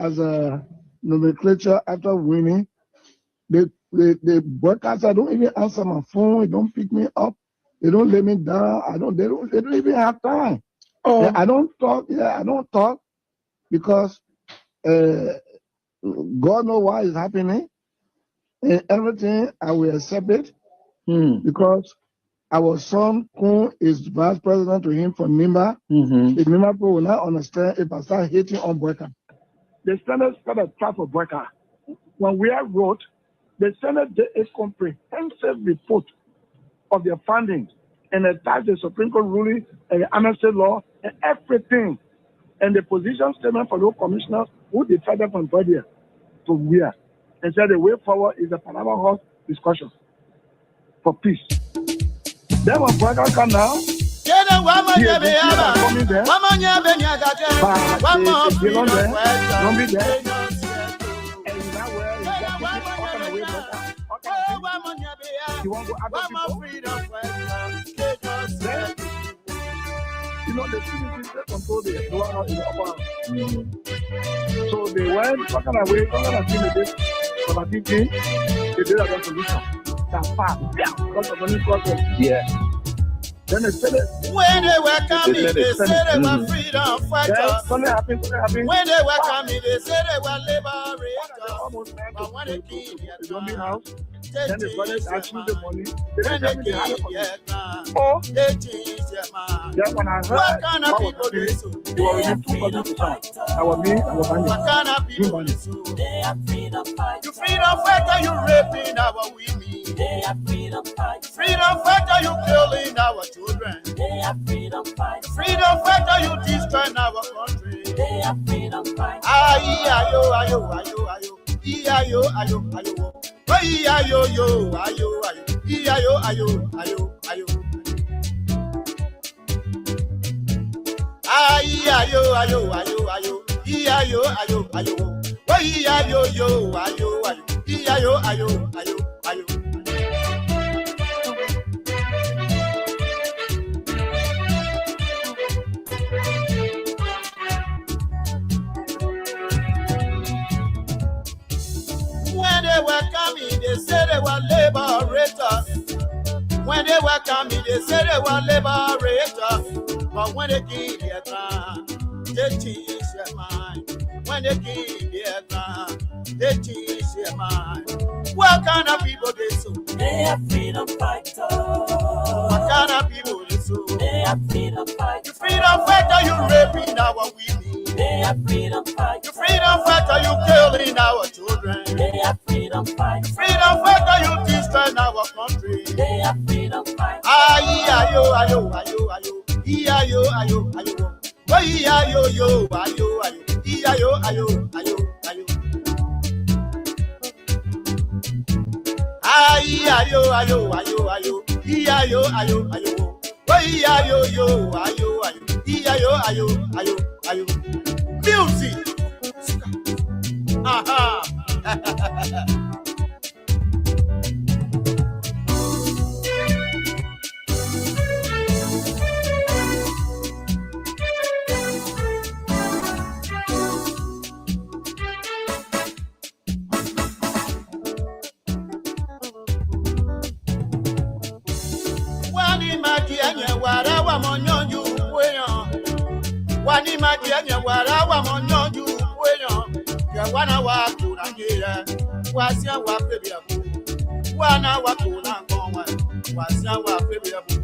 as a nomenclature after winning. The broadcaster don't even answer my phone. They don't pick me up. They don't lay me down. They don't even have time. Oh. I don't talk. Yeah, I don't talk because God knows why it's happening. And everything I will accept it because our son Kun is vice president to him for NIMBA. The NIMBA people will not understand if I start hating on Breca. The Senate started trap for Breca. When we are wrote, the Senate did a comprehensive report of their findings and attached the Supreme Court ruling and the amnesty law and everything. And the position statement for those commissioners who decided from Guardia to where and said the way forward is a Panama House discussion for peace. Then when Breca come now, coming there, don't be there. You want to go after people? You know, the citizens control the door in the upper. So they went talking away, talking about this, but I think they did a solution. That's fast. Because of the new process. Yeah. Then they said it. When they were coming, they said they were freedom fighters. Something happened. When they were coming, they said they were liberators. But when they came here, then they started asking the money. when they came here, Oh, they changed their mind. then when I heard What kind of people they so? you were within 2%. I was me, I was What Andy. kind of people they so? They are freedom fighters. You freedom fighter, you raping our women. They are freedom fighters. Freedom fighter, you killing our children. They are freedom fighters. Freedom fighter, you destroying our country. They are freedom fighters. Ayo, ayo, ayo, ayo. Ayo, ayo, ayo. Ayo, yo, ayo, ayo. Ayo, ayo, ayo, ayo. Ayo, ayo, ayo, ayo. Ayo, ayo, ayo. Ayo, yo, ayo, ayo. Ayo, ayo, ayo, ayo. When they were coming, they said they were liberators. When they were coming, they said they were liberators. But when they came their time, they changed their mind. When they came their time, they changed their mind. What kind of people they so? They are freedom fighters. What kind of people they so? They are freedom You fighters. freedom fighter, you raping our women. They are freedom You fighters. freedom fighter, you killing our children. They are freedom fighters. Freedom fighter, you destroying our country. They are freedom fighters. Ayo, ayo, ayo, ayo. Ayo, ayo, ayo. Ayo, yo, ayo, ayo. Ayo, ayo, ayo, ayo. Ayo, ayo, ayo, ayo. Ayo, ayo, ayo. Ayo, yo, ayo, ayo. Ayo, ayo, ayo, ayo. Music. Aha. Wani madianya wara wa monyoju weyan. Wani madianya wara wa monyoju weyan. Ya wana wa tunangira. Wasia wa pebiabu. Wana wa tunangonwa. Wasia wa pebiabu.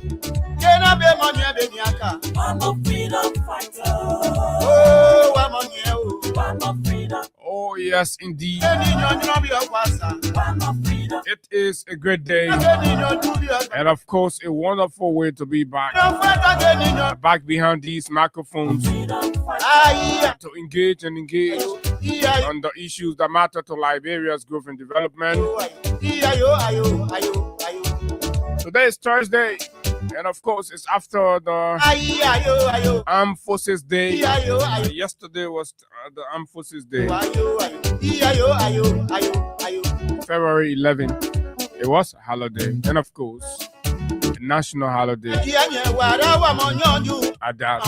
Kena be monya be niaka. I'm a freedom fighter. Oh, wa monya o. I'm a freedom. Oh, yes, indeed. Eni nyonyo bi okwasa. I'm a freedom. It is a great day. Eni nyonyo bi okwasa. And of course, a wonderful way to be back. Back behind these microphones Freedom fighter. to engage on the issues that matter to Liberia's growth and development. Today is Thursday, and of course, it's after the Armed Forces Day. Yesterday was the Armed Forces Day, February 11th. It was a holiday, and of course, a national holiday. Adas.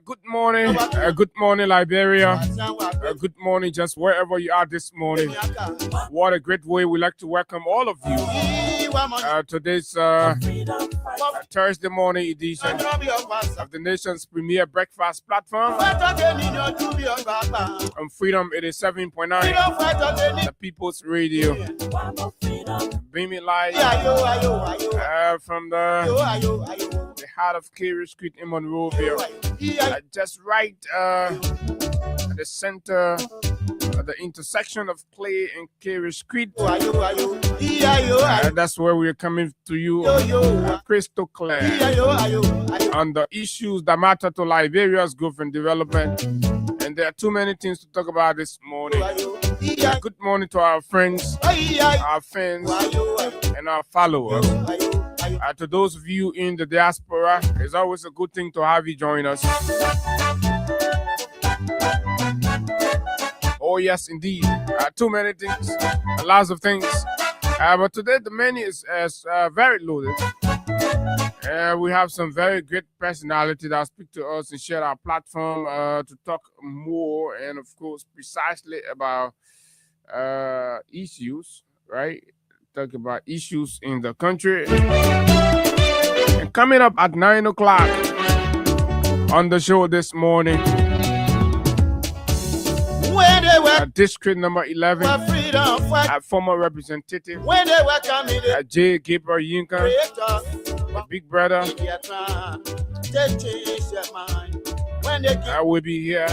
Good morning, Liberia. Good morning, just wherever you are this morning. What a great way we like to welcome all of you. Today's Thursday morning edition of the nation's premier breakfast platform on Freedom 87.9, the People's Radio. Beaming live from the heart of Carey Street in Monrovia. Just right at the center of the intersection of Clay and Carey Street. That's where we're coming to you crystal clear on the issues that matter to Liberia's growth and development. And there are too many things to talk about this morning. Good morning to our friends, our fans, and our followers. To those of you in the diaspora, it's always a good thing to have you join us. Oh yes, indeed. Too many things, lots of things. But today the menu is very loaded. We have some very great personality that speak to us and share our platform to talk more and, of course, precisely about issues, right? Talk about issues in the country. And coming up at 9 o'clock on the show this morning, District number 11, former representative J. Gabriel Yinka, big brother, I will be here.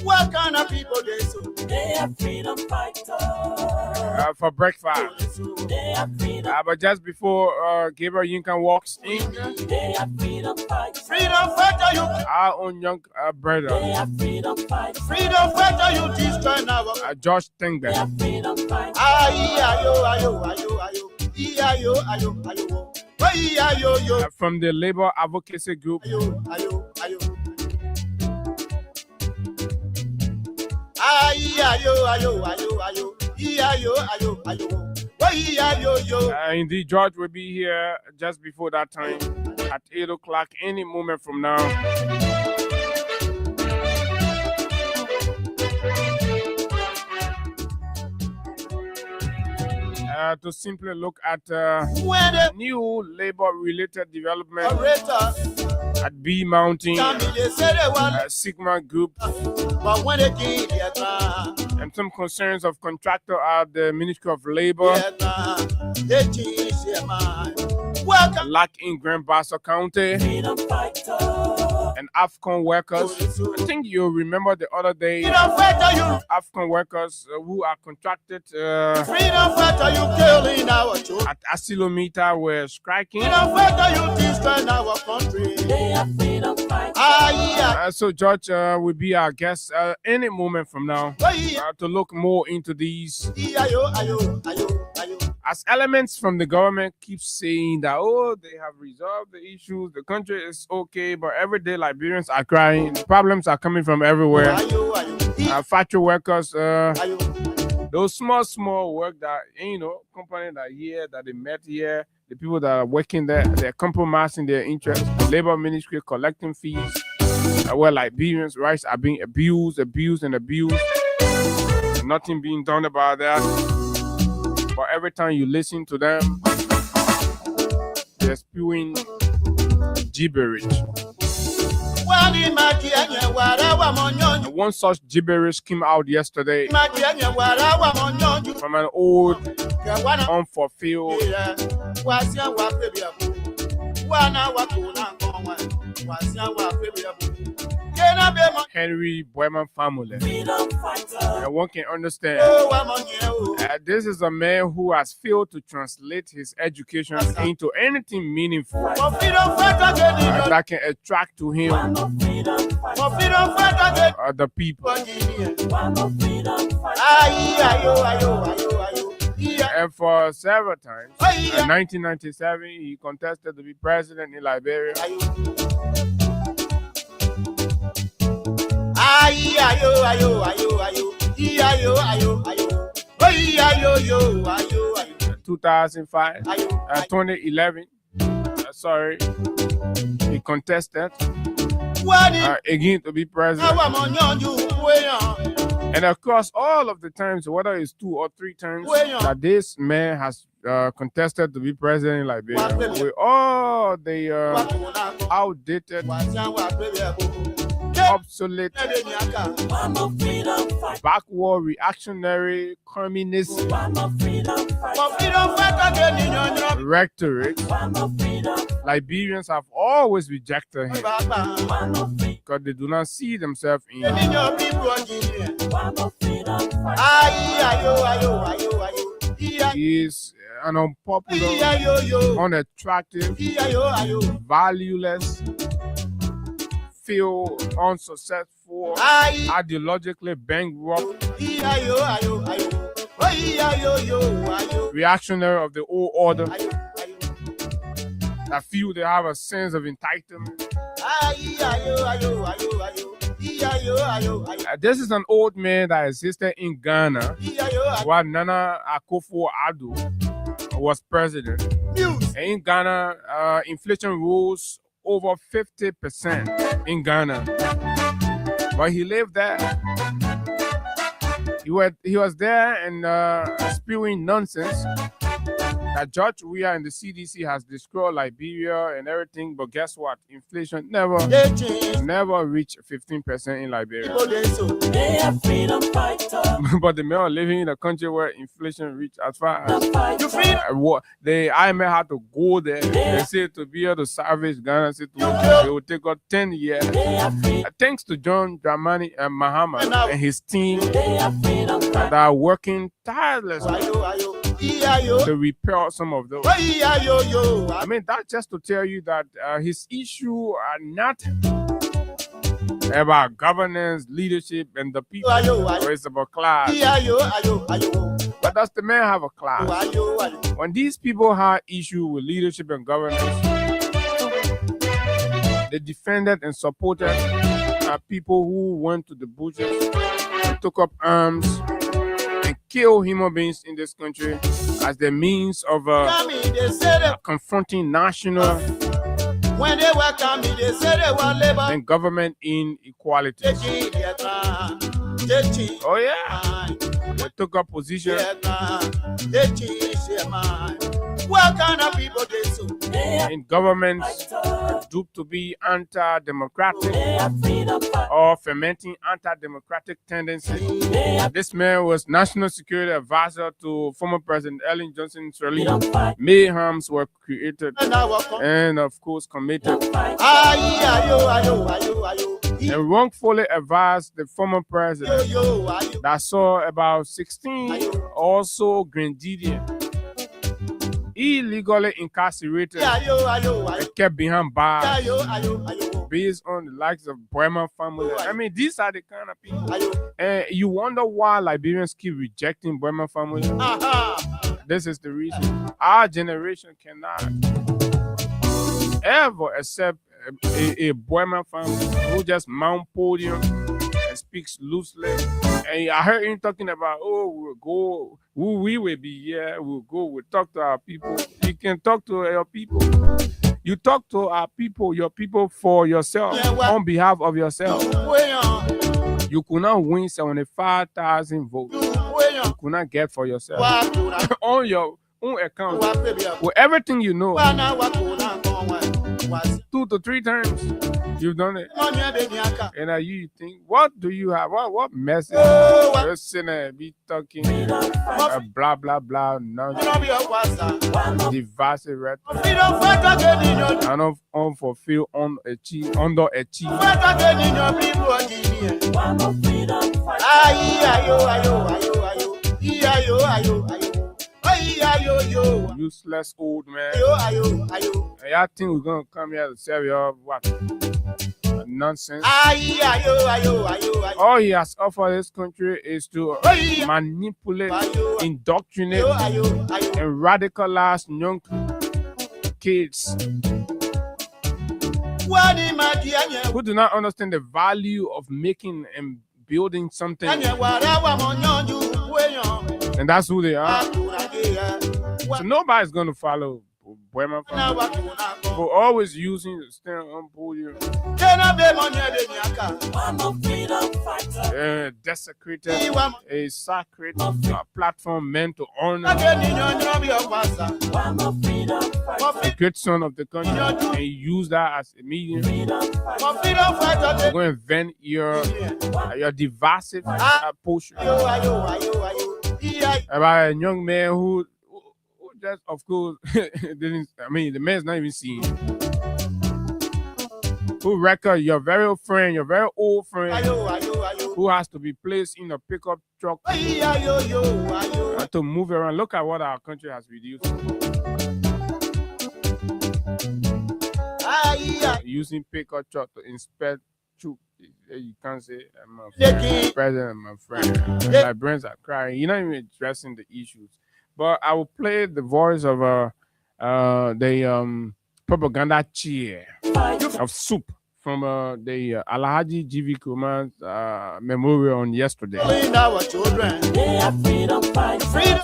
What kind of people they so? They are freedom fighters. For breakfast. They are freedom. But just before Gabriel Yinka walks in, They are freedom fighters. Freedom fighter, you. our own young brother, They are freedom fighters. Freedom fighter, you destroy now. George They Tenga, are freedom fighters. from the Labor Advocacy Group. Indeed, George will be here just before that time at 8 o'clock, any moment from now. To simply look at new labor-related development at B Mountain, Sigma Group, and some concerns of contractor at the Ministry of Labor, lack in Grand Bassa County, Freedom fighters. and AFCON workers. I think you remember the other day, AFCON workers who are contracted at Asilometer were striking. They are freedom fighters. So George will be our guest any moment from now to look more into these. As elements from the government keep saying that, oh, they have resolved the issues, the country is okay, but every day Liberians are crying. The problems are coming from everywhere. Factory workers, those small work that, company that here, that they met here, the people that are working there, they're compromising their interests. The Labor Ministry collecting fees, where Liberians' rights are being abused. Nothing being done about that. But every time you listen to them, they're spewing gibberish. And one such gibberish came out yesterday from an old, unfulfilled Henry Boyman family. And one can understand this is a man who has failed to translate his education into anything meaningful that can attract to him the people. And for several times, in 1997, he contested to be president in Liberia. 2005, 2011. Sorry, he contested again to be president. And across all of the times, whether it's 2 or 3 times that this man has contested to be president in Liberia, with all the outdated, obsolete, backward, reactionary, communist rhetoric, Liberians have always rejected him because they do not see themselves in him. He is an unpopular, unattractive, valueless, feel unsuccessful, ideologically bankrupt, reactionary of the old order that feel they have a sense of entitlement. This is an old man that existed in Ghana while Nana Akufo-Addo was president. And in Ghana, inflation rose over 50% in Ghana. But he lived there. He was there and spewing nonsense that George Weah and the CDC has destroyed Liberia and everything. But guess what? Inflation never reached 15% in Liberia. But the men are living in a country where inflation reached as far as what the IMF had to go there. They say to be able to salvage Ghana situation, it will take us 10 years. Thanks to John Dramani and Mahama and his team that are working tirelessly to repair some of those. I mean, that's just to tell you that his issues are not about governance, leadership, and the people. It's about class. But does the man have a class? When these people had issue with leadership and governance, they defended and supported people who went to the bushes, took up arms, and kill human beings in this country as the means of confronting national and government inequalities. Oh yeah, they took up position. What kind of people they so? In governments duped to be anti-democratic or fermenting anti-democratic tendencies. This man was National Security Advisor to former President Ellen Johnson Sirleaf. Mayhems were created and of course committed. And wrongfully advised the former president that saw about 16 also Grenadians illegally incarcerated and kept behind bars based on the likes of Bremer family. I mean, these are the kind of people. And you wonder why Liberians keep rejecting Bremer family. This is the reason. Our generation cannot ever accept a Bremer family who just mount podium and speaks loosely. And I heard him talking about, we'll go, we will be here, we'll go, we'll talk to our people. You can talk to your people. You talk to our people, your people for yourself, on behalf of yourself. You could not win 75,000 votes. You could not get for yourself. On your own account, with everything you know, 2 to 3 times you've done it. And you think, what do you have? What message? You're sitting there be talking blah blah blah nonsense, divisive rhetoric, unfulfilled, underachieved. Useless old man. And y'all think we're gonna come here to serve you what? Nonsense. All he has offered this country is to manipulate, indoctrinate, and radicalize young kids who do not understand the value of making and building something. And that's who they are. So nobody's going to follow Boema family. But always using the stand on podium. Desecrated a sacred platform meant to honor the great son of the country and use that as a medium. You're going to vent your divisive posture about a young man who just, of course, didn't. I mean, the man's not even seen. Who record your very old friend, your very old friend, who has to be placed in a pickup truck to move around. Look at what our country has reduced. Using pickup truck to inspect troops. You can't say, my friend, president, my friend. My brains are crying. You're not even addressing the issues. But I will play the voice of the propaganda chair of soup from the Alhaji GV Kuman's memorial on yesterday.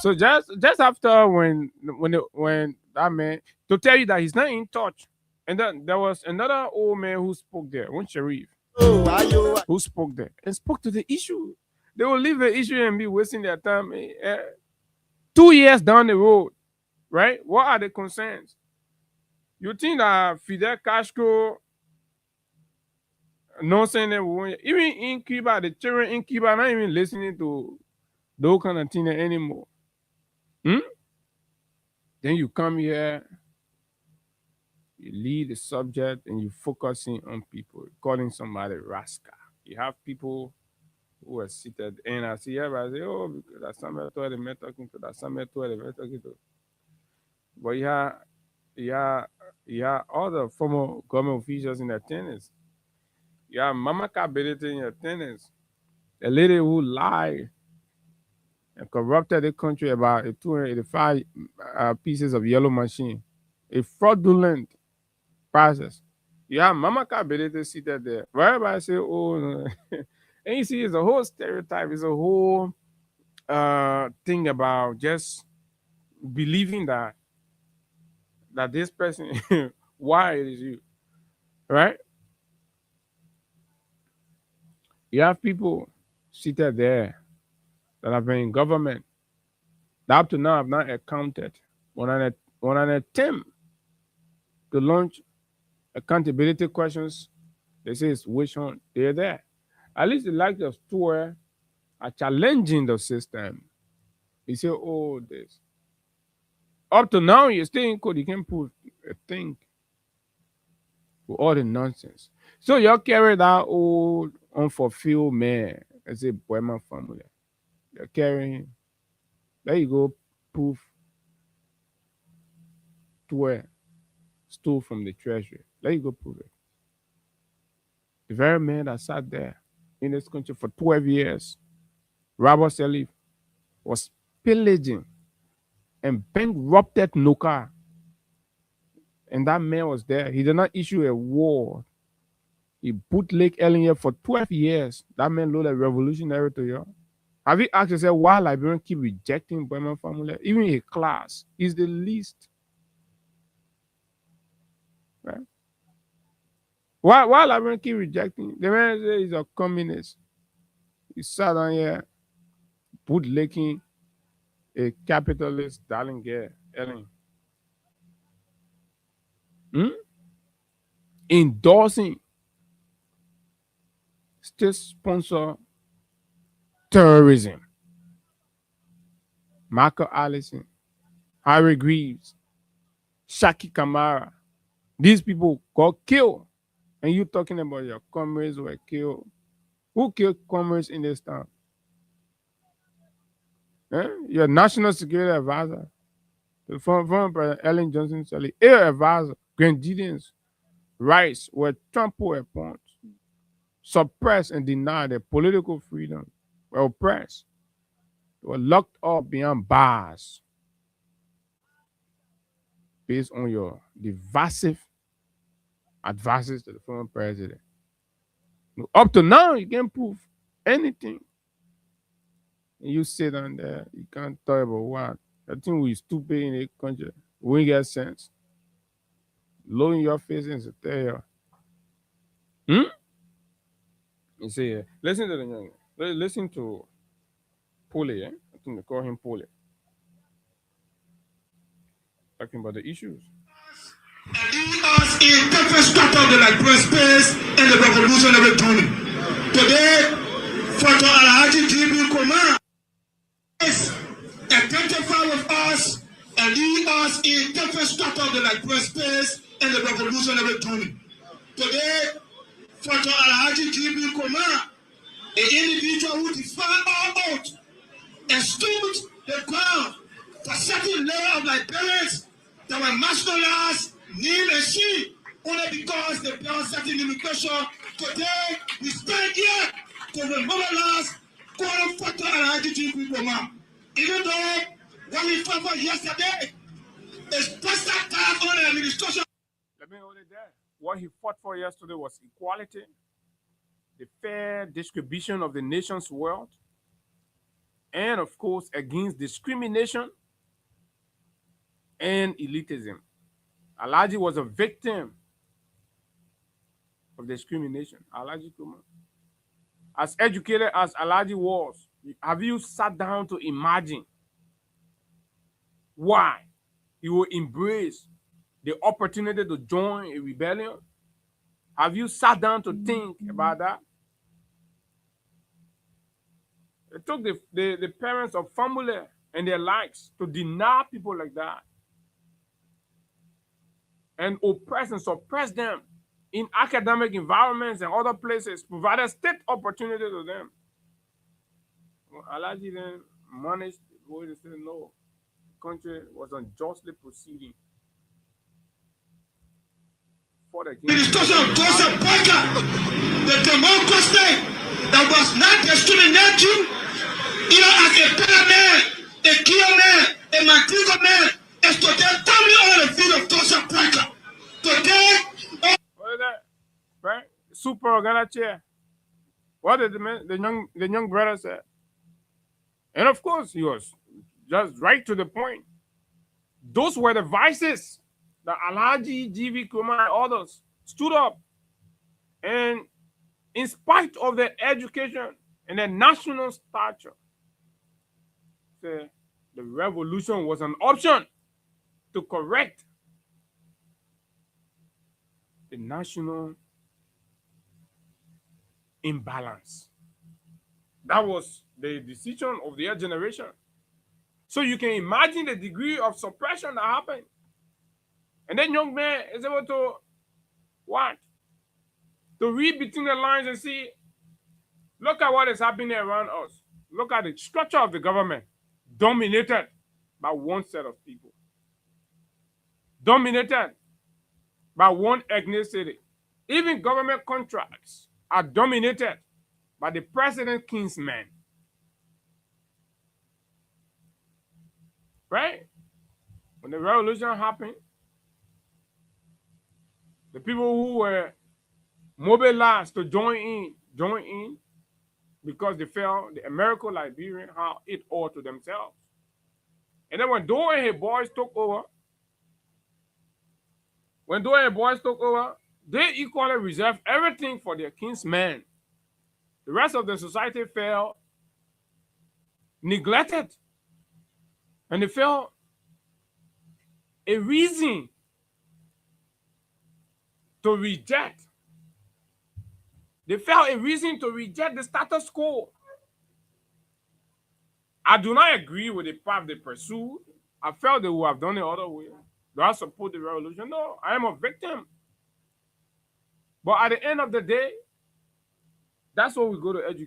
So just after when that man, to tell you that he's not in touch, and then there was another old man who spoke there, one Sharif, who spoke there and spoke to the issue. They will leave the issue and be wasting their time. 2 years down the road, right? What are the concerns? You think that Fidel Castro, nonsense, even in Cuba, the children in Cuba are not even listening to those kind of things anymore. Then you come here, you lead the subject, and you focusing on people, calling somebody rascal. You have people who are seated, and I see everybody say, oh, because that's somebody told them talking to, that's somebody told them talking to. But you have all the former government officials in attendance. You have Mama Kabedete in attendance, a lady who lied and corrupted the country about 285 pieces of yellow machine, a fraudulent process. You have Mama Kabedete seated there. Where everybody say, oh, no. And you see, it's a whole stereotype. It's a whole thing about just believing that this person, why it is you, right? You have people seated there that have been in government that up to now have not accounted on an attempt to launch accountability questions. They say it's witch hunt. They're there. At least the likes of Stewart are challenging the system. You say, oh, this. Up to now, you're still in court. You can't prove a thing with all the nonsense. So you carry that old unfulfilled man as a Boema family. You're carrying. There you go, proof. Stewart stole from the treasury. There you go, prove it. The very man that sat there in this country for 12 years, Robert Salif, was pillaging and bankrupted Nuka. And that man was there. He did not issue a war. He bootlegged Ellinger for 12 years. That man looked like revolutionary to you. Have you asked yourself why Liberians keep rejecting Boema family? Even a class is the least. Right? Why Liberians keep rejecting? The man says he's a communist. He sat on here bootlegging a capitalist Dallinger, Ellen. Endorsing state-sponsored terrorism. Marco Allison, Harry Greaves, Shaki Kamara. These people got killed. And you talking about your comrades were killed. Who killed comrades in this town? Your national security advisor, the former President Ellen Johnson Sirleaf, air advisor, Grand Gideon's rights were trampled upon, suppressed and denied their political freedom, were oppressed. They were locked up behind bars based on your divisive advices to the former president. Up to now, you can't prove anything. And you sit on there, you can't talk about what. I think we stupid in the country. We ain't get sense. Low in your face and say, you see, listen to the young. Listen to Pole, I think they call him Pole. Talking about the issues. Us in different strata of the liberal space and the revolutionary journey. Today, Photo Alhaji GB Kumar is identified with us and lead us in different strata of the liberal space and the revolutionary journey. Today, Photo Alhaji GB Kumar, an individual who defied all out and stood the ground for certain layer of Liberians that were marginalized, kneel and she, only because they bear certain limitation. Today, we stand here to memorialize Kwame Photo Alhaji GB Kumar. Even though what we fought for yesterday is bastard time on the administration. Let me hold it there. What he fought for yesterday was equality, the fair distribution of the nation's wealth, and of course, against discrimination and elitism. Alhaji was a victim of discrimination. Alhaji Kumar. As educated as Alhaji was, have you sat down to imagine why he would embrace the opportunity to join a rebellion? Have you sat down to think about that? It took the parents of family and their likes to deny people like that and oppress and suppress them in academic environments and other places, provided state opportunity to them. Well, Alhaji then managed to say no. The country was unjustly proceeding. For the Administration of Joseph Parker, the democracy that was not discriminating, either as a better man, a clear man, a Mantigo man, is today family on the field of Joseph Parker. Today, what is that? Right? Super Organa chair. What did the young brother say? And of course, he was just right to the point. Those were the vices that Alhaji GB Kumar and others stood up. And in spite of their education and their national stature, the revolution was an option to correct the national imbalance. That was the decision of their generation. So you can imagine the degree of suppression that happened. And then young man is able to what? To read between the lines and see, look at what is happening around us. Look at the structure of the government, dominated by one set of people. Dominated by one ethnicity. Even government contracts are dominated by the president kinsmen. Right? When the revolution happened, the people who were mobilized to join in because they felt the American Liberian had it all to themselves. And then when Doe and his boys took over, they equally reserved everything for their kinsmen. The rest of the society felt neglected. And they felt a reason to reject. They felt a reason to reject the status quo. I do not agree with the path they pursued. I felt they would have done it other way. Do I support the revolution? No, I am a victim. But at the end of the day, that's what we go to we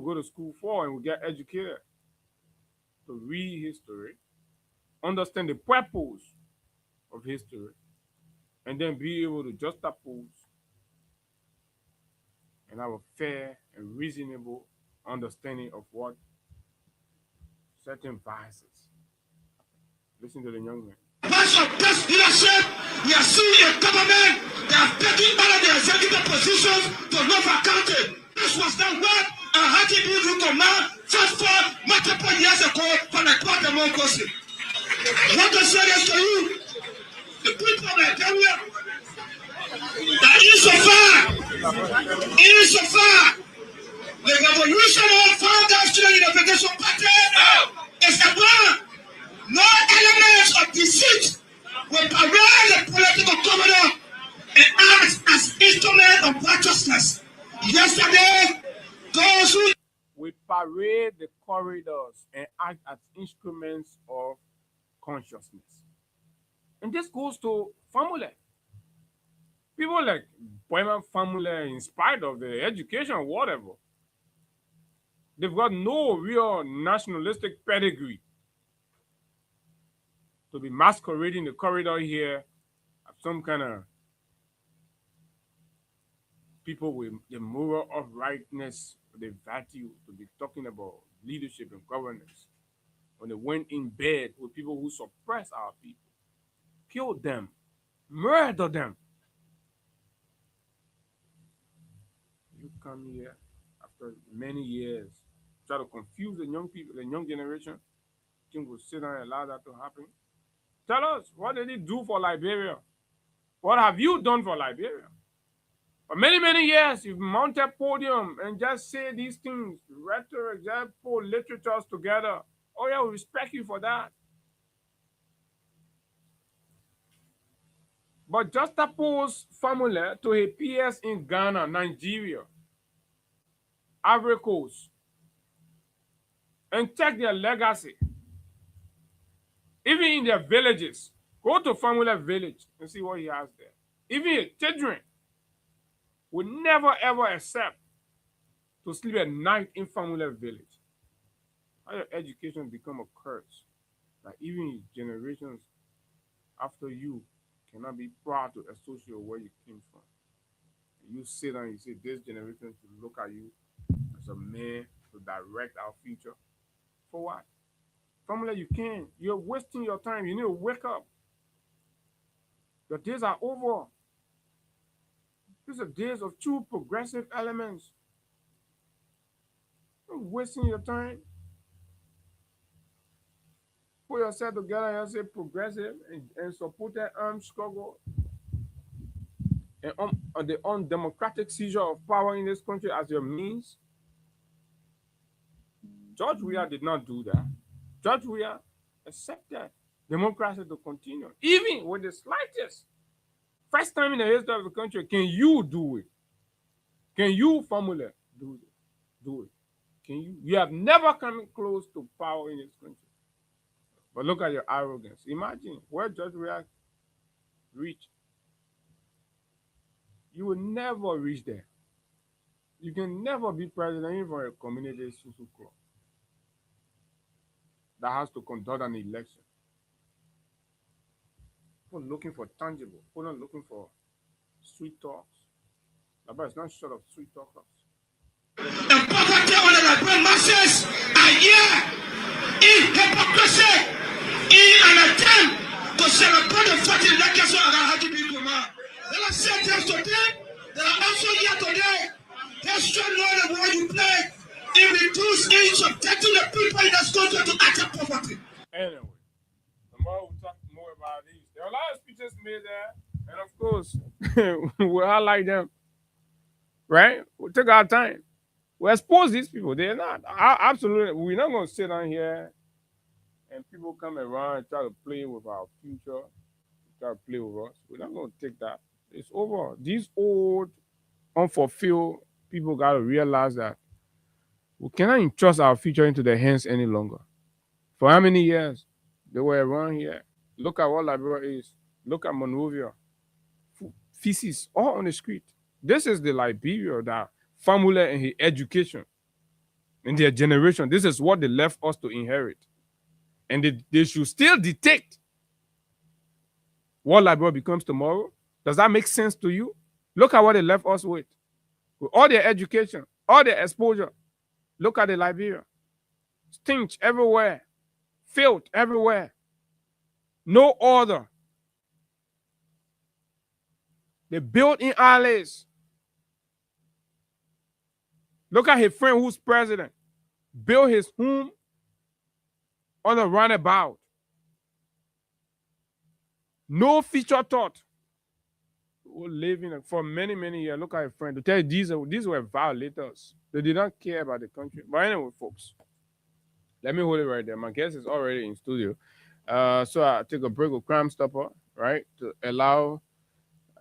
go to school for, and we get educated to read history, understand the purpose of history, and then be able to juxtapose and have a fair and reasonable understanding of what certain vices. Listen to the young man. Because of this leadership, we are seeing a government that have taken all of the executive positions to not accounted. This was not what Alhaji GB Kumar fought for multiple years ago for the democracy. I want to say this to you, the people of Nigeria, that insofar the revolution of founders to the unification party is about no elements of deceit will parade the political governor and act as instrument of righteousness. Yesterday, those who We parade the corridors and act as instruments of consciousness. And this goes to family. People like Boyman family, in spite of the education or whatever, they've got no real nationalistic pedigree to be masquerading the corridor here as some kind of people with the moral uprightness, the value to be talking about leadership and governance. When they went in bed with people who suppress our people, killed them, murder them. You come here after many years, try to confuse the young people, the young generation, think we'll sit down and allow that to happen. Tell us, what did he do for Liberia? What have you done for Liberia? For many, many years, you've mounted podium and just say these things, rhetoric, just pull literatures together. Oh yeah, we respect you for that. But just oppose family to a PS in Ghana, Nigeria, Ivory Coast, and check their legacy. Even in their villages, go to family village and see what he has there. Even his children would never ever accept to sleep at night in family village. How your education become a curse that even generations after you cannot be proud to associate where you came from. You sit down and you say this generation should look at you as a man to direct our future. For what? Family, you can't. You're wasting your time. You need to wake up. Your days are over. These are days of true progressive elements. You're wasting your time. Put yourself together and say progressive and support that armed struggle and on the undemocratic seizure of power in this country as your means. George Weah did not do that. George Weah accepted democracy to continue, even with the slightest. First time in the history of the country, can you do it? Can you, family, do it? Do it. Can you? You have never come close to power in this country. But look at your arrogance. Imagine where George Weah reached. You will never reach there. You can never be president even for a community social club that has to conduct an election. People looking for tangible. People not looking for sweet talks. But it's not short of sweet talkers. and poverty on the Liberian masses are here in hypocrisy, in an attempt to celebrate the 40 legacy of Alhaji B. Kumar. Let us say this today. They are also here today. They should know the role you play in reducing, subjecting the people in this country to utter poverty. Anyway, the more we talk more about these, there are a lot of speeches made there, and of course, we'll highlight them. Right? We'll take our time. We expose these people. They're not. Absolutely. We're not going to sit down here and people come around and try to play with our future, try to play with us. We're not going to take that. It's over. These old, unfulfilled people got to realize that we cannot entrust our future into their hands any longer. For how many years they were around here? Look at what Liberia is. Look at Monrovia. Feces all on the street. This is the Liberia that family and his education in their generation. This is what they left us to inherit. And they should still dictate what Liberia becomes tomorrow. Does that make sense to you? Look at what they left us with all their education, all their exposure. Look at the Liberia. Stench everywhere. Filth everywhere. No order. They built in alleys. Look at his friend who's president. Built his home on a roundabout. No feature thought. Who living for many, many years. Look at a friend to tell you these were violators. They did not care about the country. But anyway, folks, let me hold it right there. My guest is already in studio. So I take a break with Crime Stopper, right, to allow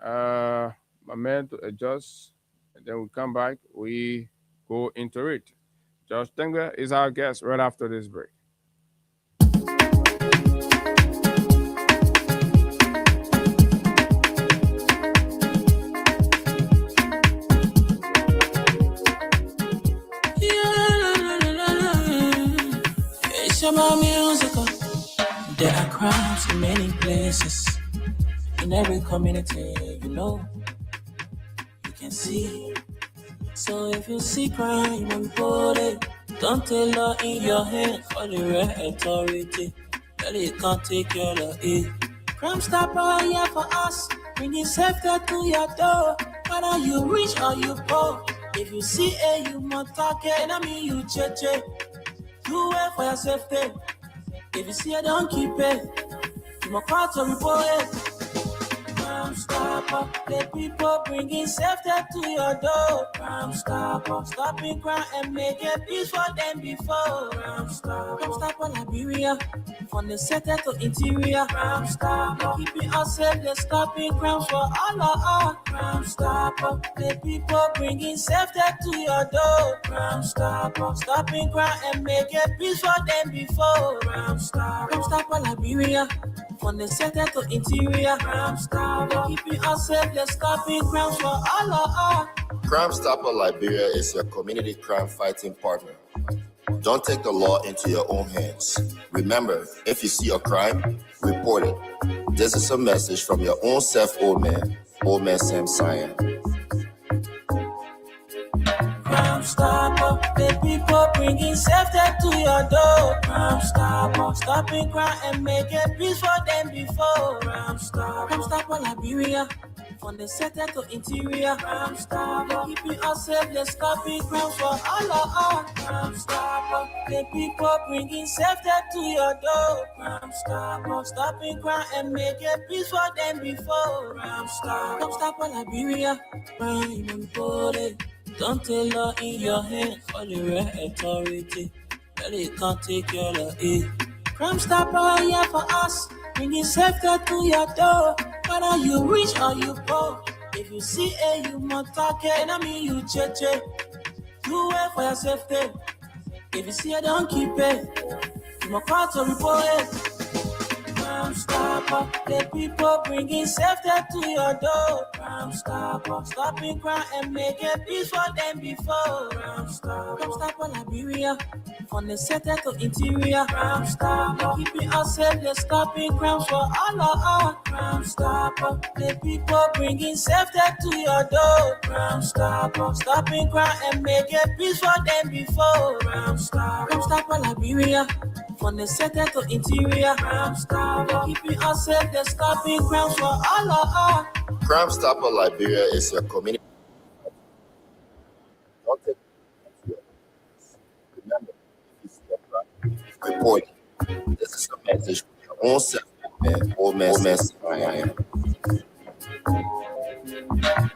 my man to adjust, and then we come back. We go into it. Josh Tenger is our guest right after this break. It's about musical. There are crimes in many places. In every community, you can see. So if you see crime, report it. Don't take law in your hand for the right authority. That it can't take care of it. Crime Stopper here for us, bringing safety to your door. Whether you rich or you poor, if you see a human target, and I mean you check. Do it for your safety. If you see it, don't keep it. You must call to report it. Crime Stopper, the people bringing safety to your door. Crime Stopper, stopping crime and making peace for them before. Crime Stopper, Liberia, from the center to interior. Crime Stopper, keeping us safe, they're stopping crimes for all of us. Crime Stopper, the people bringing safety to your door. Crime Stopper, stopping crime and making peace for them before. Crime Stopper, Liberia, from the center to interior. Crime Stopper, keeping us safe, they're stopping crimes for all of us. Crime Stopper Liberia is your community crime fighting partner. Don't take the law into your own hands. Remember, if you see a crime, report it. This is a message from your own self, Old Man Sam Cyan. Crime Stopper, the people bringing safety to your door. Crime Stopper, stopping crime and making peace for them before. Crime Stopper, Liberia, from the center to interior. Crime Stopper, keeping us safe, they're stopping crimes for all of us. Crime Stopper, the people bringing safety to your door. Crime Stopper, stopping crime and making peace for them before. Crime Stopper, Liberia, crime and body. Don't take law in your hand for the right authority. That it can't take care of it. Crime Stopper here for us, bringing safety to your door. Whether you rich or you poor, if you see a human target, and I mean you check. Do it for your safety. If you see it, don't keep it. You must call to report it. Crime Stopper, the people bringing safety to your door. Crime Stopper, stopping crime and making peace for them before. Crime Stopper, Liberia, from the center to interior. Crime Stopper, keeping us safe, they're stopping crimes for all of us. Crime Stopper, the people bringing safety to your door. Crime Stopper, stopping crime and making peace for them before. Crime Stopper, Liberia, from the center to interior. Crime Stopper, keeping us safe, they're stopping crimes for all of us. Crime Stopper Liberia is your community. Don't take it into your hands. Remember, if you see a crime, report it. This is a message from your own self, Old Man Cyan.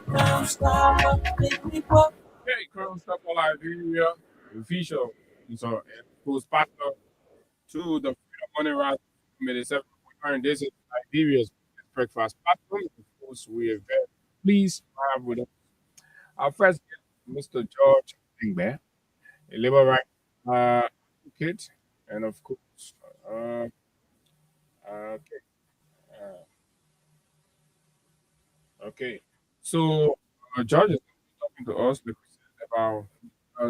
Crime Stopper, the people. Hey, Crime Stopper Liberia, official. So, who's partner to the Freedom Money Rise Committee 7.9 days in Liberia's breakfast platform. Of course, we are very pleased to have with us our first guest, Mr. George Engbe, a labor rights advocate, and of course, okay. So, George is talking to us about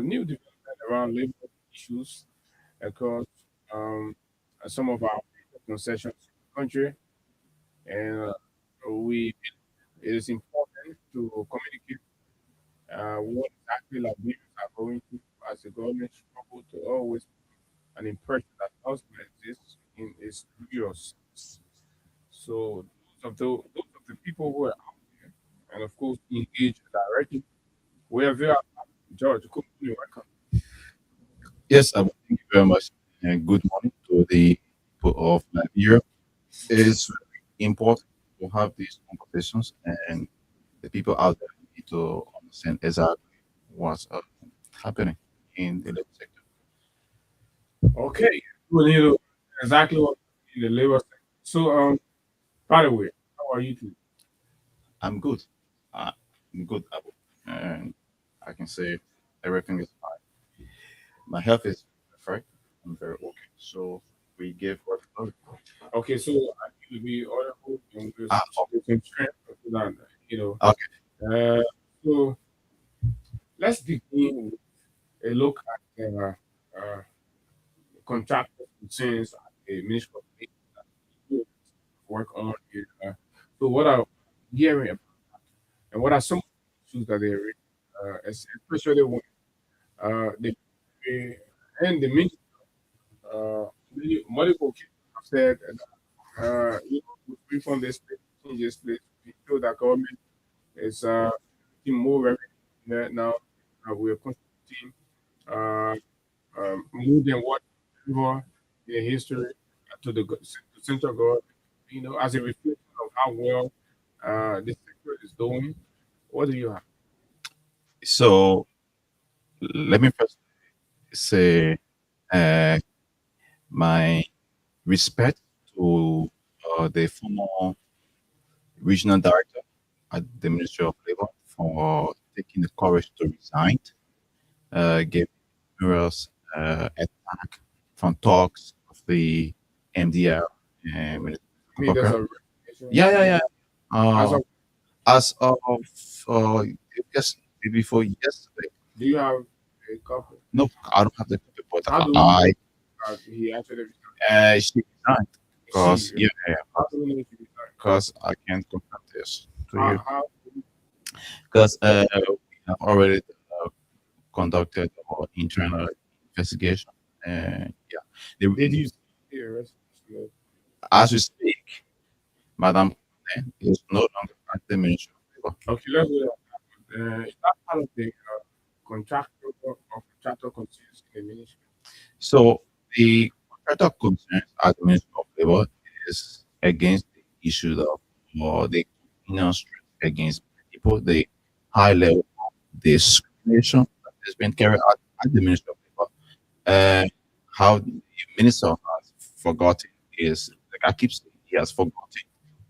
new development around labor issues across some of our concessions in the country, and it is important to communicate what exactly Liberians are going through as the government struggle to always put an impression that husband exists in its serious. So those of the people who are out there and of course engage directly, we are very happy. George, you're welcome. Yes, thank you very much, and good morning to the people of Liberia. It is very important to have these conversations, and the people out there need to understand exactly what's happening in the labor sector. Okay, we need to exactly what in the labor sector. So, by the way, how are you today? I'm good. I'm good, Abu. And I can say everything is fine. My health is perfect. I'm very okay. So we give what Okay, so I need to be honorable and ah, with some strength so that you know. okay. So let's begin with a look at contractor concerns at the Ministry of Labor that you work on here. So what are hearing about and what are some issues that they raise, especially when they and the ministry multiple cases have said that with reform this changes this we feel that government is getting more revenue now. We're contributing more than what ever in history to the to central government. As a reflection of how well the sector is doing. What do you have? So let me first say uh, my respect to the former regional director at the Ministry of Labor for taking the courage to resign, gave numerous attack from talks of the MDR and Minister I mean, there's Abubakar. a reputation. Yeah, yeah, yeah. As Uh, of, as of uh, yes, before yesterday. do you have a couple? No, I don't have the copy, but How do we I he actually resigned? she resigned because She, how do we know she resigned? because I can't confirm this to How, you how because we have already conducted our internal investigation and yeah, did you see the resignation? as we speak, Madam is no longer at the Ministry of Labor. Okay, let's do that. Is that part of the contractor or contractor concerns in the ministry? So the contractor concerns at the Ministry of Labor is against the issue of the criminal strength against people, the high level of discrimination that has been carried out at the Ministry of Labor. How the minister has forgotten is, like I keep saying, he has forgotten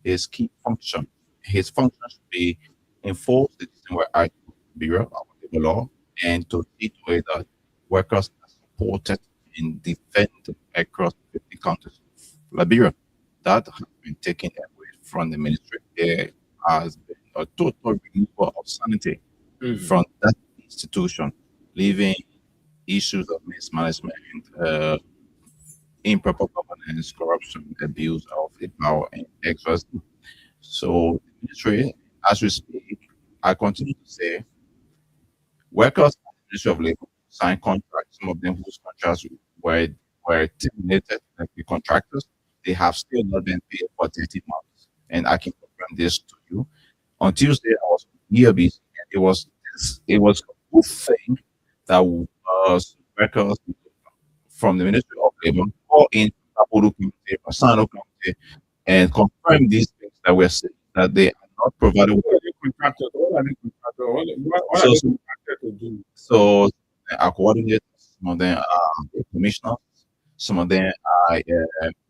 his key function. His function should be enforce the Distinguished Act Bureau of Labor Law and to see to it that workers are supported in defending across 50 countries of Liberia. That has been taken away from the ministry. There has been a total removal of sanity from that institution, leaving issues of mismanagement, improper governance, corruption, abuse of the power, and excess. So, the ministry, as we speak, I continue to say workers at the Ministry of Labor signed contracts, some of them whose contracts were, were terminated, like the contractors, they have still not been paid for 30 months. And I can confirm this to you. On Tuesday, I was on ERBC, and it was a good thing that workers from the Ministry of Labor or in Apollo Committee, Sano Committee, and confirm these things that we're saying that they are not provided What with. are the contractors? What are the contractors? What are So, the so, contractors to do? so our coordinators, some of them are the commissioners, some of them are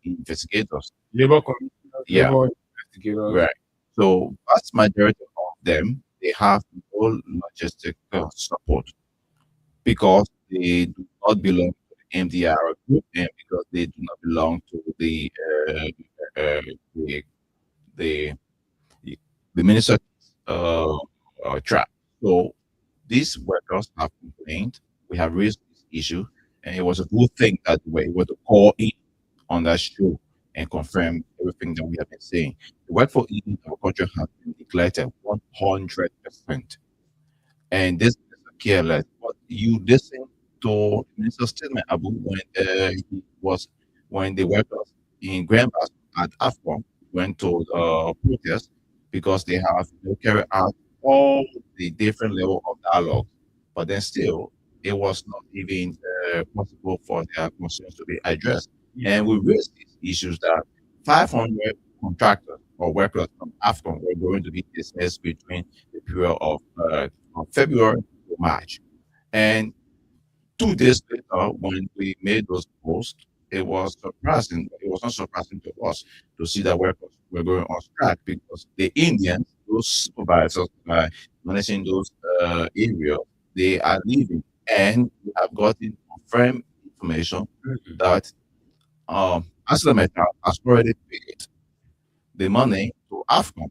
investigators. Labor commissioners, Yeah, labor investigators. right. So vast majority of them, they have no logistical support because they do not belong to the MDR group and because they do not belong to the the the minister track. So these workers have complained. We have raised this issue, and it was a good thing that we were able to call in on that show and confirm everything that we have been saying. The workforce in our country has been neglected 100%. And this is careless. But you listen to Minister Statement Abu he was when the workers in Grand Bas at AFCON went to protest because they have carried out all the different level of dialogue, but then still it was not even possible for their concerns to be addressed. And we raised these issues that 500 contractors or workers from AFCON were going to be dismissed between the period of February to March. And 2 days later, when we made those posts, it was surprising. It was not surprising to us to see that workers were going on strike because the Indians, those supervisors managing those areas, they are leaving. And we have gotten confirmed information that ArcelorMittal has already paid the money to AFCON.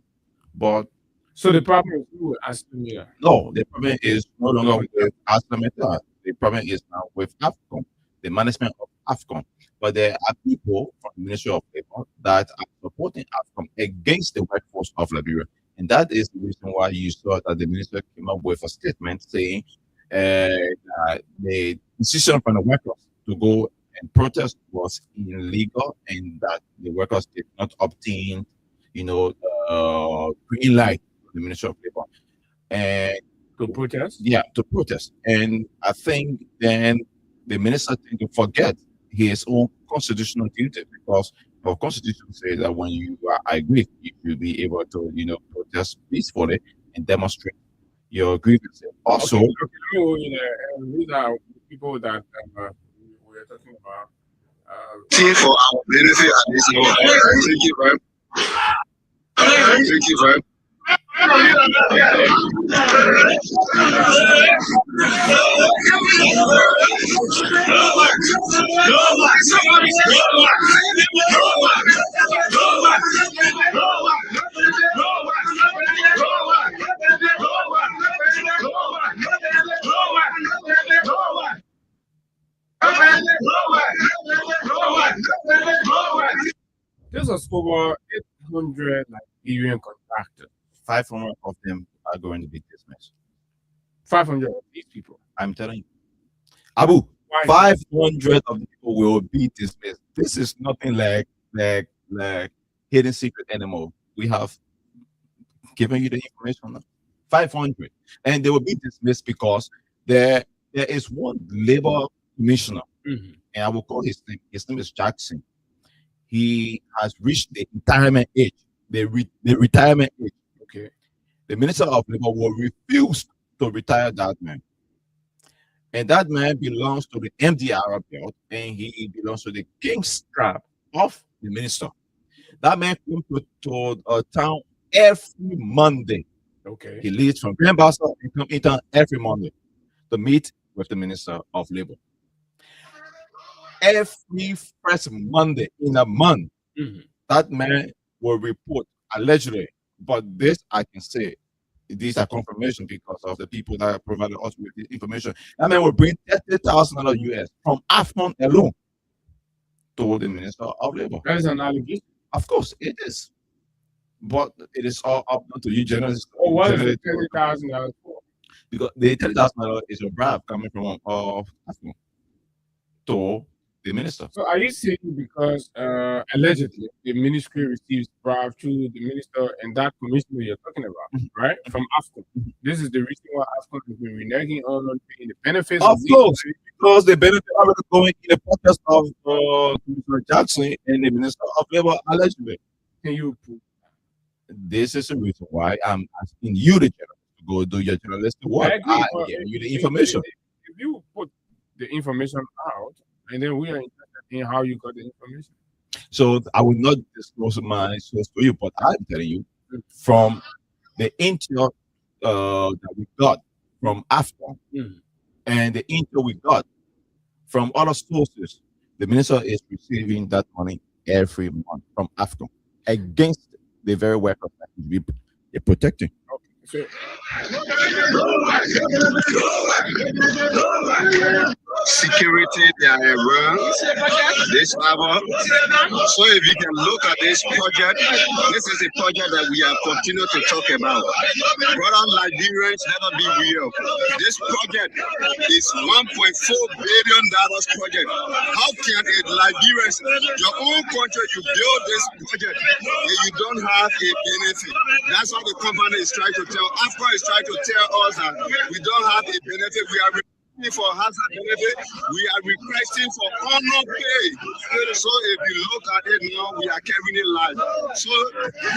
But So the problem is you ArcelorMittal. no, the problem is no longer with ArcelorMittal. The problem is now with AFCON, the management of AFCON. But there are people from the Ministry of Labor that are supporting AFCON against the workforce of Liberia. And that is the reason why you saw that the minister came up with a statement saying that the decision from the workers to go and protest was illegal and that the workers did not obtain, green light from the Ministry of Labor. And To protest? yeah, to protest. And I think then the minister tend to forget his own constitutional duty because our constitution says that when you are aggrieved, you should be able to, protest peacefully and demonstrate your grievances. Also, Okay, these are people that we're talking about. For our benefit at this moment. Thank you very much. Thank you very much. There's a over 800 Liberian contractors. 500 of them are going to be dismissed. 500 of these people. I'm telling you. Abu, Why? 500 of the people will be dismissed. This is nothing like hidden secret anymore. We have given you the information now. 500. And they will be dismissed because there is one labor commissioner, Mhm. and I will call his name. His name is Jackson. He has reached the retirement age. The retirement age. Okay. The Minister of Labor will refuse to retire that man. And that man belongs to the MDR belt, and he belongs to the king strap of the minister. That man comes to a town every Monday. Okay. He leaves from Grand Bassa and comes in town every Monday to meet with the Minister of Labor. Every first Monday in a month, Mhm. that man will report allegedly. But this I can say, these are confirmation because of the people that provided us with this information. That man will bring $30,000 US from AFCON alone to the Minister of Labor. That is an allegation. Of course, it is. But it is all up to you, journalists. Oh, what is Journalists- it $30,000 for? Because the $30,000 is a bribe coming from AFCON to the minister. So are you saying because allegedly the ministry receives bribe through the minister and that commissioner you're talking about, right? From AFCON. This is the reason why AFCON has been reneging on paying the benefits Of these course, people. because the benefit are going in the pockets of Commissioner Jackson and the Minister of Labor allegedly. Can you prove? This is the reason why I'm asking you, the journalist, to go do your journalistic work. I agree, I but give you the if- information. If you put the information out, and then we are interested in how you got the information. So I will not disclose my source to you, but I'm telling you from the intel that we got from AFCON Mhm. and the intel we got from other sources, the minister is receiving that money every month from AFCON against the very workers that they're protecting. So Security, they are around this level. So if you can look at this project, this is a project that we have continued to talk about. Brother Liberians, let us be real. This project is $1.4 billion project. How can a Liberians, your own country, you build this project and you don't have a benefit? That's what the company is trying to tell. AFCON is trying to tell us that we don't have a benefit. We are requesting for hazard benefit. We are requesting for honor pay. So if you look at it now, we are carrying it live. So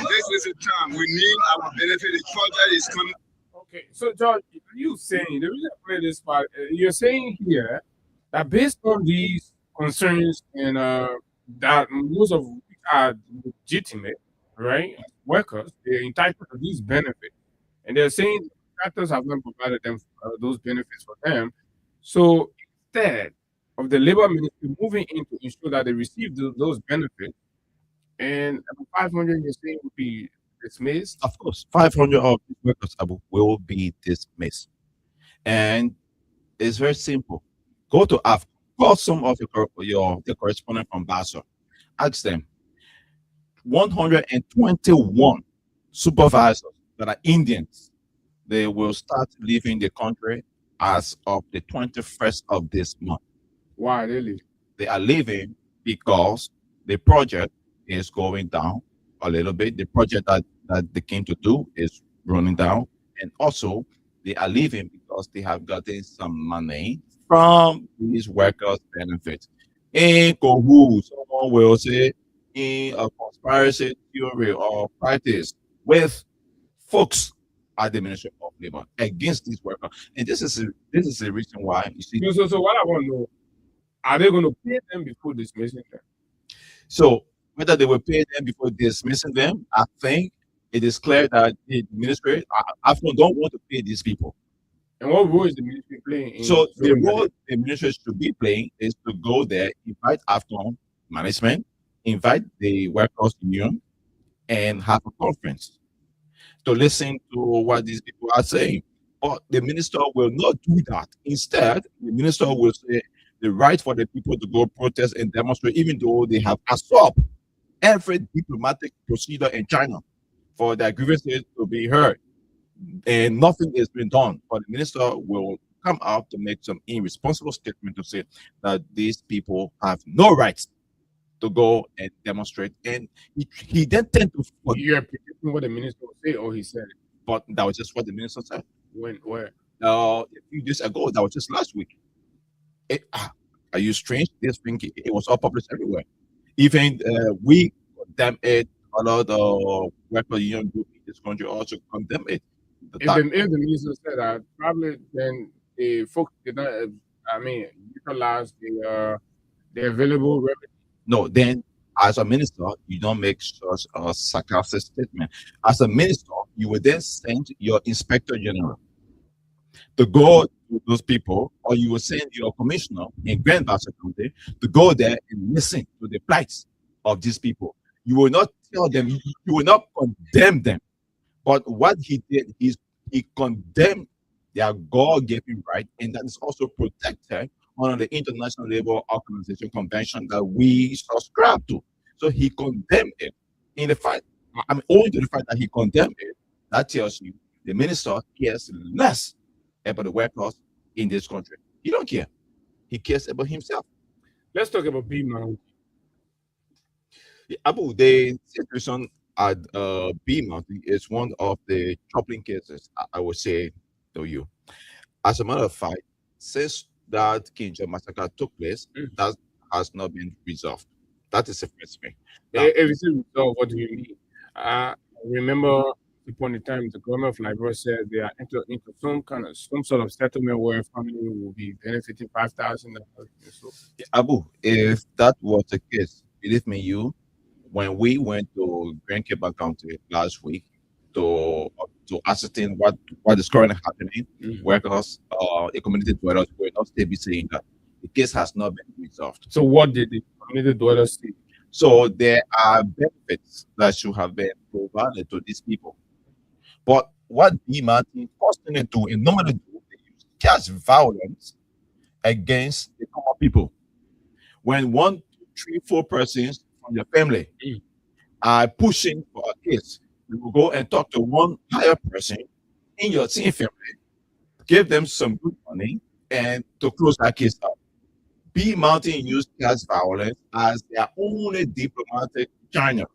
this is the time we need our benefit. The project is coming. Okay, so George, you saying the reason I play this part, you're saying here that based on these concerns and that most of which are legitimate, right? Workers, they're entitled to these benefits, and they're saying the contractors have not provided them those benefits for them. So instead of the labor ministry moving in to ensure that they receive those benefits, and 500 you're saying would be dismissed. Of course, 500 of these workers will be dismissed. And it's very simple. Go to AFCON, call some of the correspondent from Basel, ask them 121 supervisors that are Indians. They will start leaving the country as of the 21st of this month. Why they leave? They are leaving because the project is going down a little bit. The project that they came to do is running down. And also, they are leaving because they have gotten some money from these workers' benefits. In Kohu, someone will say, in a conspiracy theory or practice with folks at the Ministry of Labor against these workers. And this is the reason why you see. So what I want to know, are they going to pay them before dismissing them? So whether they will pay them before dismissing them, I think it is clear that the ministry, AFCON don't want to pay these people. And what role is the ministry playing? So the role the ministry should be playing is to go there, invite AFCON management, invite the workers' union, and have a conference to listen to what these people are saying. But the minister will not do that. Instead, the minister will say the right for the people to go protest and demonstrate, even though they have absorbed every diplomatic procedure in China for their grievances to be heard. And nothing has been done. But the minister will come out to make some irresponsible statement to say that these people have no rights to go and demonstrate. And he then tend to... You're predicting what the minister will say, or he said it? But that was just what the minister said. When? Where? A few days ago. That was just last week. Are you strange? This thing, it was all published everywhere. Even we condemn it. A lot of worker union group in this country also condemn it. If the minister said that, probably then the folks did not, utilize the available revenue. No, then as a minister, you don't make such a sarcastic statement. As a minister, you will then send your inspector general to go to those people, or you will send your commissioner in Grand Bassa County to go there and listen to the plights of these people. You will not tell them, you will not condemn them. But what he did is he condemned their God-given right, and that is also protected under the International Labour Organization Convention that we subscribe to. So he condemned it. In the fact, owing to the fact that he condemned it, that tells you the minister cares less about the workers in this country. He don't care. He cares about himself. Let's talk about B Mountain. Abu, the situation at B Mountain is one of the troubling cases, I would say to you. As a matter of fact, since that Kinja massacre took place, that has not been resolved. That is the first thing. If it's resolved, what do you mean? I remember upon the time the government of Liberia said they are into some sort of settlement where family will be benefiting $5,000. So, Abu, if that was the case, believe me, when we went to Grand Cape County last week to ascertain what is currently happening, workers, the community dwellers were not still saying that the case has not been resolved. So what did the community dwellers say? So there are benefits that should have been provided to these people. But what B Mountain constantly do and normally do, they use cash violence against the common people. When 1, 2, 3, 4 persons from your family are pushing for a case, you will go and talk to one higher person in your same family, give them some good money, and to close that case up. B Mountain used cash violence as their only diplomatic channel.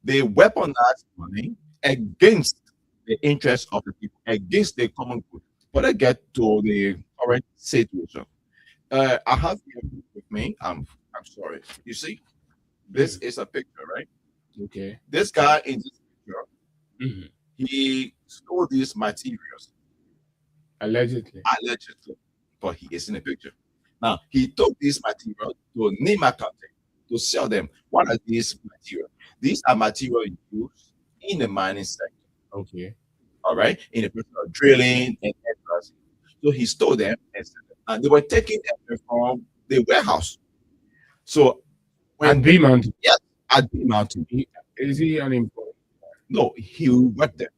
They weaponize money against the interests of the people, against the common good. But I get to the current situation. I have here with me. I'm sorry. You see, this is a picture, right? Okay. This guy in this picture, Mhm. he stole these materials Allegedly. but he is in the picture. Now he took these materials to Nima County to sell them. What are these materials? These are materials used in the mining sector. Okay. All right, in the process of drilling and everything. So he stole them and they were taking them from the warehouse. So At B Mountain. yes, at B Mountain, Is he unemployed? no, he worked there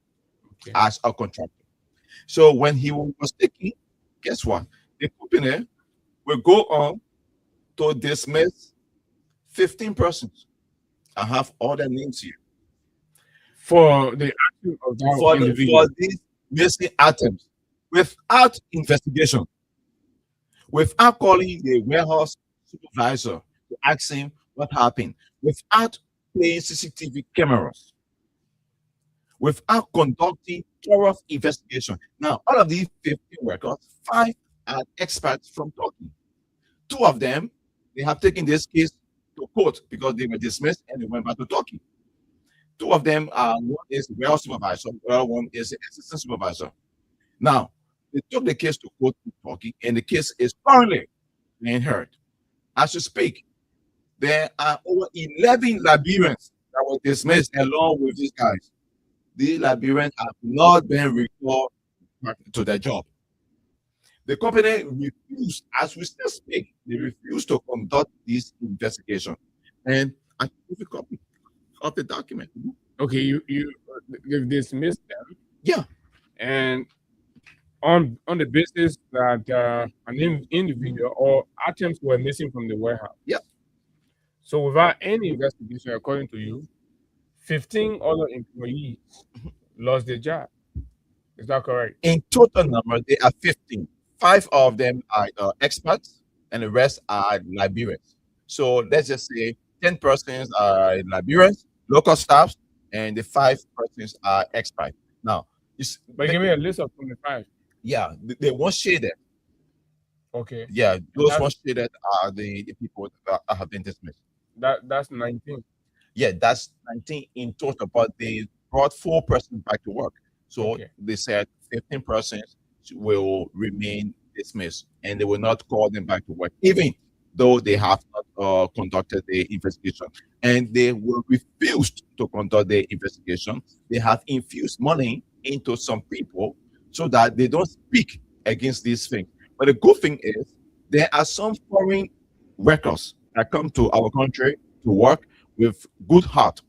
Okay. as a contractor. So when he was taking, guess what? The company will go on to dismiss 15 persons. I have all their names here. For the action of that For individual. these missing items without investigation, without calling the warehouse supervisor to ask him what happened, without playing CCTV cameras, without conducting thorough investigation. Now, all of these 15 workers, 5 are experts from Turkey. 2 of them, they have taken this case to court because they were dismissed and they went back to Turkey. 2 of them are, one is the warehouse supervisor, the other one is the assistant supervisor. Now, they took the case to court in Turkey, and the case is currently being heard. As you speak, there are over 11 Liberians that were dismissed along with these guys. These Liberians have not been recalled back to their job. The company refused, as we still speak, they refused to conduct this investigation. And I give a copy of the document. Okay, you've dismissed them. Yeah. And on the basis that an individual or items were missing from the warehouse. Yeah. So without any investigation, according to you, 15 other employees lost their job. Is that correct? In total number, they are 15. 5 of them are experts, and the rest are Liberians. So let's just say 10 persons are Liberians, local staffs, and the 5 persons are experts. Now, But give me a list of 25. yeah, they won't share that. Okay. Yeah, those That's- ones that are the people that have been dismissed. That's 19. Yeah, that's 19 in total, but they brought 4 persons back to work. So Okay. they said 15 persons will remain dismissed and they will not call them back to work, even though they have not conducted the investigation. And they will refuse to conduct the investigation. They have infused money into some people so that they don't speak against these things. But the good thing is, there are some foreign workers that come to our country to work with good heart.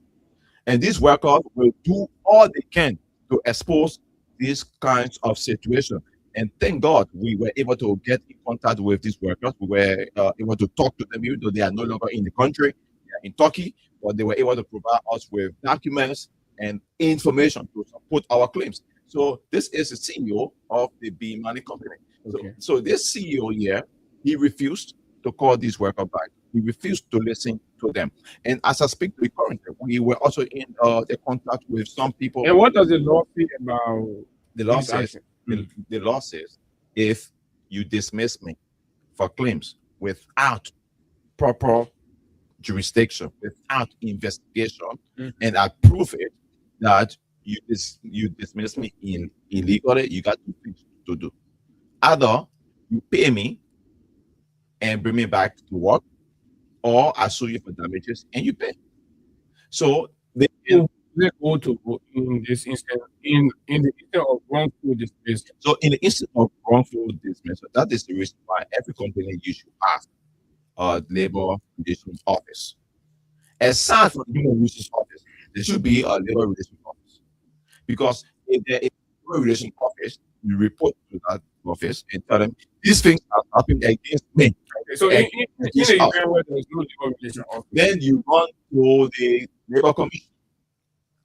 And these workers will do all they can to expose these kinds of situations. And thank God we were able to get in contact with these workers. We were able to talk to them, even though they are no longer in the country, they are in Turkey, but they were able to provide us with documents and information to support our claims. So this is the CEO of the B Money Company. Okay. So this CEO here, he refused to call these workers back. He refused to listen to them. And as I speak to you currently, we were also in the contact with some people. And what does the law say about The law this says, action? the law says, if you dismiss me for claims without proper jurisdiction, without investigation, and I prove it that you dismiss me illegally, you got 2 things to do. Either you pay me and bring me back to work, or I sue you for damages and you pay. So they Let's go to in this instance in the instance of wrongful dismissal. So in the instance of wrongful dismissal, that is the reason why every company you should ask labor relations office. Aside from the human resources office, there should be a labor relations office. Because if there is a labor relations office, you report to that office and tell them these things are happening against me. So And in this the house. event where there is no labor relation office, Then you run to the labor commission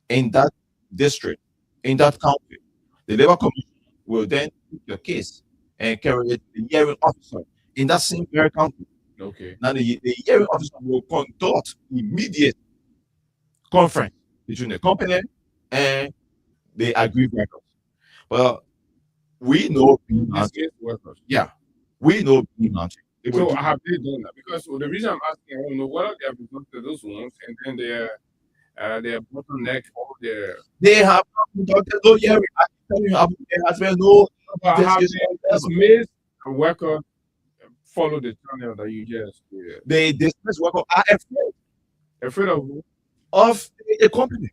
in that district, in that county. The labor commission will then take your case and carry it to the hearing officer in that same very county. okay. Now the hearing officer will conduct immediate conference between the company and the aggrieved workers. Well, We know B mounting. displaced workers. Yeah, we know B mounting. So have they done that? Because the reason I'm asking, I want to know what they have conducted those ones, and then their bottleneck or their. They have conducted no hearing. I can tell you, there has been no. But have investigation they ever. dismissed a worker follow the channel that you just They dismiss workers are afraid of who? of the company.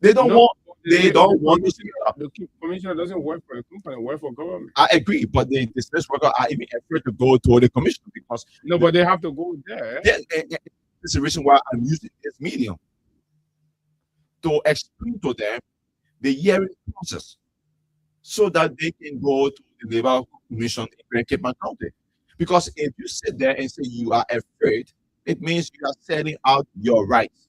They don't No, want. They don't want to speak up. The commissioner doesn't work for the company, work for government. I agree, but the dismissed workers are even afraid to go to the commission because No, but they have to go there. this is the reason why I'm using this medium to explain to them the hearing process so that they can go to the labor commission in Grand Cape County. Because if you sit there and say you are afraid, it means you are setting out your rights.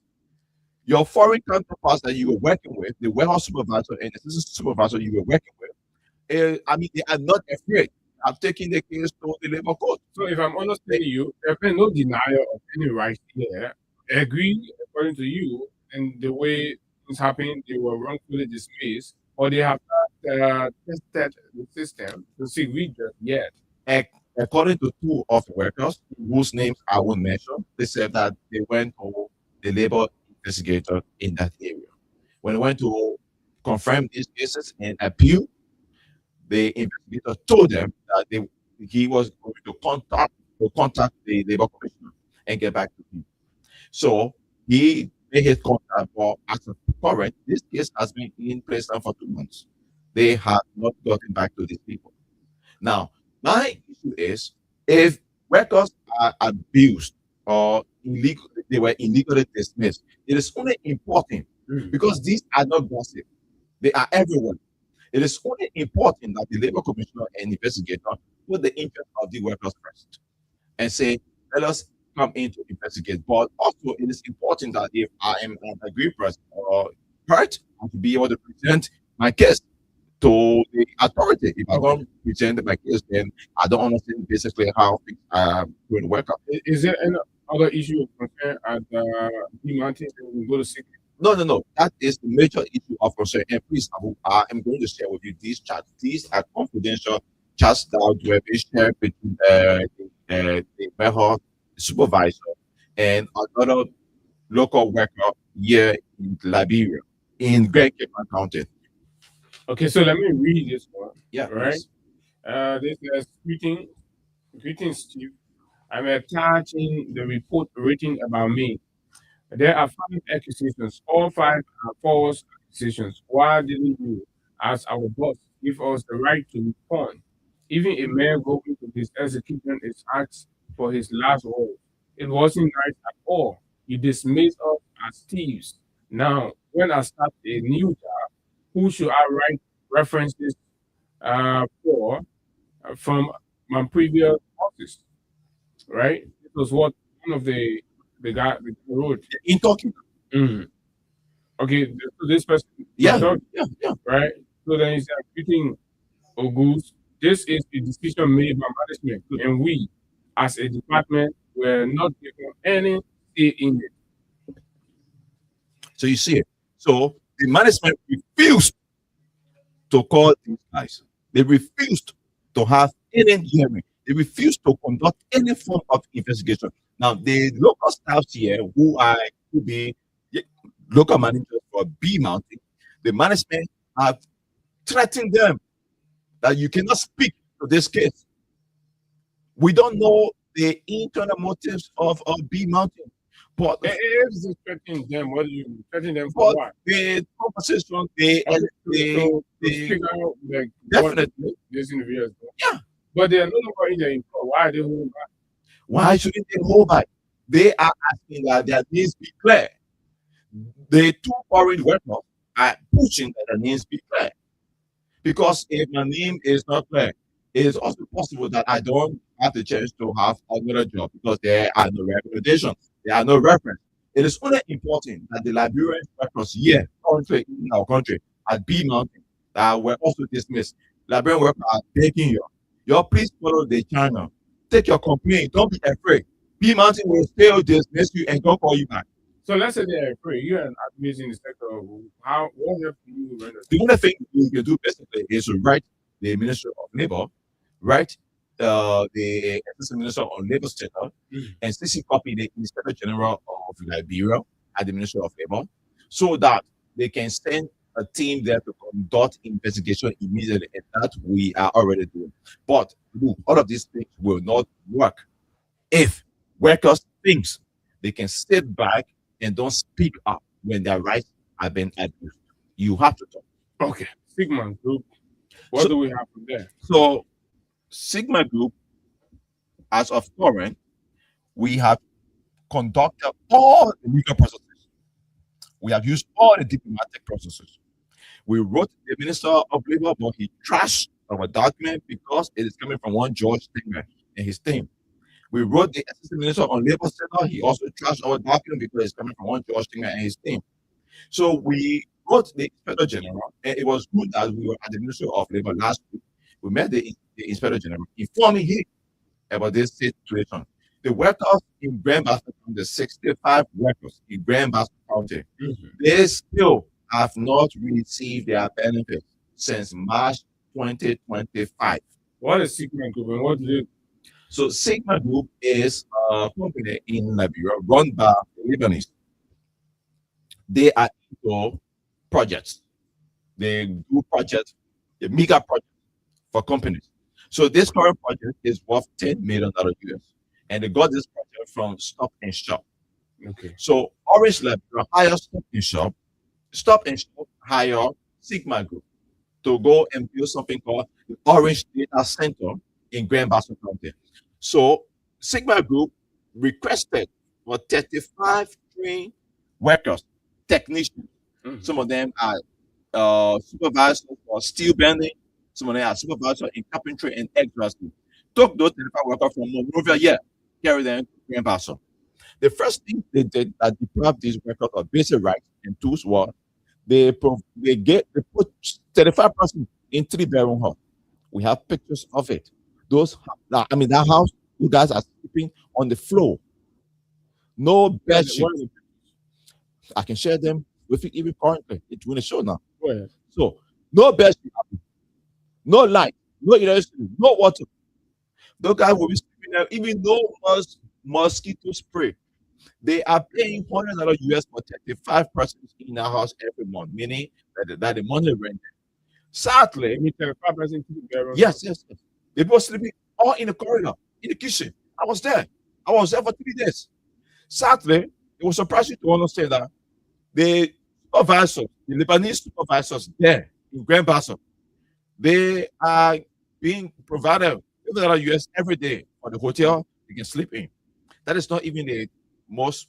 Your foreign counterparts that you were working with, the warehouse supervisor and the assistant supervisor you were working with, they are not afraid. I'm taking the case to the labor court. So if I'm understanding you, there's been no denial of any rights here. Agree, according to you, and the way things happened, they were wrongfully dismissed, or they have not tested the system to see region yet. According to two of the workers whose names I won't mention, they said that they went to the labor investigator in that area. When they went to confirm these cases and appeal, the investigator told them that he was going to contact the labor commissioner and get back to him. So he made his contact, for as of current, this case has been in place now for 2 months. They have not gotten back to these people. Now, my issue is if workers are abused or they were illegally dismissed, it is only important because these are not gossip. They are everywhere. It is only important that the labor commissioner and investigator put the interest of the workers first and say, let us come in to investigate. But also, it is important that if I am an aggrieved person or hurt, I have to be able to present my case to the authority. If I don't present my case, then I don't understand basically how things are going to work out. Is there any other issue of concern at B Mountain that we go to see? No. That is the major issue of concern. And please, I am going to share with you these chats. These are confidential chats that will be shared between the warehouse supervisor and another local worker here in Liberia, in Grand Cape County. Okay, so let me read this one. Yeah, right. This is greetings, Steve. I'm attaching the report written about me. There are 5 accusations. All 5 are false accusations. Why didn't you, as our boss, give us the right to respond? Even a man going to his execution is asked for his last word. It wasn't right at all. You dismissed us as thieves. Now, when I start a new job, who should I write references for from my previous office? Right? It was what one of the guy wrote. In talking. Okay, so this person. Yeah. Right? So then he's greeting Ogus. This is a decision made by management, and we, as a department, were not given any say in it. So you see it. So the management refused to call these guys. They refused to have any hearing. They refused to conduct any form of investigation. Now, the local staffs here who be local managers for B Mountain, the management have threatened them that you cannot speak to this case. We don't know the internal motives of B Mountain. But if it's threatening them, what do you threaten them for? What? The conversation, definitely this interview. Yeah. But they are no longer in their employ. Why are they holding back? Why shouldn't they hold back? They are asking that their names be clear. The 2 foreign workers are pushing that their names be clear. Because if my name is not clear, it is also possible that I don't have the chance to have another job because there are no recommendations, there are no reference. It is only important that the Liberian workers here, currently in our country, at B Mountain, that were also dismissed. Liberian workers are begging you, please follow the channel. Take your complaint. Don't be afraid. B Mountain will still dismiss you and don't call you back. So let's say they're afraid. You're an activist in the sector. What help do you render? The only thing you can do basically is to write the Ministry of Labor, right? The Assistant Minister on Labor Sector, and CC copy the Inspector General of Liberia at the Ministry of Labor, so that they can send a team there to conduct investigation immediately, and that we are already doing. But look, all of these things will not work if workers think they can sit back and don't speak up when their rights have been abused. You have to talk. Okay. Sigma Group. What do we have from there? So, Sigma Group, as of current, we have conducted all the legal processes. We have used all the diplomatic processes. We wrote the Minister of Labor, but he trashed our document because it is coming from one George Stinger and his team. We wrote the Assistant Minister on Labor Center. He also trashed our document because it's coming from one George Stinger and his team. So we wrote the Inspector General, and it was good that we were at the Ministry of Labor last week. We met the Inspector General, informing him about this situation. The workers in Grand Bassa County, the 65 workers in Grand Bassa County, they still have not received their benefits since March 2025. What is Sigma Group and what do you? So Sigma Group is a company in Liberia run by Lebanese. They are into projects. They do projects, the mega projects for companies. So this current project is worth $10 million US, and they got this project from Stop and Shop. Okay. So Orange Liberia hire Stop and Shop. Stop and Shop hire Sigma Group to go and build something called the Orange Data Center in Grand Bassa County. So Sigma Group requested for 35 trained workers, technicians. Some of them are supervisors for steel bending. Some of them are supervisors in carpentry and egg dressing. Took those 35 workers from Monrovia, carried them to Grand Bassa. The first thing they did that deprived these workers of basic rights and tools was they put 35 persons in 3-bedroom house. We have pictures of it. That house, you guys are sleeping on the floor. No bed sheet. I can share them with you even currently. It's going to show now. So, no bed sheet, no light, no electricity, no water. Those guys will be sleeping there, even though mosquito spray. They are paying $100 US for 35 persons in the house every month, meaning that the money rented. Sadly, yes. They were sleeping all in the corridor, in the kitchen. I was there for 3 days. Sadly, it was surprising to understand that the supervisors, the Lebanese supervisors there in Grand Bassa, they are being provided $100 US every day for the hotel they can sleep in. That is not even the most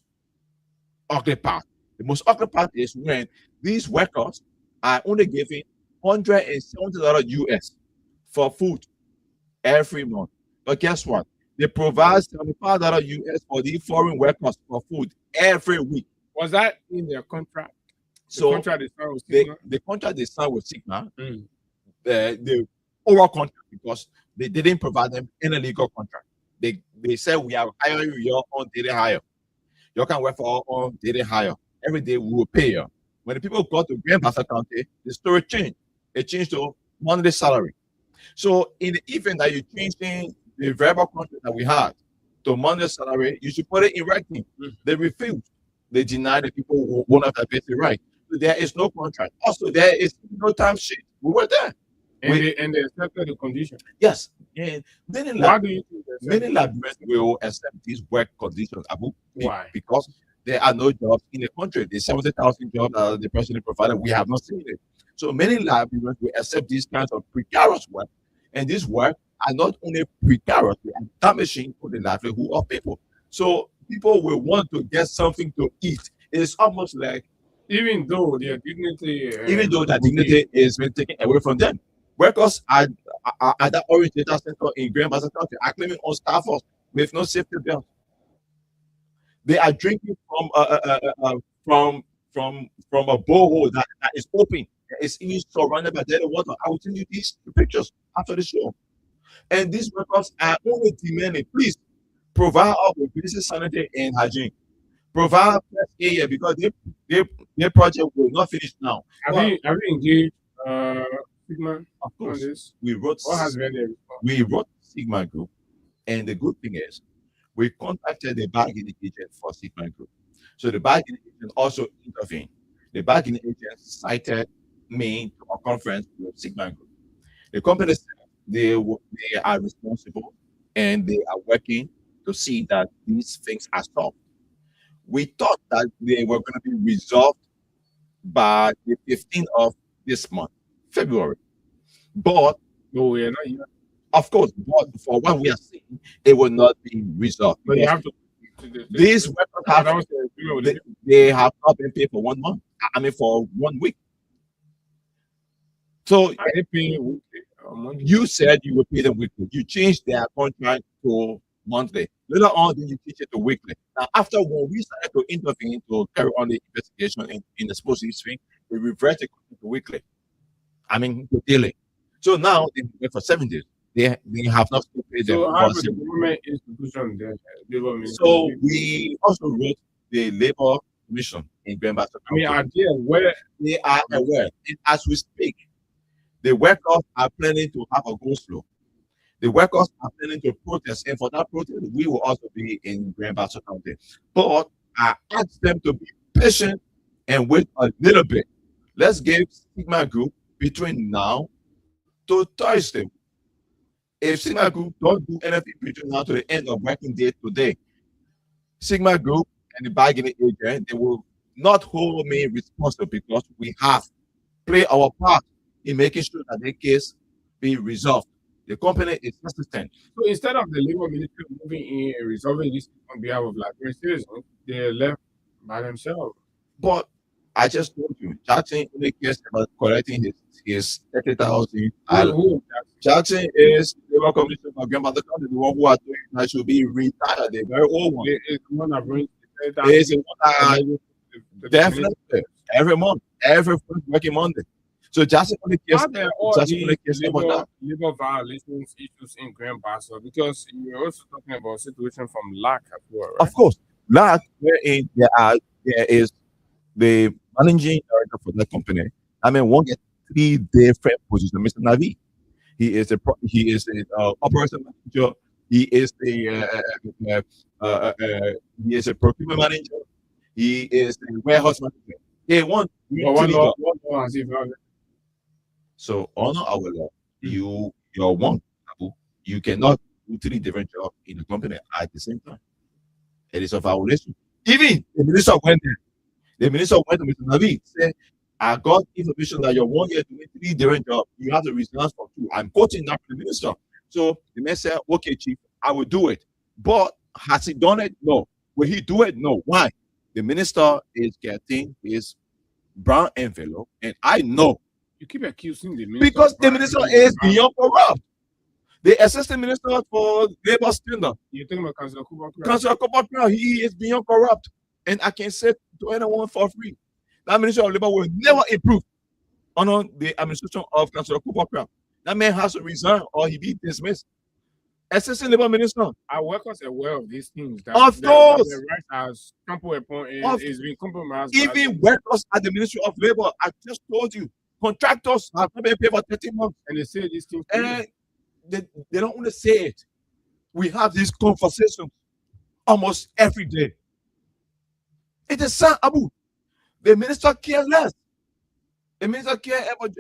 ugly part. The most ugly part is when these workers are only giving $170 US for food every month. But guess what? They provide $75 US for the foreign workers for food every week. Was that in their contract? So the contract they signed with Sigma, the oral contract, because they didn't provide them any legal contract. They said we are hiring you on daily hire. You can work for our own daily hire. Every day we will pay you. When the people got to Grand Bassa County, the story changed. It changed to monthly salary. So in the event that you're changing the variable contract that we had to monthly salary, you should put it in writing. They refused. They denied the people who won't have that basic right. So there is no contract. Also, there is no time sheet. We were there. And they accepted the condition. Yes. And many Liberians will accept these work conditions, Abu. Why? Because there are no jobs in the country. The 70,000 jobs that the president provided, we have not seen it. So many Liberians will accept these kinds of precarious work. And this work are not only precarious, they are damaging to the livelihood of people. So people will want to get something to eat. It's almost like even though their dignity is being taken away from them. Workers at that Orange Data Center in Grand Bassa County are claiming on staffers with no safety belt. They are drinking from a borehole that is open. It's even surrounded by dirty water. I will send you these pictures after the show. And these workers are only demanding, please provide us with basic sanity and hygiene. Provide fresh air because their project will not finish now. Have you engaged Sigma Of on course, this? we wrote What has been the response? we wrote Sigma Group, and the good thing is we contacted the bargaining agent for Sigma Group. So the bargaining agent also intervened. The bargaining agent cited me to a conference with Sigma Group. The company said they are responsible and they are working to see that these things are solved. We thought that they were going to be resolved by the 15th of this month, February. But No, we're not yet. of course, but for what we are seeing, it will not be resolved. But you because have to. these weapons That have was the agreement with they, the- they have not been paid for 1 month. I mean, for 1 week. So Are they paying weekly or monthly? you said you would pay them weekly. You changed their contract to monthly. Later on, then you change it to weekly. Now, after when we started to intervene to carry on the investigation in the supposed thing, we reverted to weekly. I mean, to daily. So now they wait for 7 days. They have not still paid them. So how for about the 7 days. government institution there? Labor ministry? So we also wrote the Labor Commission in Grand I mean, Bassa. are they aware? They are aware. And as we speak, the workers are planning to have a go slow. The workers are planning to protest, and for that protest, we will also be in Grand Bassa County. But I asked them to be patient and wait a little bit. Let's give Sigma Group between now to Thursday. If Sigma Group don't do anything between now to the end of working day today, Sigma Group and the bargaining agent, they will not hold me responsible because we have played our part in making sure that the case be resolved. The company is persistent. So instead of the labor ministry moving in and resolving this on behalf of Liberian citizens, they left by themselves. But I just told you, Jackson only cares about collecting his 30,000. Jackson is the labor commissioner for Grand Bassa County, the one who are doing that should be retired, the very old one. It's the one that brings the Is the one that definitely every month, every first working Monday. So Jackson only cares. Are there all Jackson only these cares about that. labor violations issues in Grand Bassa? Because you're also talking about situation from LAC as well, right? Of course, like wherein there is the managing director for that company. I mean, one get 3 different positions. Mr. Navi, he is the operation manager. He is a procurement manager. He is the warehouse manager. They want But one law has it violated. So honor our law. You're one. Abu. You cannot do 3 different jobs in the company at the same time. It is a violation. Even the minister went there. The minister went to Mr. Navi, said, I got information that you're 1 year doing 3 different jobs. You have to resign for 2. I'm quoting that from the minister. So the man said, okay, chief, I will do it. But has he done it? No. Will he do it? No. Why? The minister is getting his brown envelope, and I know You keep accusing the minister. because the of minister bribery. is beyond corrupt. The assistant minister for labor standard, You're talking about Councillor Kuba. Councillor Kopakra, he is beyond corrupt. And I can say to anyone for free, that Minister of Labor will never improve under the administration of Councillor Kopakra. That man has to resign or he be dismissed. Assistant Labor Minister, Our workers are aware of these things. That, Of that course. the rights as trampled upon Of- is being compromised. by even the- workers at the Ministry of Labor, I just told you, contractors have not been paid for 13 months. and they say these things. to you. And they don't want to say it. We have these conversations almost every day. It is sad, Abu. The minister cares less. The minister cares about,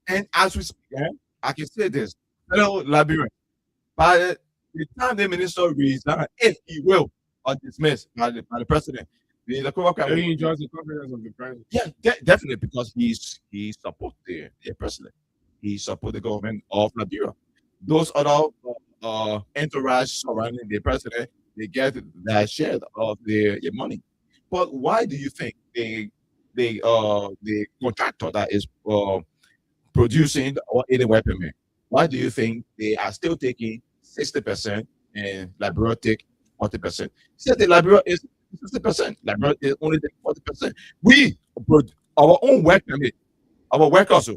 and as we speak, I can say this, fellow Liberian, by the time the minister resigns, if he will, or dismissed by the president, the So he enjoys the confidence of the president. yeah, definitely, because he supports the president. He supports the government of Liberia. Those other entourage surrounding the president, they get their share of the money. But why do you think the contractor that is producing or any weapon, why do you think they are still taking 60% and Liberia take 40%? Said the Liberia is 60%. Liberia is only taking 40%. We our own work permit, our workers,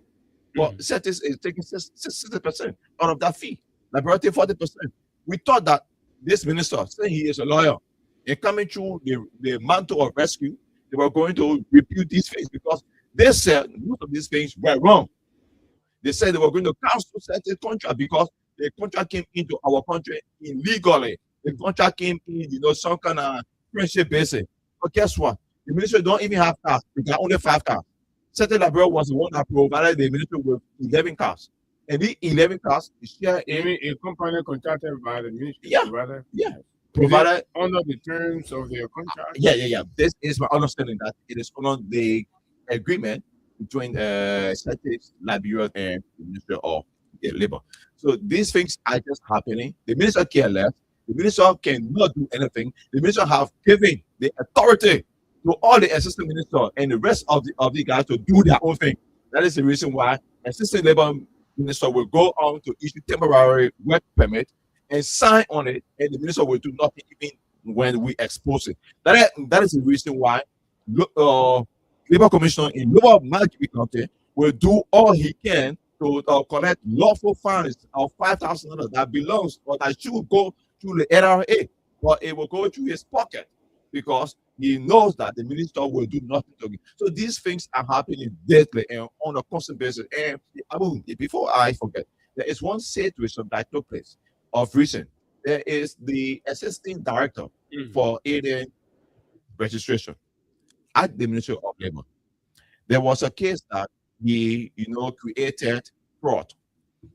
but CETIS is taking 60% out of that fee. Liberia take 40%. We thought that this minister, saying he is a lawyer, and coming through the mantle of rescue, they were going to repeal these things because they said most of these things were wrong. They said they were going to cancel certain contract because the contract came into our country illegally. The contract came in, some kind of friendship basis. But guess what? The ministry don't even have cars. They got only 5 cars. Certain Liberia was the one that provided the ministry with 11 cars. And the 11 cars is share Even a company contracted by the ministry, Yeah. rather. Yeah. Provided under the terms of their contract. Yeah. This is my understanding that it is under the agreement between Liberia and the Ministry of Labor. So these things are just happening. The minister care less. The minister cannot do anything. The minister have given the authority to all the assistant minister and the rest of the guys to do their own thing. That is the reason why assistant labor minister will go on to issue temporary work permit and sign on it, and the minister will do nothing even when we expose it. That is the reason why Labor Commissioner in Lower Malkibi County will do all he can to collect lawful funds of $5,000 that belongs or that should go to the NRA, but it will go to his pocket because he knows that the minister will do nothing to him. So these things are happening daily and on a constant basis. And before I forget, there is one situation that took place of recent. There is the assistant director for alien registration at the Ministry of Labor. There was a case that he, created fraud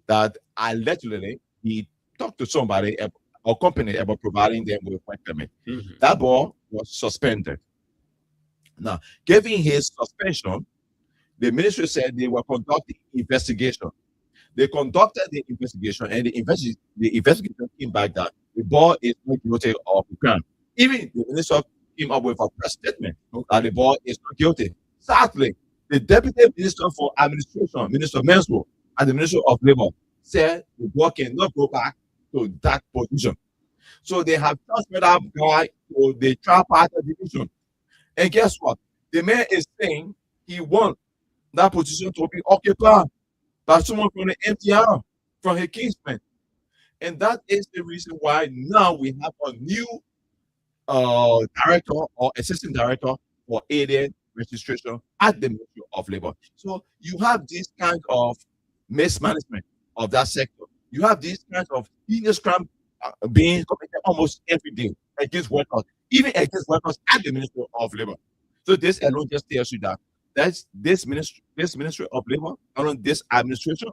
that allegedly he talked to somebody or company about providing them with work permit. That boy was suspended. Now, given his suspension, the ministry said they were conducting investigation. They conducted the investigation, and the investigation came back that the boy is not guilty of the crime. Even the minister came up with a press statement that the boy is not guilty. Sadly, the deputy minister for administration, Minister Menswo, at the Ministry of Labor, said the boy cannot go back to that position. So they have transferred that guy to the tripartite division. And guess what? The man is saying he wants that position to be occupied by someone from the MTR, from his kinsman. And that is the reason why now we have a new director or assistant director for alien registration at the Ministry of Labor. So you have this kind of mismanagement of that sector. You have these kinds of heinous crime being committed almost every day against workers, even against workers at the Ministry of Labor. So this alone just tells you that this Ministry of Labor, this administration,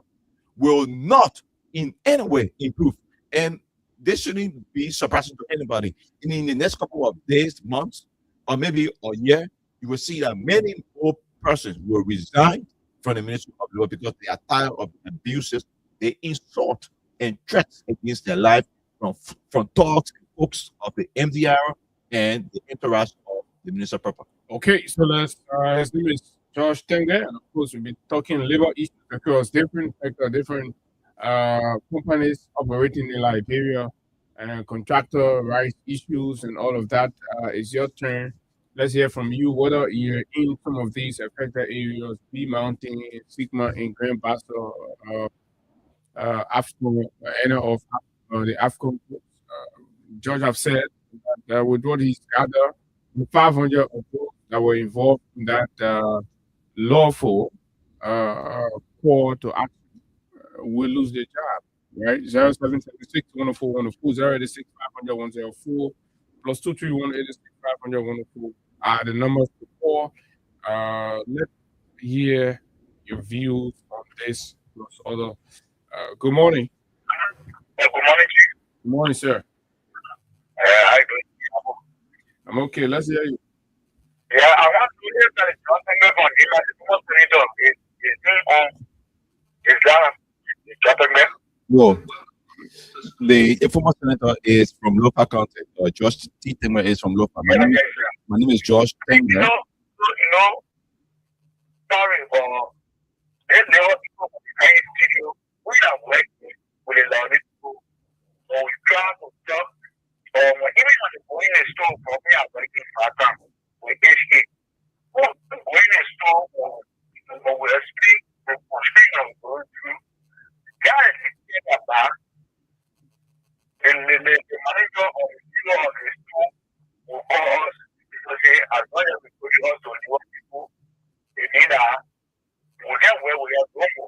will not in any way improve. And this shouldn't be surprising to anybody. And in the next couple of days, months, or maybe a year, you will see that many more persons will resign from the Ministry of Labor because they are tired of abuses. They insult and threats against their life from talks and books of the MDR and the entourage of the Minister proper. Okay, so his name is Josh Tenge, and of course we'll be talking labor issues across different companies operating in Liberia and contractor rights issues and all of that. It's your turn. Let's hear from you whether you're in some of these affected areas, B Mountain, Sigma, and Grand Basso, AFCO, any of the AFCO groups. George have said that with what he's gathered, the 500 of those that were involved in that lawful call to action will lose their job, right? 0776 104 104 086 500 104 plus 231 86 500 104 are the numbers to call. Let's hear your views on this plus other. Good morning. Good morning to you. Good morning, sir. How you doing? I'm okay. Let's hear you. Yeah, I want to hear that it's not member on him as the former senator. Is that dropping me? No. The former senator is from local county. Josh T. Temer is from local. My name is Josh Temer. Sorry, there's the other people behind the studio. We are working with a lot of people. So we try to talk. Even when the going is store for me, I'm working for a company with HK. Going is store will speak, will speak on going through. Guys, about and the manager of the CEO of the store will call us because they are going to put us on the people. They need we'll get where we are going.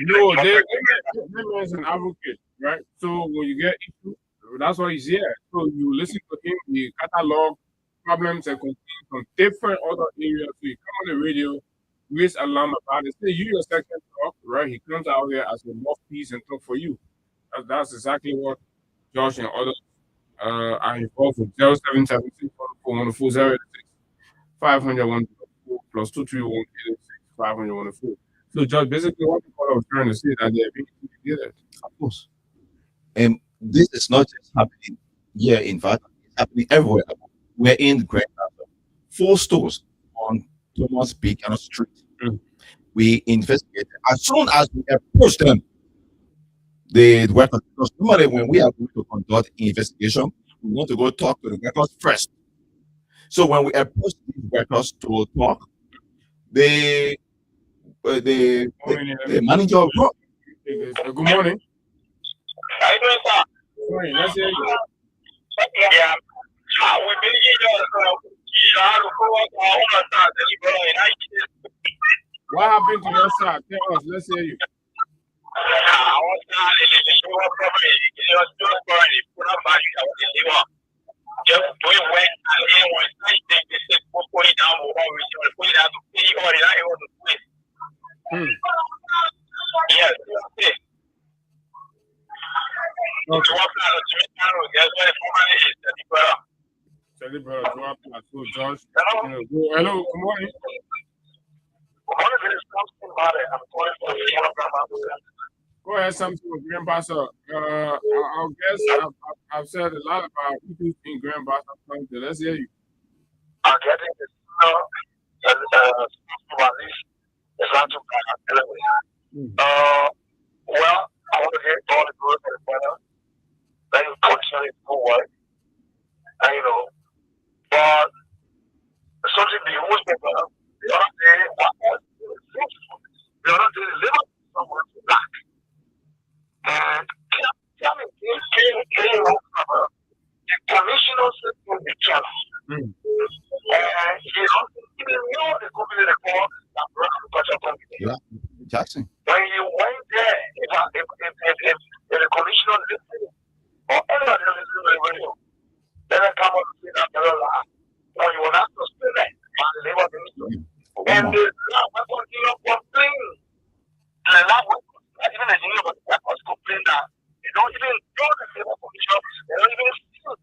No, they is an advocate, right? So when you get issues, that's why he's here. So you listen to him, he catalog problems and complaints from different other areas. So you come on the radio, raise alarm about it. Say you your second talk, right? He comes out here as a mouthpiece and talk for you. That's exactly what Josh and others are involved with. 0776 500 plus 231 So just basically what the caller was trying to say that they're being together. Of course. And this is not just happening here in fact, it's happening everywhere. We're in Grand Plaza. 4 stores on Thomas Buchanan Street. We investigated. As soon as we approached them, the workers, because normally when we are going to conduct investigation, we want to go talk to the workers first. So when we approached these workers to talk, the manager of good morning. How you doing, sir? Morning. Let's hear you. Yeah. We What happened to your side? Tell us. Let's hear you. Yes. Josh. Hello, good morning. Go ahead, something with Grand Bassa. I guess I've said a lot about issues in Grand Bassa County. Let's hear you. I'm getting this, it's not too bad. Well, I want to get all the good for the weather. That is fortunately good work. And, but something the newspaper, the other day, someone to black. And the commissioner said to be careful. And he also didn't know the company report that brought the budget company. Jackson. When you went there, if the commissioner listened, or anyone listening to the radio, then I come up and say that or you will not suspend it by the labor ministry. And the lab will continue complaining. The lab will even the union was complaining that they don't even know the labor commission, they don't even see it.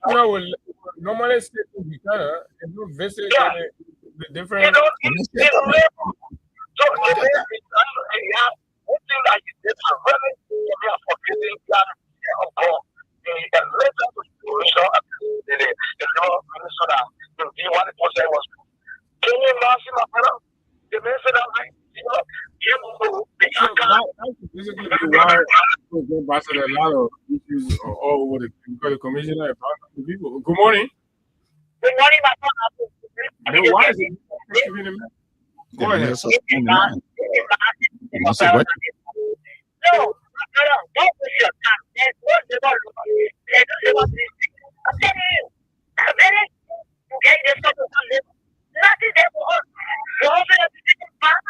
And normally stay to Buchanan and do visit the different. So one thing that you did, I'm really for giving God of God. And later to the law Minnesota, the one person was. Can you imagine my brother? The man said that basically why a lot of issues all over because the commissioner about the people. Good morning. Good morning, my brother. Why is it? Go ahead. No, don't waste your time. There's no labor law. There's no labor ministry. I'm telling you. You get this stuff on labor. Nothing there for us. You also have to take a bath.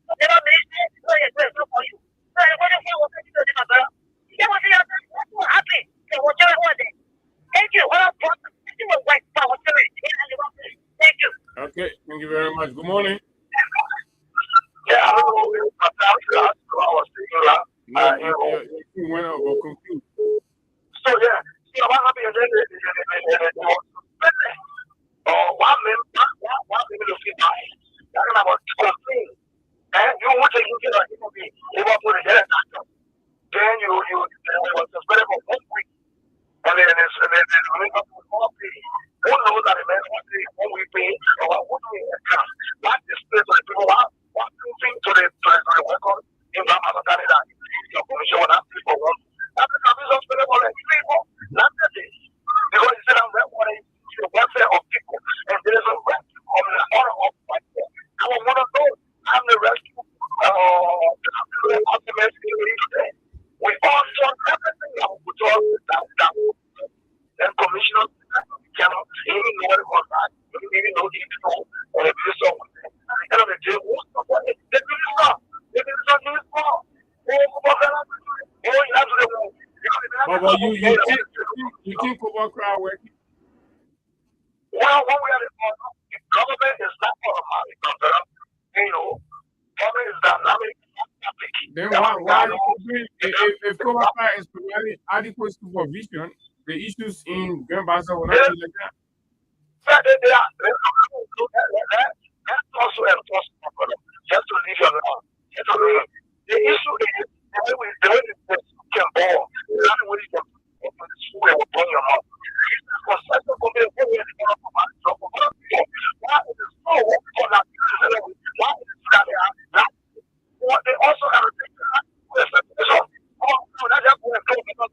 Labor ministry is not for you. So what if you want to do my brother? You want to see what happened? Whatever was it. Thank you. Thank you. Okay, thank you very much. Good morning. Yeah, I don't know if I was thinking you went out or confused. So, yeah, what happened then? One minute of feedback. Talking about complaint. And you want to use it on human being. You want to put it there. Then you was suspended for 1 week. And then it's more pay. Who knows that the man wants to when we pay or what we account? That displays to the people what thing to the record in Canada. Your commission will not pay for one. That's the commission suspended for like 3 months. Not that day. Because he said I'm reporting the welfare of people. And there is a rescue of the honor of my people. I was one of those. I'm the rescue ultimate today. We all saw everything that we put on that then commissioner cannot even know what it was like. He didn't even know the info or the minister was there. At the end of the day, what's the point? The minister But you think Cobra Cry working? Well, one way or the other, the government is not for the money. Government is dynamic. Then why if Cobra Cry is providing adequate supervision, the issues in Grand Bazaar will not be like that? That's also enforcement for them. Just to leave your law. The issue is the way we can ball. The only way you can school and open your mouth. For such a community, why is it so? Why is it that they also have a thing but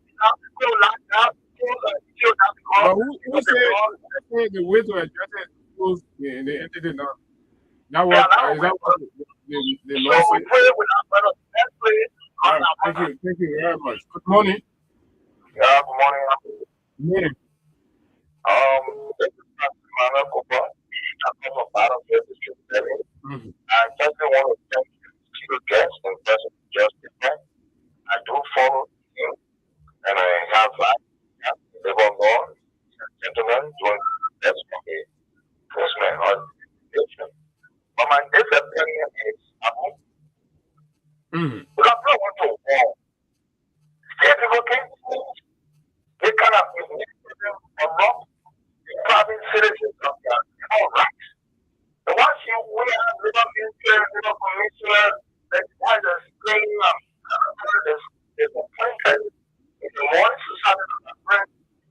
who said the way to address it was the entity now? That was is that what the law said? All right, thank you very much. Good morning. Yeah, good morning. Good morning. This is Manuel Copa. I'm from a part of the district. I just want to thank you guests and President Justice. I do follow him, and I have live on God, gentlemen, doing the best for me. Postman on education. But my opinion is because I want to war. State people can't move. They cannot be corrupt, private citizens of their own rights. The ones you we have little minister, little commissioner, that has a string of there's a point in the morning society of the friend,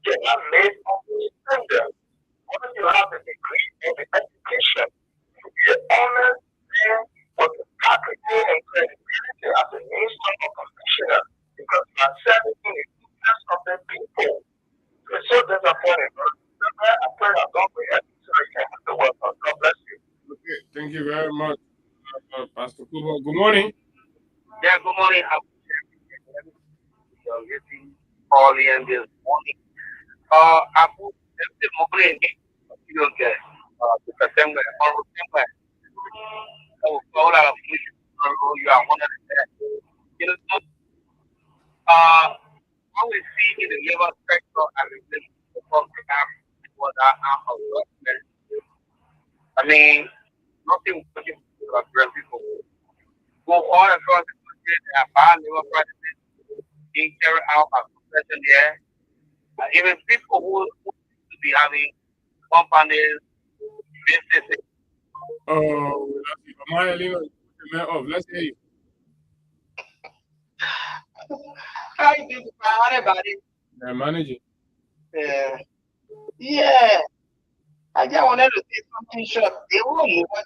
they are made of the standard. Once you have the degree of the education, to be an honest man with the faculty and credibility as a minister or commissioner, because you are serving in the interest of the people. It's so disappointing. I pray that God will help you so you can have the work. God bless you. Okay, thank you very much, Pastor Kubo. Good morning. Yeah, good morning. You're getting early and this morning. I put the morning you don't get September or September. Oh, all out of you are one of the you know, what we see in the labor sector and the public was our I mean, nothing to address people. Go all across the country, there are bad labor practices being carried out as profession there. Even people who should be having companies, businesses. Let's hear you. How you doing? How about it? Yeah, managing. Yeah. I just wanted to say something short. They won't move on.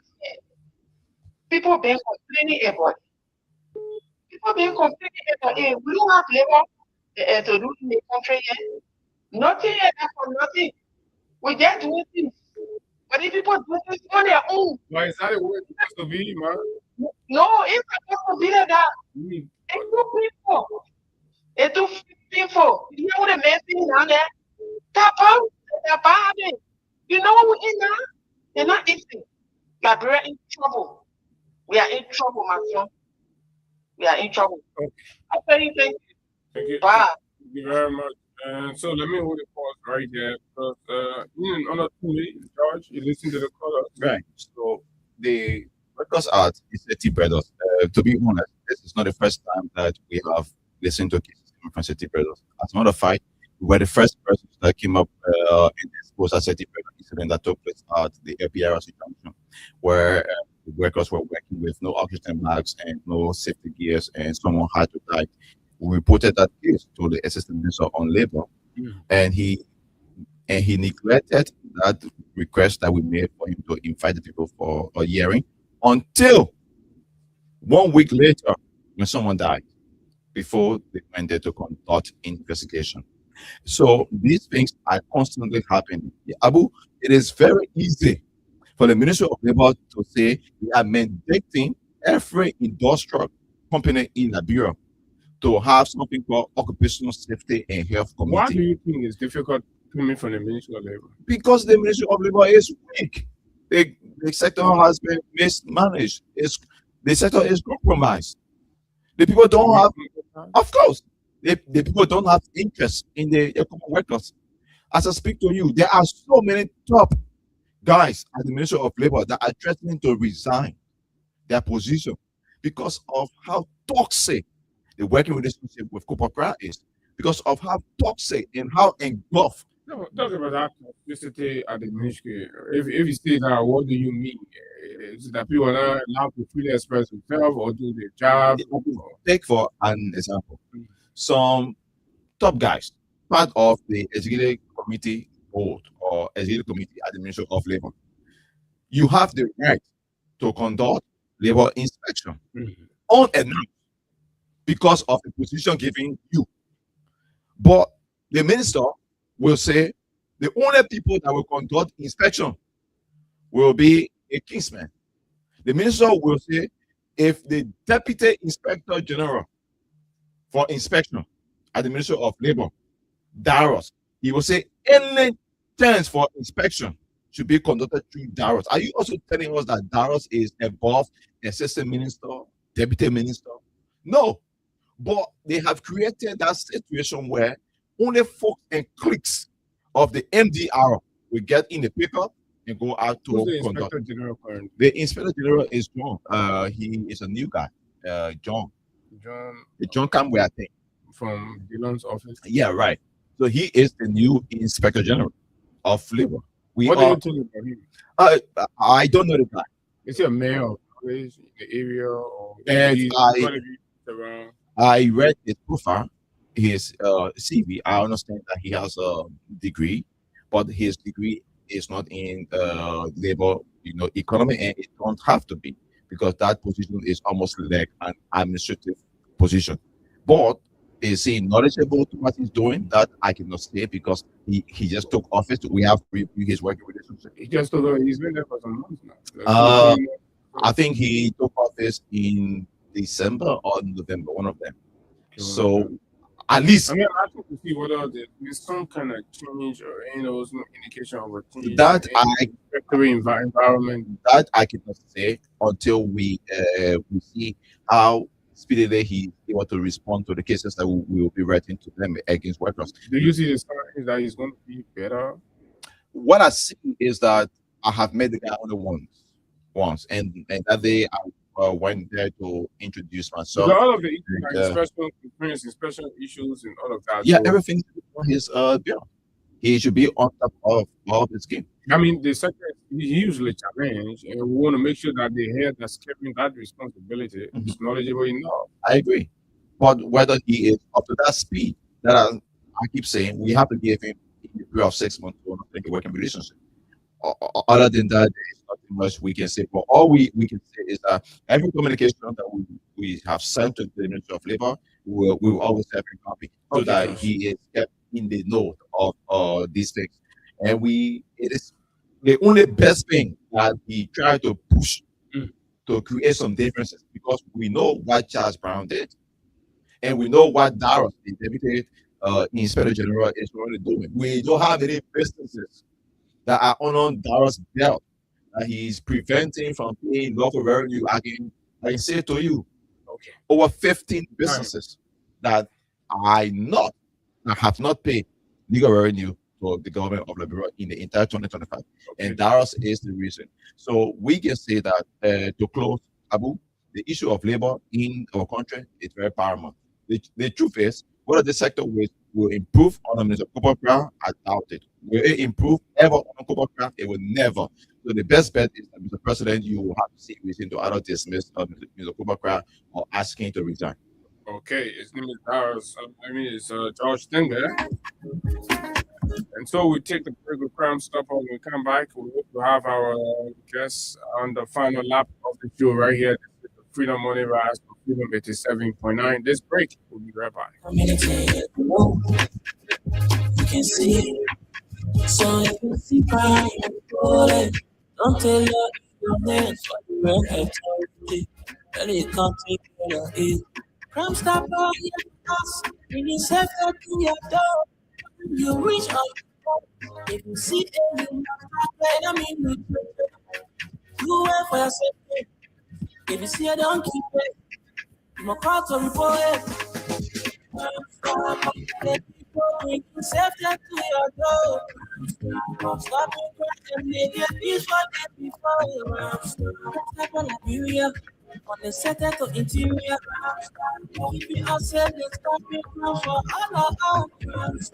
People been complaining about it. People been complaining about it. We don't have labor to do in the country yet. Nothing yet for nothing. We just do things. But if people do things on their own. Why is that the way it's supposed to be, man? No, it's supposed to be like that. It's too painful. It's too painful. You know what the main thing down there? Tap out. You know what we're in now? They're not easy. Liberia in trouble. We are in trouble, my son. We are in trouble. Okay. I tell you, thank you. Thank you. Bye. Thank you very much. So let me hold the pause right there because in another 2 minutes, George, you listen to the caller. Right. So the Records Art is Seti Brothers. To be honest, this is not the first time that we have listened to cases from Seti Brothers. As a matter of fact, we were the first person that came up in this post-Seti Brothers incident that took place at the LPRC junction, where the workers were working with no oxygen masks and no safety gears, and someone had to die. We reported that case to the Assistant Minister on Labor, and he neglected that request that we made for him to invite the people for a hearing until 1 week later when someone died before they went there to conduct investigation. So these things are constantly happening. Abu, it is very easy for the Ministry of Labor to say they are mandating every industrial company in Liberia to have something called occupational safety and health committee. Why do you think it's difficult coming from the Ministry of Labor? Because the Ministry of Labor is weak. The sector has been mismanaged. The sector is compromised. The people don't have, of course, The people don't have interest in the common workers. As I speak to you, there are so many top guys at the Ministry of Labor that are threatening to resign their position because of how toxic the working relationship with Copacra is, because of how toxic and how engulfed. No, talk about that toxicity at the ministry. If you say that, what do you mean? Is it that people are not allowed to freely express themselves or do their job? Take for an example, some top guys, part of the executive committee board or executive committee at the Ministry of Labor, you have the right to conduct labor inspection unannounced because of the position given you. But the minister will say the only people that will conduct inspection will be a kingsman. The minister will say if the deputy inspector general for inspection at the Ministry of Labor, Daros, he will say any chance for inspection should be conducted through Daros. Are you also telling us that Daros is above assistant minister, deputy minister? No, but they have created that situation where only folks and cliques of the MDR will get in the paper and go out to Who's the conduct. Inspector General currently? The Inspector General is John. He is a new guy. John Camway, I think. From Dillon's office. Yeah, right. So he is the new Inspector General of Labor. What do you think about him? I don't know the guy. Is he a mayor of the area or And he's gonna be around? I read his profile, his CV. I understand that he has a degree, but his degree is not in labor, economy, and it don't have to be because that position is almost like an administrative position. But is he knowledgeable to what he's doing? That I cannot say because he just took office. We have his working relationship. He just took he's been there for some months now. I think he took office in December or November, one of them. So at least I mean, I have to see whether there's some kind of change or some indication of a change that environment. That I cannot say until we see how speedily he able to respond to the cases that we will be writing to them against workers. Do you see the signs that he's going to be better? What I see is that I have met the guy only once, and that day I went there to introduce myself. All of the inspection issues and all of that. Yeah, everything on his bill. He should be on top of his game. I mean, the sector is usually challenged, and we want to make sure that the head that's carrying that responsibility is knowledgeable enough. I agree, but whether he is up to that speed, that I keep saying, we have to give him a period of 6 months to make a working relationship. Other than that, there is nothing much we can say. But all we can say is that every communication that we have sent to the Ministry of Labor, we will always have a copy so that he is kept in the know of these things. And it is the only best thing that he tried to push to create some differences, because we know what Charles Brown did, and we know what Daros, the Deputy Inspector General, is already doing. We don't have any businesses that are on Daros' belt that he's preventing from paying local revenue. I can say to you, over 15 businesses that have not paid legal revenue to the government of Liberia in the entire 2025, and Daros is the reason. So we can say that to close, Abu, the issue of labor in our country is very paramount. The truth is, whether the sector will improve on the Minister of Copacra, I doubt it. Will it improve ever on Copacra? It will never. So the best bet is that, Mr. President, you will have to see reason to either dismiss Mr. Copacra or asking to resign. Okay, his name is Daros. It's George Stenger. And so we take the break with Crime Stopper. When we come back, we hope to have our guests on the final lap of the show right here. This is the Freedom Money Rise for Freedom 87.9. This break, we'll be right back. You can see it. So you can see crime. Don't tell your name for the record. Really can't take care of it. Crime Stopper, yes, bringing safety to your door. You reach out, if you see it, you do it for yourself. If you see it, don't keep it. I'm a part of report it. Let people bring safety to your door. Stop it and make it peace for them before. Stop on Liberia, on the center to interior. Keep it ourselves, let's stop it now for all of us.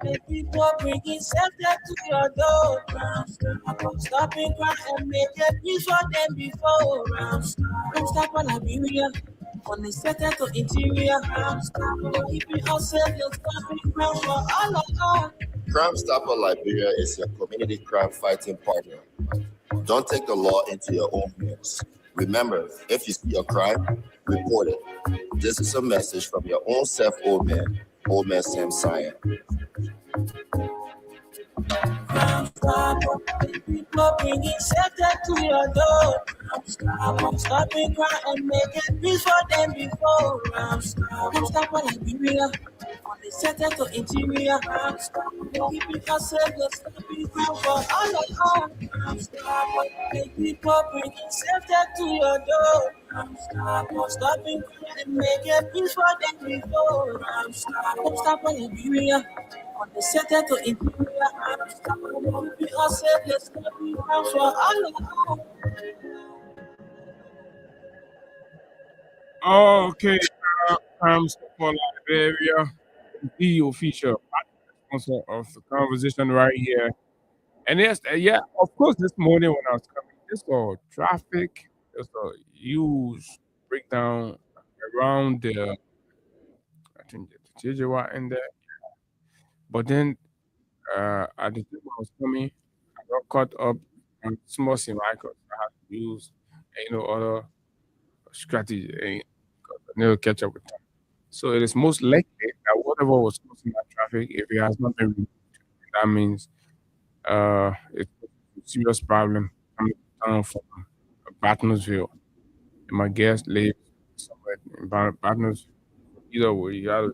Let people bring safety to your door. Stop it and make it peace for them before. Stop on Liberia. On the center to interior, keep it ourselves, let's stop it now for all of us. Crime Stopper Liberia is your community crime fighting partner. Don't take the law into your own hands. Remember, if you see a crime, report it. This is a message from your own self, Old Man Sam Cyan. People bringing safety to your door. Stop it, cry and make it peace for them before. Stop on Liberia, on the center to interior. Keep it ourselves, let's stop it now for all of us. People bringing safety to your door. Stop it, cry and make it peace for them before. Stop on Liberia, on the center to interior. Keep it ourselves, let's stop it now for all of us. Okay, for Liberia, the official sponsor of the conversation right here. And yes, yeah, of course, this morning when I was coming, just saw traffic, just a huge breakdown around the, I think the TJY in there. But then at the time I was coming, I got caught up on small sim icons. I had to use, other strategy and never catch up with time. So it is most likely that whatever was causing that traffic, if it has not been removed, that means it's a serious problem coming down from Bartonsville. And my guest lives somewhere in Bartonsville. Either way, you have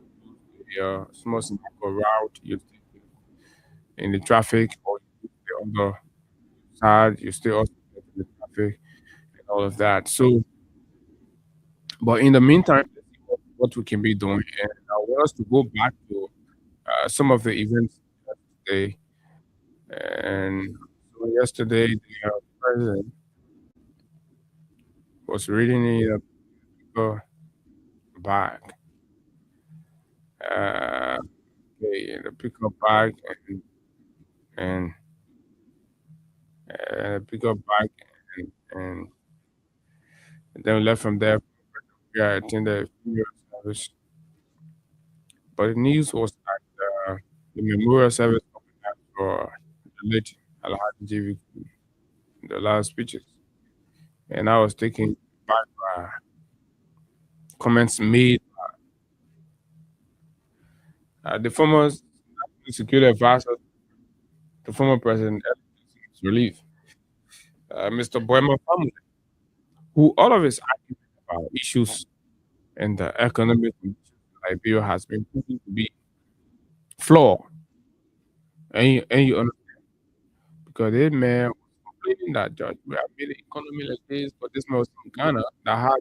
a small route, you stay in the traffic, or you stay on the side, you stay also in the traffic and all of that. So, but in the meantime, let's see what we can be doing. And I want us to go back to some of the events yesterday. And so yesterday, the president was reading the paper back. Okay, the pickup bag and pickup bag and then we left from there. I attended funeral service. But the news was that the memorial service organized for the late Alhaji JV, the last speeches. And I was taken back by comments made by the former security advisor, the former president, relief, Mr. Boyma family, who all of his arguments about issues and the economic conditions in Liberia has been proven to be flawed. And you understand, because this man was complaining that George, we have made the economy like this, but this man was from Ghana that had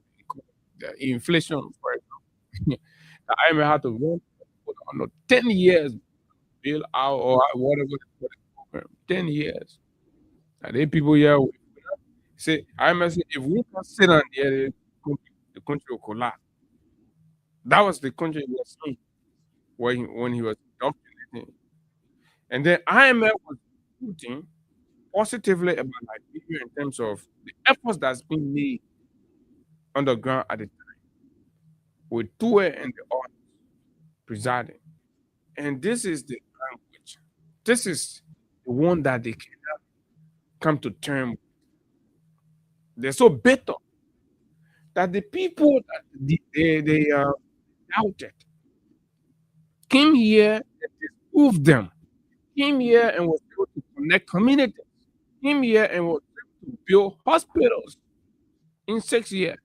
the inflation, for example. The IMF had to run on a 10 years bill out or whatever, 10 years. And then people here say, IMF said, if we can sit on there, the country will collapse. That was the country he was in when he was documenting. And then IMF was putting positively about Liberia in terms of the efforts that's been made on the ground at the time, with Tue and the others presiding. And this is the language. This is the one that they cannot come to terms with. They're so bitter that the people that they doubted came here and disproved them. Came here and was able to connect communities. Came here and was able to build hospitals in 6 years.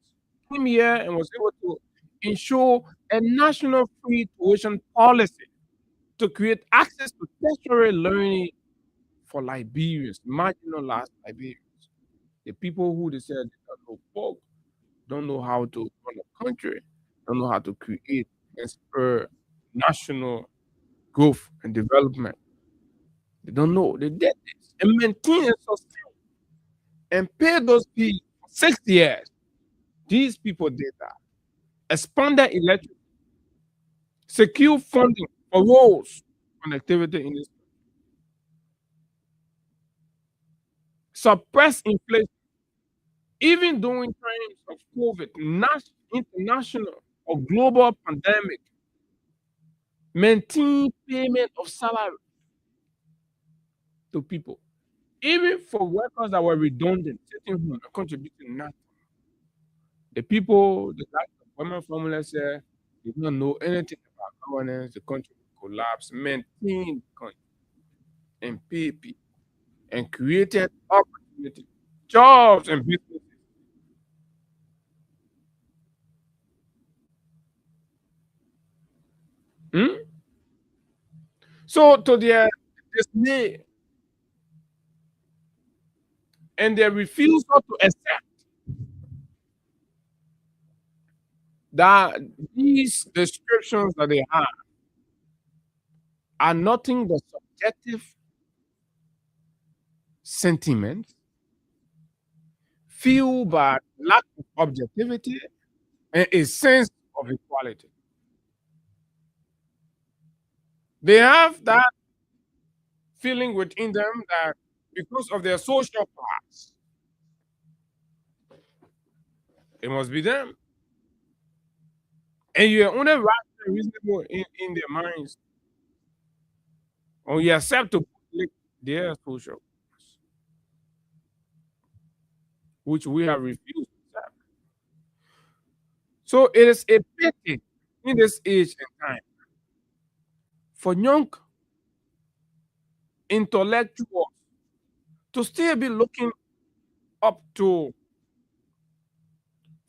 Came here and was able to ensure a national free tuition policy to create access to tertiary learning for Liberians, marginalized Liberians. The people who they said they don't know folk, don't know how to run a country, don't know how to create and spur national growth and development. They don't know. They did this and maintain and sustain and pay those people for 6 years. These people did that. Expanded electricity, secure funding for roads, connectivity in this, suppress inflation, even during times of COVID, international or global pandemic, maintain payment of salary to people, even for workers that were redundant, sitting home and contributing nothing. The people, the guys of women formula said, did not know anything about governance, the country will collapse, maintain the country and pay people, and created opportunity, jobs and businesses. So to their dismay and their refusal to accept that these descriptions that they have are nothing but subjective sentiments fueled by lack of objectivity and a sense of equality. They have that feeling within them that because of their social class, it must be them. And you're only right and reasonable in their minds, or you accept to conflict their social class, which we have refused to accept. So it is a pity in this age and time for young intellectuals to still be looking up to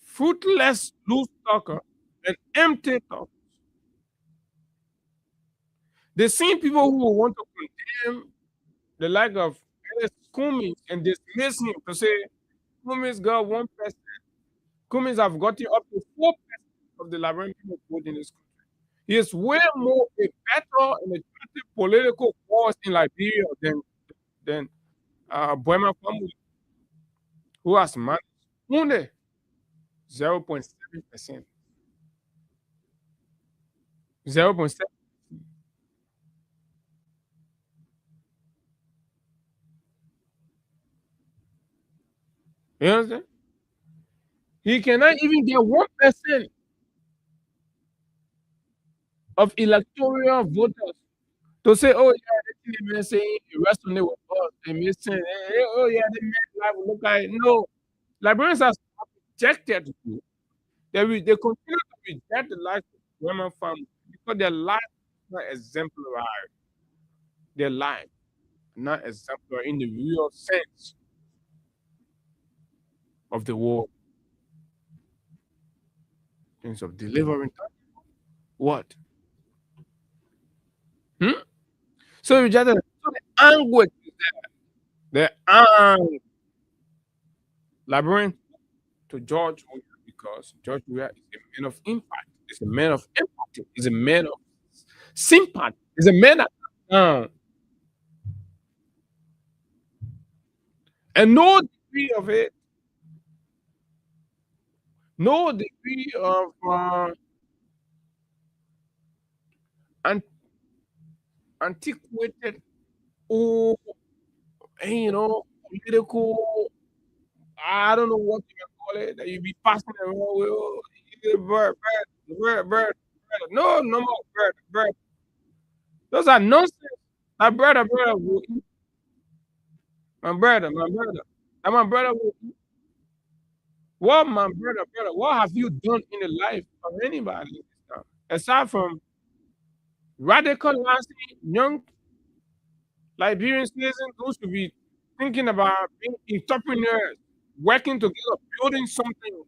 fruitless loose talker and empty talk. The same people who want to condemn the like of Ernest Cummings and dismiss him to say Cummings got 1%. Cummings have gotten up to 4% of the Liberian people vote in this country. He is way more a better and attractive political force in Liberia than Boema family, who has managed only 0.7%. 0.7%. You understand? He cannot even get 1% of electoral voters to say, oh, yeah, they may say, resonate with us. They may say, oh, yeah, they make life look like. No. Liberians are rejected. They continue to reject the life of women family because their life is not exemplary. Their life not exemplary in the real sense of the word. In terms of delivering what? So you just so the anguish is there. The Liberian to George Weah because George Weah is a man of impact. He's a man of empathy. He's a man of sympathy. He's a man that and no degree of it, no degree of antiquated or political. I don't know what you call it. That you be passing around with. Oh, bird. No more bird. Those are nonsense. My brother will eat. My brother. And my brother will eat. What, my brother, what have you done in the life of anybody? Aside from radicalizing young Liberian citizens who should be thinking about being entrepreneurs, working together, building something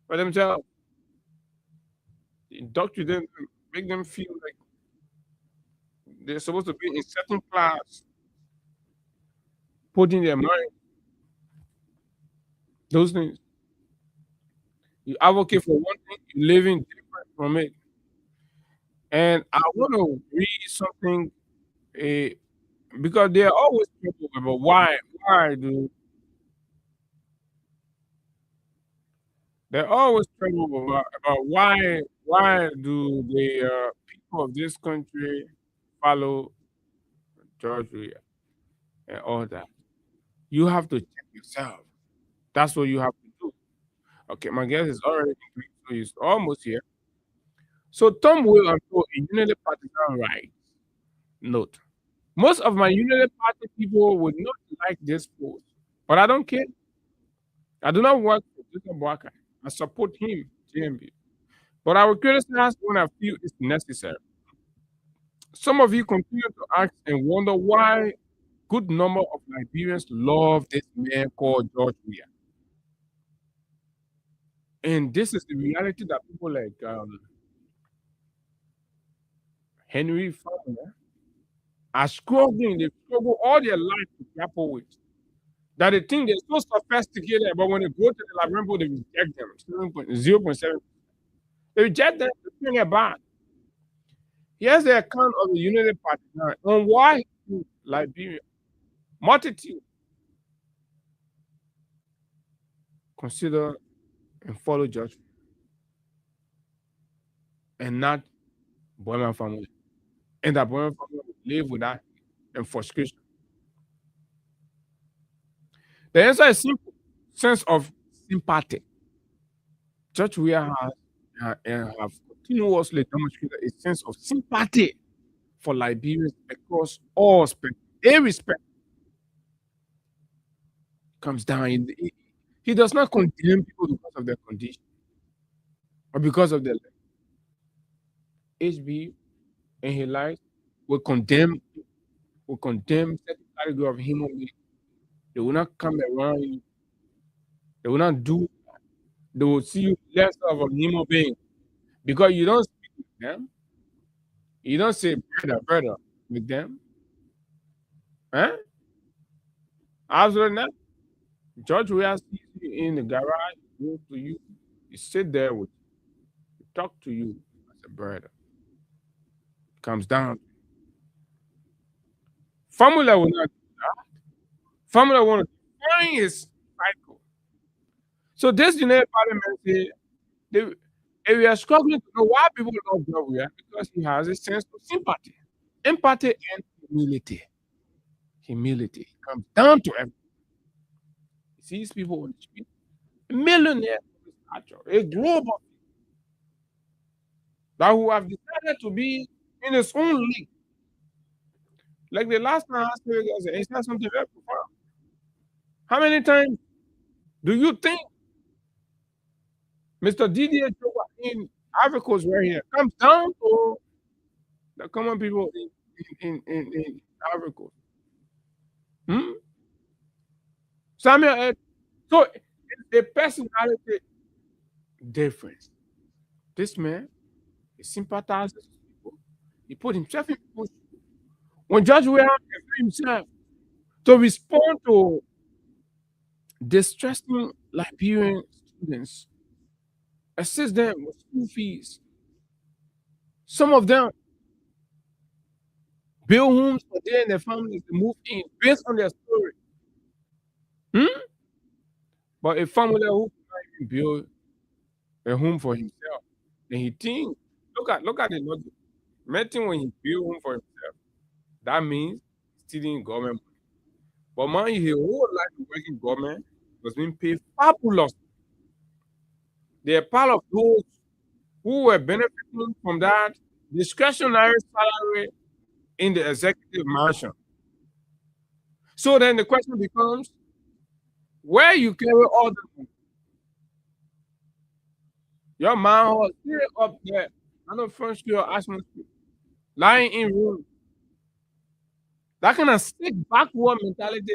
for themselves. Indoctrinate them, make them feel like they're supposed to be in a certain class, put in their mind those things. You advocate for one thing, you're living different from it. And I want to read something because they're always trouble about why do they're always trouble about why do the people of this country follow George Weah and all that. You have to check yourself. That's what you have to do. Okay, my guest is already complete, so he's almost here. So Tom will until a unity partisan right. Note. Most of my unity party people would not like this post, but I don't care. I do not work for Joseph Boakai. I support him, JMB. But I will criticize when I feel it's necessary. Some of you continue to ask and wonder why good number of Liberians love this man called George Weah. And this is the reality that people like Henry Fonda are struggling. They struggle all their life to grapple with. That they think they're so sophisticated, but when they go to the Liberian people, they reject them. 0.7. They reject them, they bring it back. Here's the account of the Unity Party on why Liberia, multitude, consider and follow George and not Boyman family. And that Boyman family will live without and frustration. The answer is simple: sense of sympathy. George Weah have continuously demonstrated a sense of sympathy for Liberians across all spectrum. A respect comes down. He does not condemn people because of their condition or because of their life. HB and his life will condemn certain category of human beings. They will not come around you. They will not do that. They will see you less of a human being because you don't speak with them. You don't say brother with them. Huh? Absolutely not. George Weah sees you in the garage, goes to you, he sit there with you, he talk to you as a brother. Comes down. Formula will not do that. Formula want to define his cycle. So this United Parliament say we are struggling to know why people love George Weah because he has a sense of sympathy, empathy, and humility. Humility comes down to everything. He sees people on the street, a millionaire, a global that who have decided to be in his own league. Like the last time I asked you guys, it's not something very profound. How many times do you think Mr. Didier Drogba in Ivory Coast right here comes down to the common people in Ivory Coast? Samuel, so it's a personality difference. This man, he sympathizes with people. He put himself in people's shoes. When George Weah himself to respond to distressing Liberian students, assist them with school fees. Some of them build homes for them and their families to move in based on their story. But a family who cannot even build a home for himself, then he thinks, look at the logic. Imagine when he build home for himself, that means stealing government money. But man, his whole life working government was being paid fabulous. They are part of those who were benefiting from that discretionary salary in the executive mansion. So then the question becomes, where you carry all the money? Your man was still up there, on the front street or Ashland Street, lying in room. That kind of sick backward mentality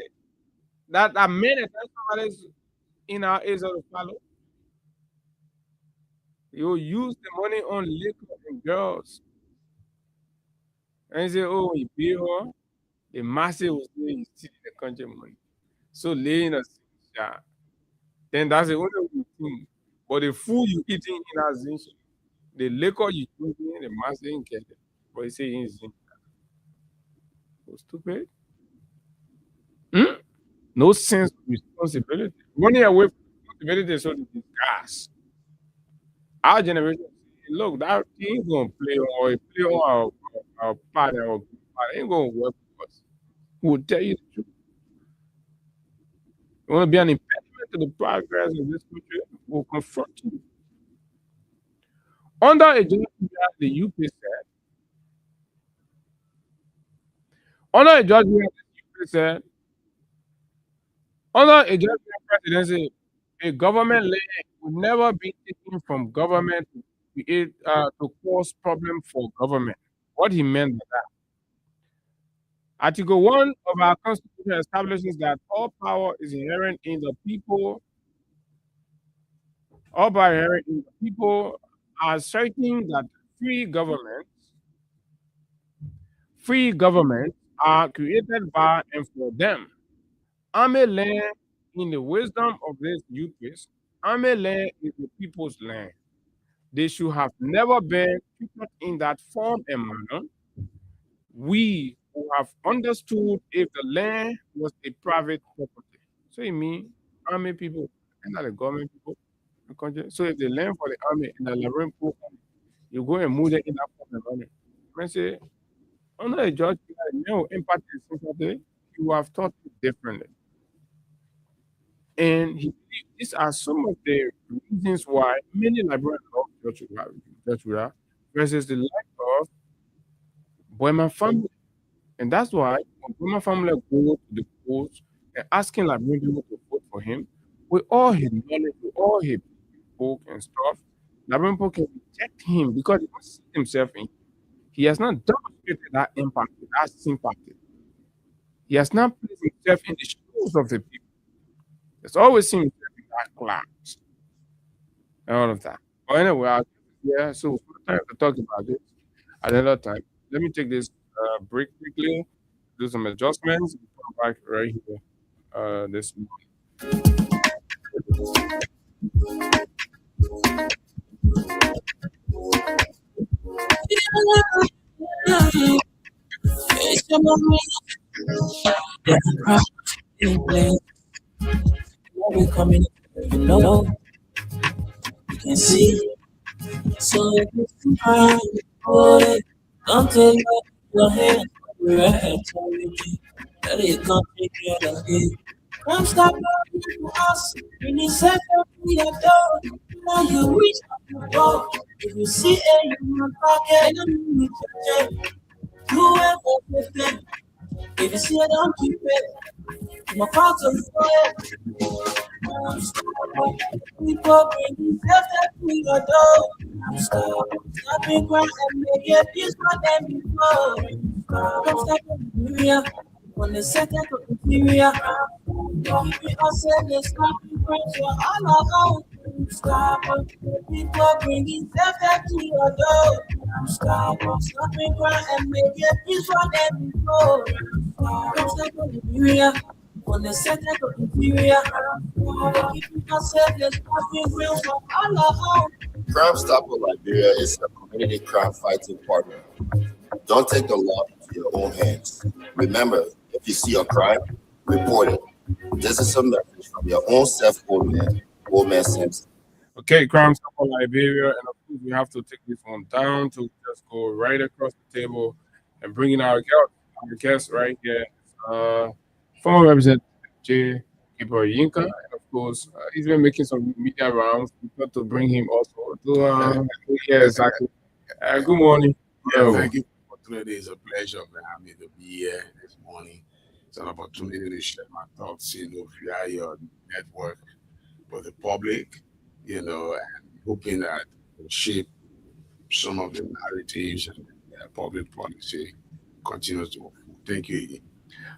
that made it somebody's in our age of the follow. You use the money on liquor and girls. And you say, oh, he pay her. The massive will say he's stealing the country money. So laying a shot. Then that's the only thing. But the food you eating in our zinch, The liquor you drinking, the master ain't get it. But he say he ain't drink. So stupid. Hmm? No sense of responsibility. Running away from responsibility is so disgust. Our generation, say, look, that thing ain't gonna play on our partner or partner. Ain't gonna work for us. We'll tell you the truth. You want to be an impediment to the progress of this country? We'll confront you. Under a judge, the UP said, under a judge, the UP said, under a judge presidency, a government land would never be taken from government to create to cause problem for government. What he meant by that. Article 1 of our Constitution establishes that all power is inherent in the people, all power inherent in the people, asserting that free governments are created by and for them. Army land, in the wisdom of this UPs, Army land is the people's land. They should have never been treated in that form and manner. We who have understood if the land was a private property. So it means army people and not the government people. The country. So if the land for the army and the Liberian people, you go and move it in that form and manner. When say under a judge, no impact is sympathy, you have thought it differently. And these are some of the reasons why many Liberians love Joshua versus the lack of Boyman family. And that's why when Boyman family go to the polls and asking Liberian people to vote for him, with all his knowledge, with all his book and stuff, Liberian people can reject him because he doesn't see himself in. He has not demonstrated that impact, that sympathy. He has not placed himself in the shoes of the people. It's always seen himself in that class and all of that. But anyway, so we'll have to talk about this at another time. Let me take this break quickly, do some adjustments, and come back right here this morning. We coming, you know, you can see. So if you cry, don't take your hand, we're at authority. That it can't take care of it. Come stop loving us. When you set up the door, now you reach out the door. If you see it in your pocket, you need to check. Do everything. If you see it, don't keep it. My part of the people bring safety to your door. Stop crying and make it peace for them before. Come stop Nigeria. On the second of Nigeria. Keeping us in the stopping crying for all our own. Stop people bringing safety to your door. Stop crying and make it peace for them before. Come stop Nigeria. On the second of Nigeria. Keeping us in the stopping crying for all our own. Crime Stopper Liberia is a community crime fighting partner. Don't take the law into your own hands. Remember, if you see a crime, report it. This is a message from your own self, Old Man Simpson. Okay, Crime Stopper Liberia, and of course we have to take this one down to just go right across the table and bring in our guest right here, former Representative J. Gabriel Yinka, and of course he's been making some media rounds. We thought to bring him also to yeah, exactly. Good morning. Yeah, thank you for the opportunity. It's a pleasure for having me to be here this morning. It's an opportunity to share my thoughts, via your network with the public, and hoping that will shape some of the narratives and public policy continues to move. Thank you again.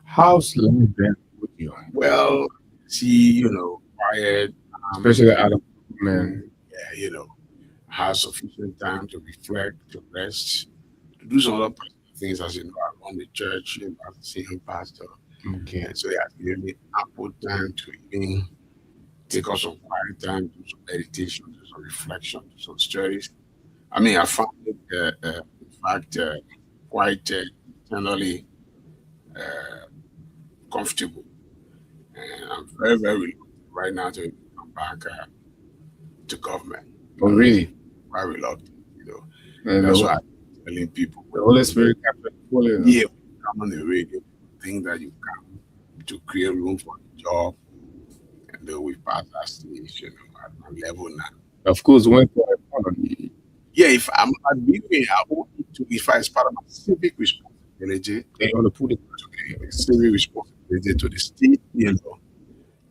How's life been with you? Well, see, quiet, Especially out of man. yeah, have sufficient time to reflect, to rest, to do some other things. As you know, I run the church, as a senior pastor. Okay. And so it has given me ample time to even take out some quiet time, do some meditation, do some reflection, do some studies. I mean, I found it, in fact, quite internally comfortable, and I'm very, very reluctant right now to come back to government. Oh, really? Quite reluctant, And That's why I'm telling people. the Holy Spirit captured fully. Yeah, when you come on the radio, think that you come to create room for the job, and then we pass that stage, at my level now. Of course, when Yeah, if I'm admitting, I want to, if I, as part of my civic responsibility, they want to put it civic responsibility to the state,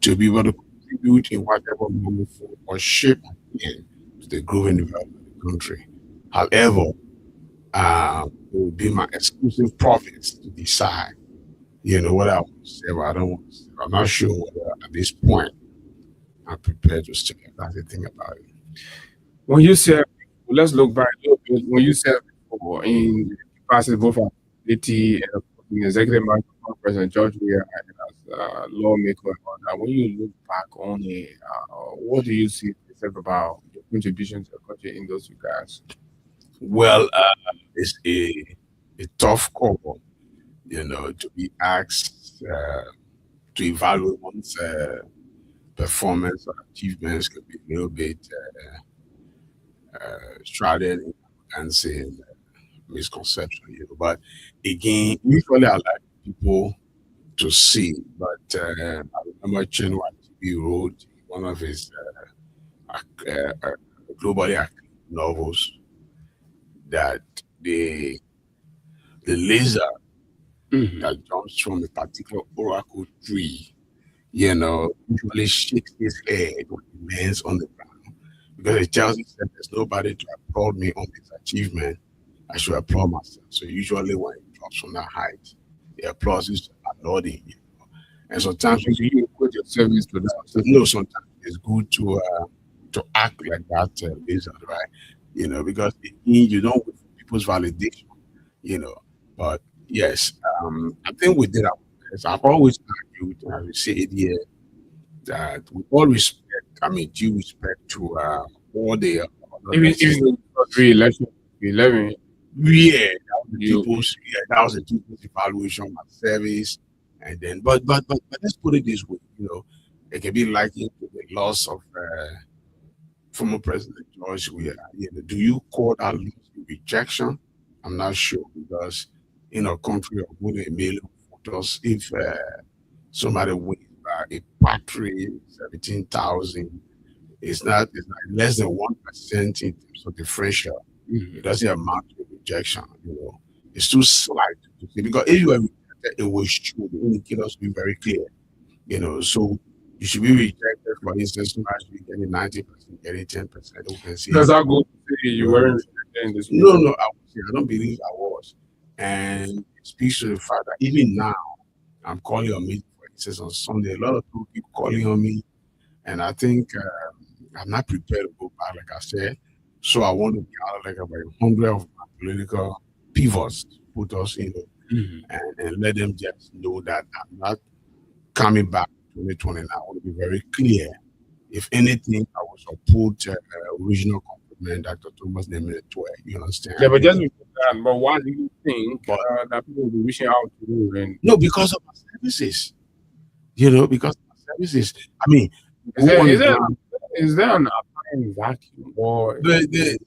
to be able to contribute in whatever manner, form, or shape I can to the growing development of the country. However, it will be my exclusive province to decide, what I want to say, what I don't want to say. I'm not sure whether at this point I'm prepared to say that's the thing about it. when you said, let's look back a little bit. When you said before, in the capacity both of the and the executive branch of President George Weah as lawmaker and all that, when you look back on it, what do you see yourself about your contribution to the country in those regards? Well, it's a tough call, to be asked to evaluate one's performance or achievements can be a little bit shrouded in arrogance and misconception, But again, usually I like people to see. But I remember Chinua Achebe wrote one of his globally acclaimed novels that the laser that jumps from a particular oracle tree, usually shakes his head when it lands on the ground. Because it tells us that there's nobody to applaud me on this achievement. I should applaud myself. So usually when it drops from that height, the applause is applauding, And sometimes you put your service to that. No, sometimes it's good to act like that lizard, right? Because you don't wait for people's validation, But yes, I think we did our best. I've always argued, as we say it here, that with all respect, due respect to all the even re-election 11. Yeah, that was a people's evaluation of my service, and then but let's put it this way, it can be likened to the loss of former President George Weah. Do you call that loss rejection? I'm not sure, because in a country of more than 1 million voters, if somebody wins by a paltry 17,000, it's not less than 1% in terms of differential. It doesn't amount to rejection. It's too slight to say, because if you are rejected, it will show. The indicators will be very clear. So you should be rejected. For instance, somebody should be getting 90%, getting 10%. Does that go to say you weren't rejected in this? No, I don't believe I was. And it speaks to the fact that even now, I'm calling on me, for instance, on Sunday. A lot of people keep calling on me, and I think I'm not prepared to go back, like I said. So I want to be out like about 100 of my political pivots, put us in, and let them just know that I'm not coming back to 2029. I want to be very clear. If anything, I will support original compliment Dr. Thomas Nyemetwe. You understand? Yeah, but just that. But why do you think that people will be reaching out to you? No, because of my services. Because of my services. Is there an apparent vacuum, or I think the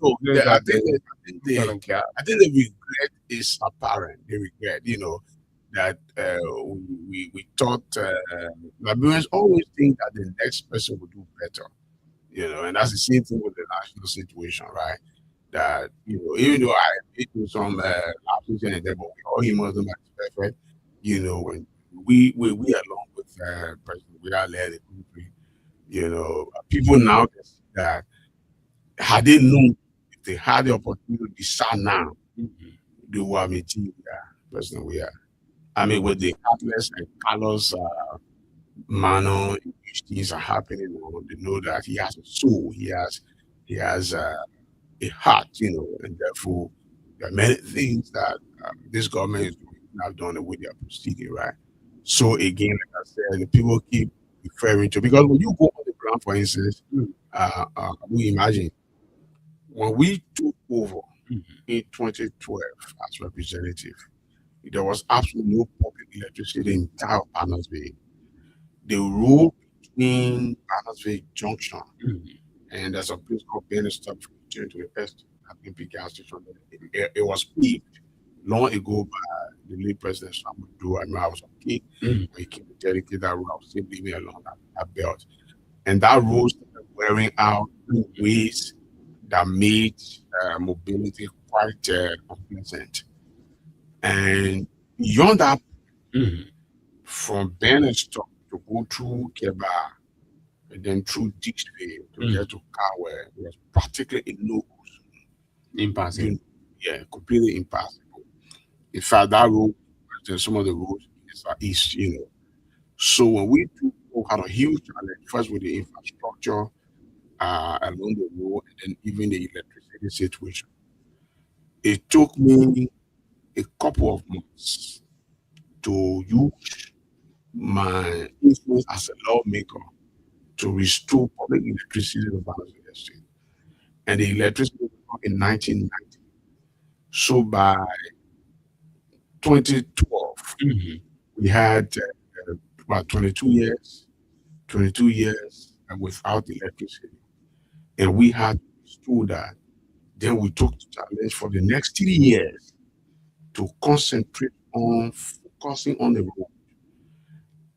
regret is apparent. The regret, that we thought Liberians always think that the next person will do better, and that's the same thing with the national situation, right? That even though I made some lapses and but all humans don't be perfect, when we along with President Weah led the country, people now can see that had they known, if they had the opportunity to decide now, they would have meeting President Weah. With the heartless and callous manner in which things are happening now, they know that he has a soul, he has a heart, and therefore there are many things that this government is doing, not done the way they are proceeding, right? So again, like I said, the people keep referring to, because when you go on the ground, for instance, we imagine when we took over in 2012 as representative, there was absolutely no public electricity in the entire Bannersville. The road between Bannersville Junction and there's a place called Bannister to the west at the gas station. It was paved long ago by the late President Samuel Doe. I know I was a kid when he came to dedicate that road. I was still living along that belt. And that road started wearing out in ways that made mobility quite unpleasant. And beyond that, from Bannister to go through Keba and then through Dixville to get to Kawe, it was practically a no Impossible. Yeah, completely impossible. In fact, that road, some of the roads is, So when we had a huge challenge, first with the infrastructure along the road, and then even the electricity situation. It took me a couple of months to use my influence as a lawmaker to restore public electricity in the Bannersville Estate. And the electricity was in 1990. So by 2012, we had about 22 years without electricity. And we had to restore that. Then we took the challenge for the next 3 years to concentrate on focusing on the road.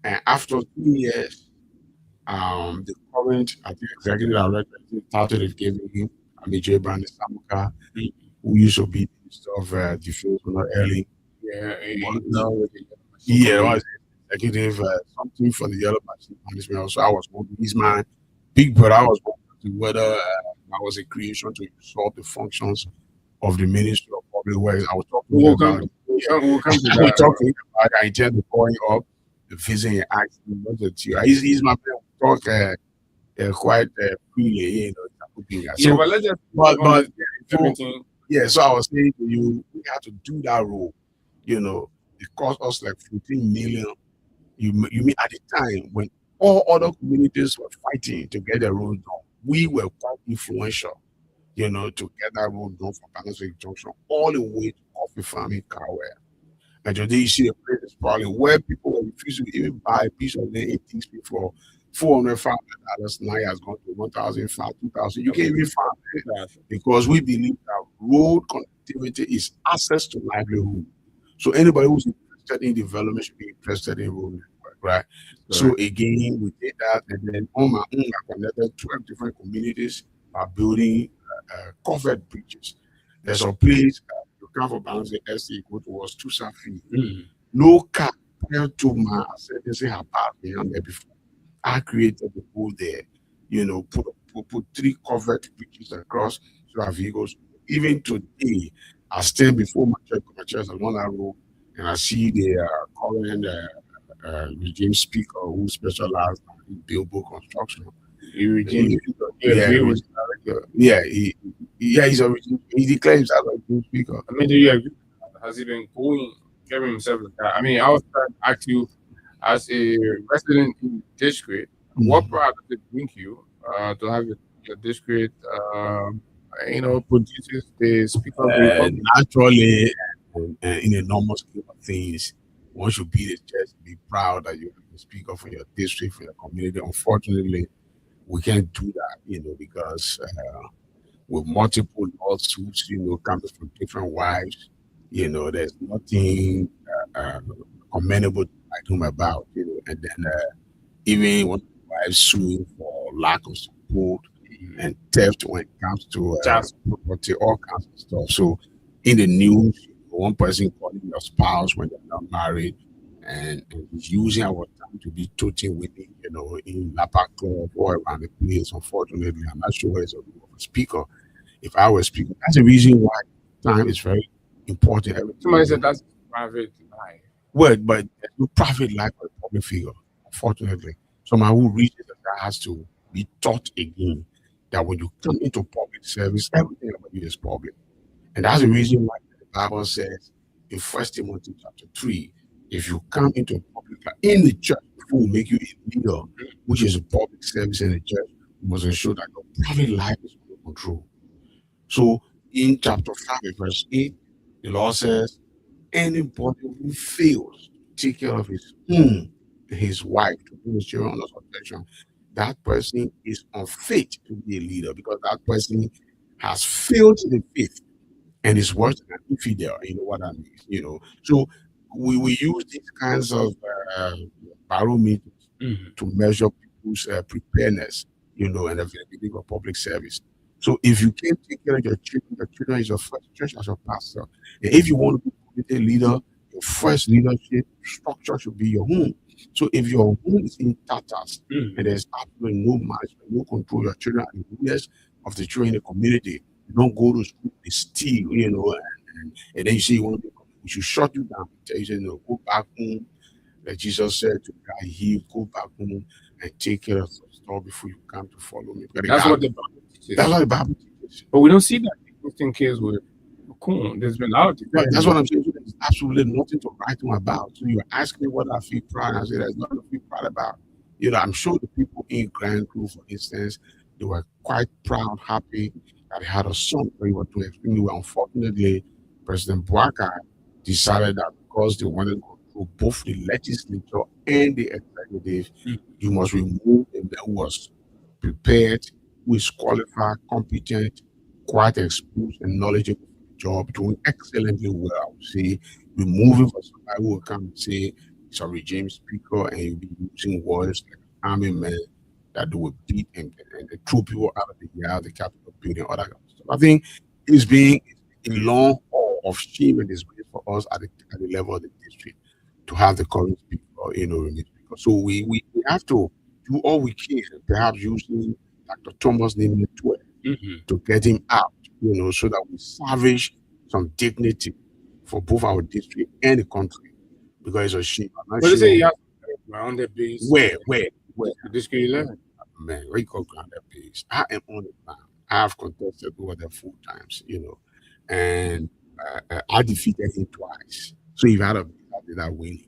And after 3 years, the current, I think, executive director started giving him J. Brandon Samuka, who used to be Minister of Defense early. Was executive something for the Yellow Machine Management. So I was one of his man. Big brother, I was wondering whether I was a creation to solve the functions of the Ministry of Public Works. I was talking about. We're talking about. I intend to going up, the visit and asking he's my friend. Talk quite freely, So, but let's just so I was saying to you, we had to do that role. It cost us like 14 million. You mean at the time when all other communities were fighting to get the road done, we were quite influential, to get that road done from Bannersville Junction all the way to coffee farming Kawe. And today you see a place is probably where people were refusing to even buy a piece of land in things before. $400, $500 now has gone to 1,500, 2,000. You can't even find it because we believe that road connectivity is access to livelihood. So anybody who's interested in development should be interested in road network, right? So again, we did that, and then on my own, I connected 12 different communities by building covered bridges. There's a place you come from Bannersville Estate, go towards Tusafi. No car prior to my ascendancy had passed behind there before. I created the road there, put 3 covered bridges across so our vehicles. Even today, I stand before my church along that road, and I see the current regime speaker who specializes in billboard construction. He's a regime. He declaims as a regime speaker. I mean, do you agree? Has he been carrying himself like that? I mean, I was trying to ask you, as a resident in the district, what pride does it bring you to have your district, produces the speaker? Naturally, in a normal scheme of things, one should be the church, be proud that you have a speaker for your district, for your community. Unfortunately, we can't do that, because with multiple lawsuits, coming from different wives, there's nothing commendable to write home about, and then even when wives suing for lack of support and theft when it comes to property, all kinds of stuff. So in the news, one person calling your spouse when they're not married and using our time to be totally winning, in Lapa Club or around the place. Unfortunately, I'm not sure it's a speaker. If I were speaking, that's the reason why time is very important. Somebody said that's private life. Well, but there's no private life for a public figure, unfortunately. Someone who reaches that has to be taught again that when you come into public service, everything about you is public. And that's the reason why the Bible says in 1 Timothy chapter 3, if you come into public life in the church, people will make you a leader, which is a public service in the church. You must ensure that your private life is under control. So in chapter 5, verse 8, the law says, anybody who fails to take care of his home, his wife, to bring his children under subjection, that person is unfit to be a leader because that person has failed in the faith and is worse than an infidel. You know what I mean? You know, so we use these kinds of barometers to measure people's preparedness, you know, and availability for public service. So if you can't take care of your children is your first church as your pastor. And if you want to be a leader, your first leadership structure should be your home. So if your home is in tatters and there's absolutely no management, no control, your children are the leaders of the children in the community. You don't go to school, they steal, you know, and then you say you want to be, we should shut you down. You say, no, go back home. Like Jesus said to guy, he go back home and take care of the store before you come to follow me. That's what the Bible teaches. That's what the Bible teaches. But we don't see that in cases with Coon. There's been a lot of right. That's what I'm saying. So there's absolutely nothing to write him about. So you ask me what I feel proud, and I say there's nothing to feel proud about. You know, I'm sure the people in Grand Crew, for instance, they were quite proud, happy that they had a son where he was doing extremely well. Unfortunately, President Bouaka decided that because they wanted to control both the legislature and the executive, you must remove a man who was prepared, who is qualified, competent, quite exposed, and knowledgeable for the job, doing excellently well. I would say, removing for somebody who will come and say, it's a regime speaker, and you'll be using words like army men that they will beat and they throw people out of the Capitol building, all that kind of stuff. I think it's being a long haul of shame and disgrace for us at the level of the district to have the current speaker, you know, remain speaker. So we have to do all we can, perhaps using Dr. Thomas name to get him out, you know, so that we salvage some dignity for both our district and the country. Because it's a shame. I'm not sure. He has grounded base. Where? District 11. Man, we call grounded base. I am on the ground. I have contested over there 4 times, you know, and I defeated him twice. So if I had that win,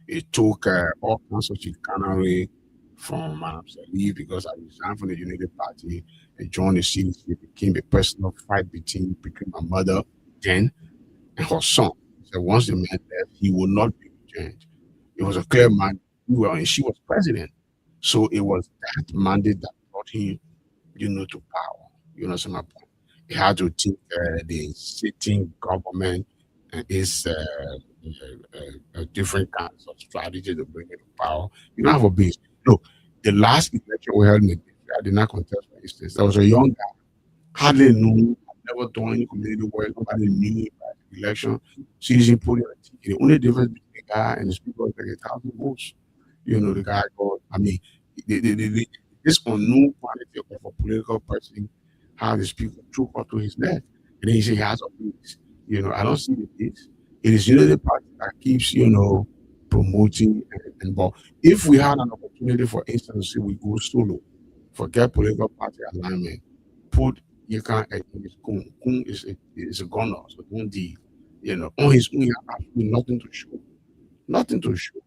it took all kinds of chicanery from leave because I resigned from the United Party and joined the CDC. It became a personal fight between my mother then and her son. So once the man left, he would not be returned. It was a clear man. And she was president. So it was that mandate that brought him, you know, to power. You know, my point. He had to take the sitting government and its different kinds of strategy to bring it to power. You don't have a base. Look, the last election we held in the district, I did not contest, for instance. There was a young guy, hardly knew, never done any community work, nobody knew about the election. Citizen put it on the ticket. The only difference between the guy and the speaker was like 1,000 votes. You know, the guy got, I mean, this unknown quality of a political person, how the speaker took up to his neck. And then he said he has a base. You know, I don't see the base. It is Unity Party that keeps, you know, promoting and but if we had an opportunity, for instance, we go solo, forget political party alignment, put Yekan in his Kun. Kun is a gunner, so don't deal. You know, on his own, he has absolutely nothing to show. Nothing to show.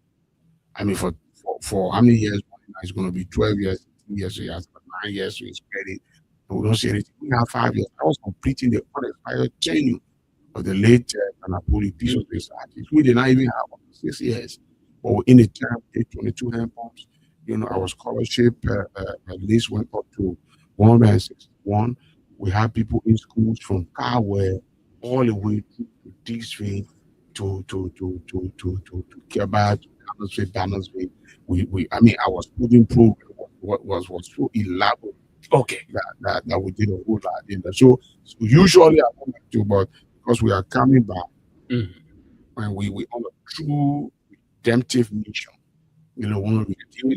I mean, for how many years? It's going to be 12 years, 15 years, so he has 9 years to his credit. And we don't see anything. We have 5 years. I was completing the unexpired tenure of the late Napoli piece of this artist. We did not even have 6 years. But in the term, 22 hand pumps, you know, our scholarship list went up to 161. We have people in schools from Kawe all the way to D3 to Kirba, to Bannersville. I mean, our student program was so elaborate. Okay. That we did a whole lot in there. So usually I don't like to, but because we are coming back, and we on a true redemptive mission. You know, when we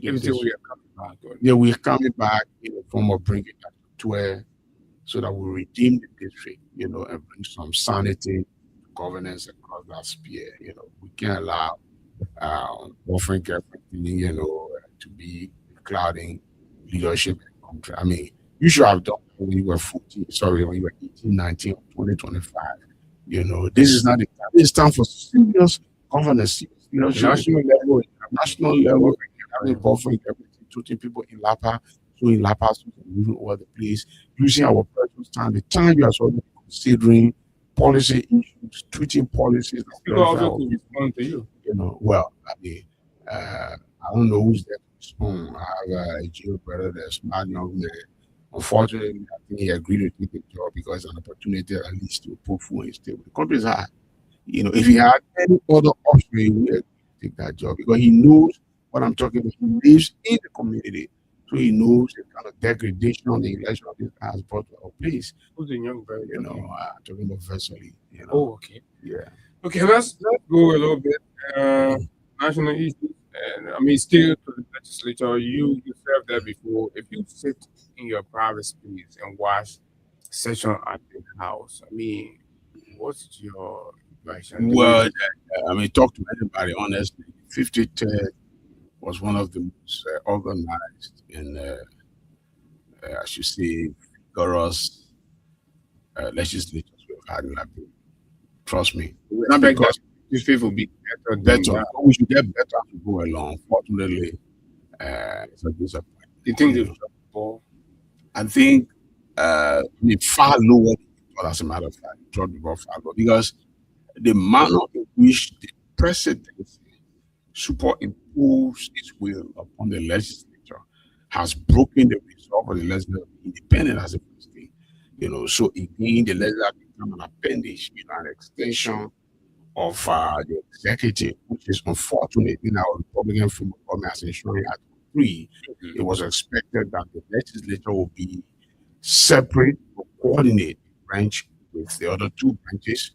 are coming back. Yeah, we are coming back in the form of bringing that to where, so that we redeem the district, you know, and bring some sanity, governance across that sphere. You know, we can't allow boyfriend, girlfriend, you know, to be clouding leadership in the country. I mean, you should have done when you were 14, when you were 18, 19, or 20, 25. You know, this is not the time. It's time for serious governance, national level, having boyfriend, everything, treating people in Lapa, so in Lapa, so moving over the place, using our personal understand the time you are sort of considering policy issues, tweeting policies. People also to respond to you. You know, well, I mean, I don't know who's there to respond. I have a Geo brother, that's smart young man. Unfortunately, I think he agreed to take the job because an opportunity at least to put food on his table. The country is hard. You know, if he had any other option, he would agree to take that job because he knows what I'm talking about. He lives in the community. So he knows the kind of degradation the election of this has brought to our place. Who's the young brother? You know, talking about Vesely. You know. Oh, okay. Yeah. Okay, let's go a little bit. National issues. And I mean, still to the legislature, you served there before. If you sit in your private space and watch session at the house, I mean, what's your impression? Well, I mean, talk to anybody, honestly. 53rd was one of the most organized and, I should say, vigorous legislatures we've had in Liberia. Trust me. Not because these people be better. We should get better to go along. Fortunately, it's a disappointment. You think they've dropped the ball? I think far lower than we thought, as a matter of fact. Dropped the ball far lower because the manner in which the presidency superimposed its will upon the legislature has broken the resolve of the legislature independent as a first thing. You know, so again, the legislature become an appendage, you know, an extension of the executive, which is unfortunate in our Republican form of government as ensuring Article 3. It was expected that the legislature will be separate or coordinate branch with the other two branches,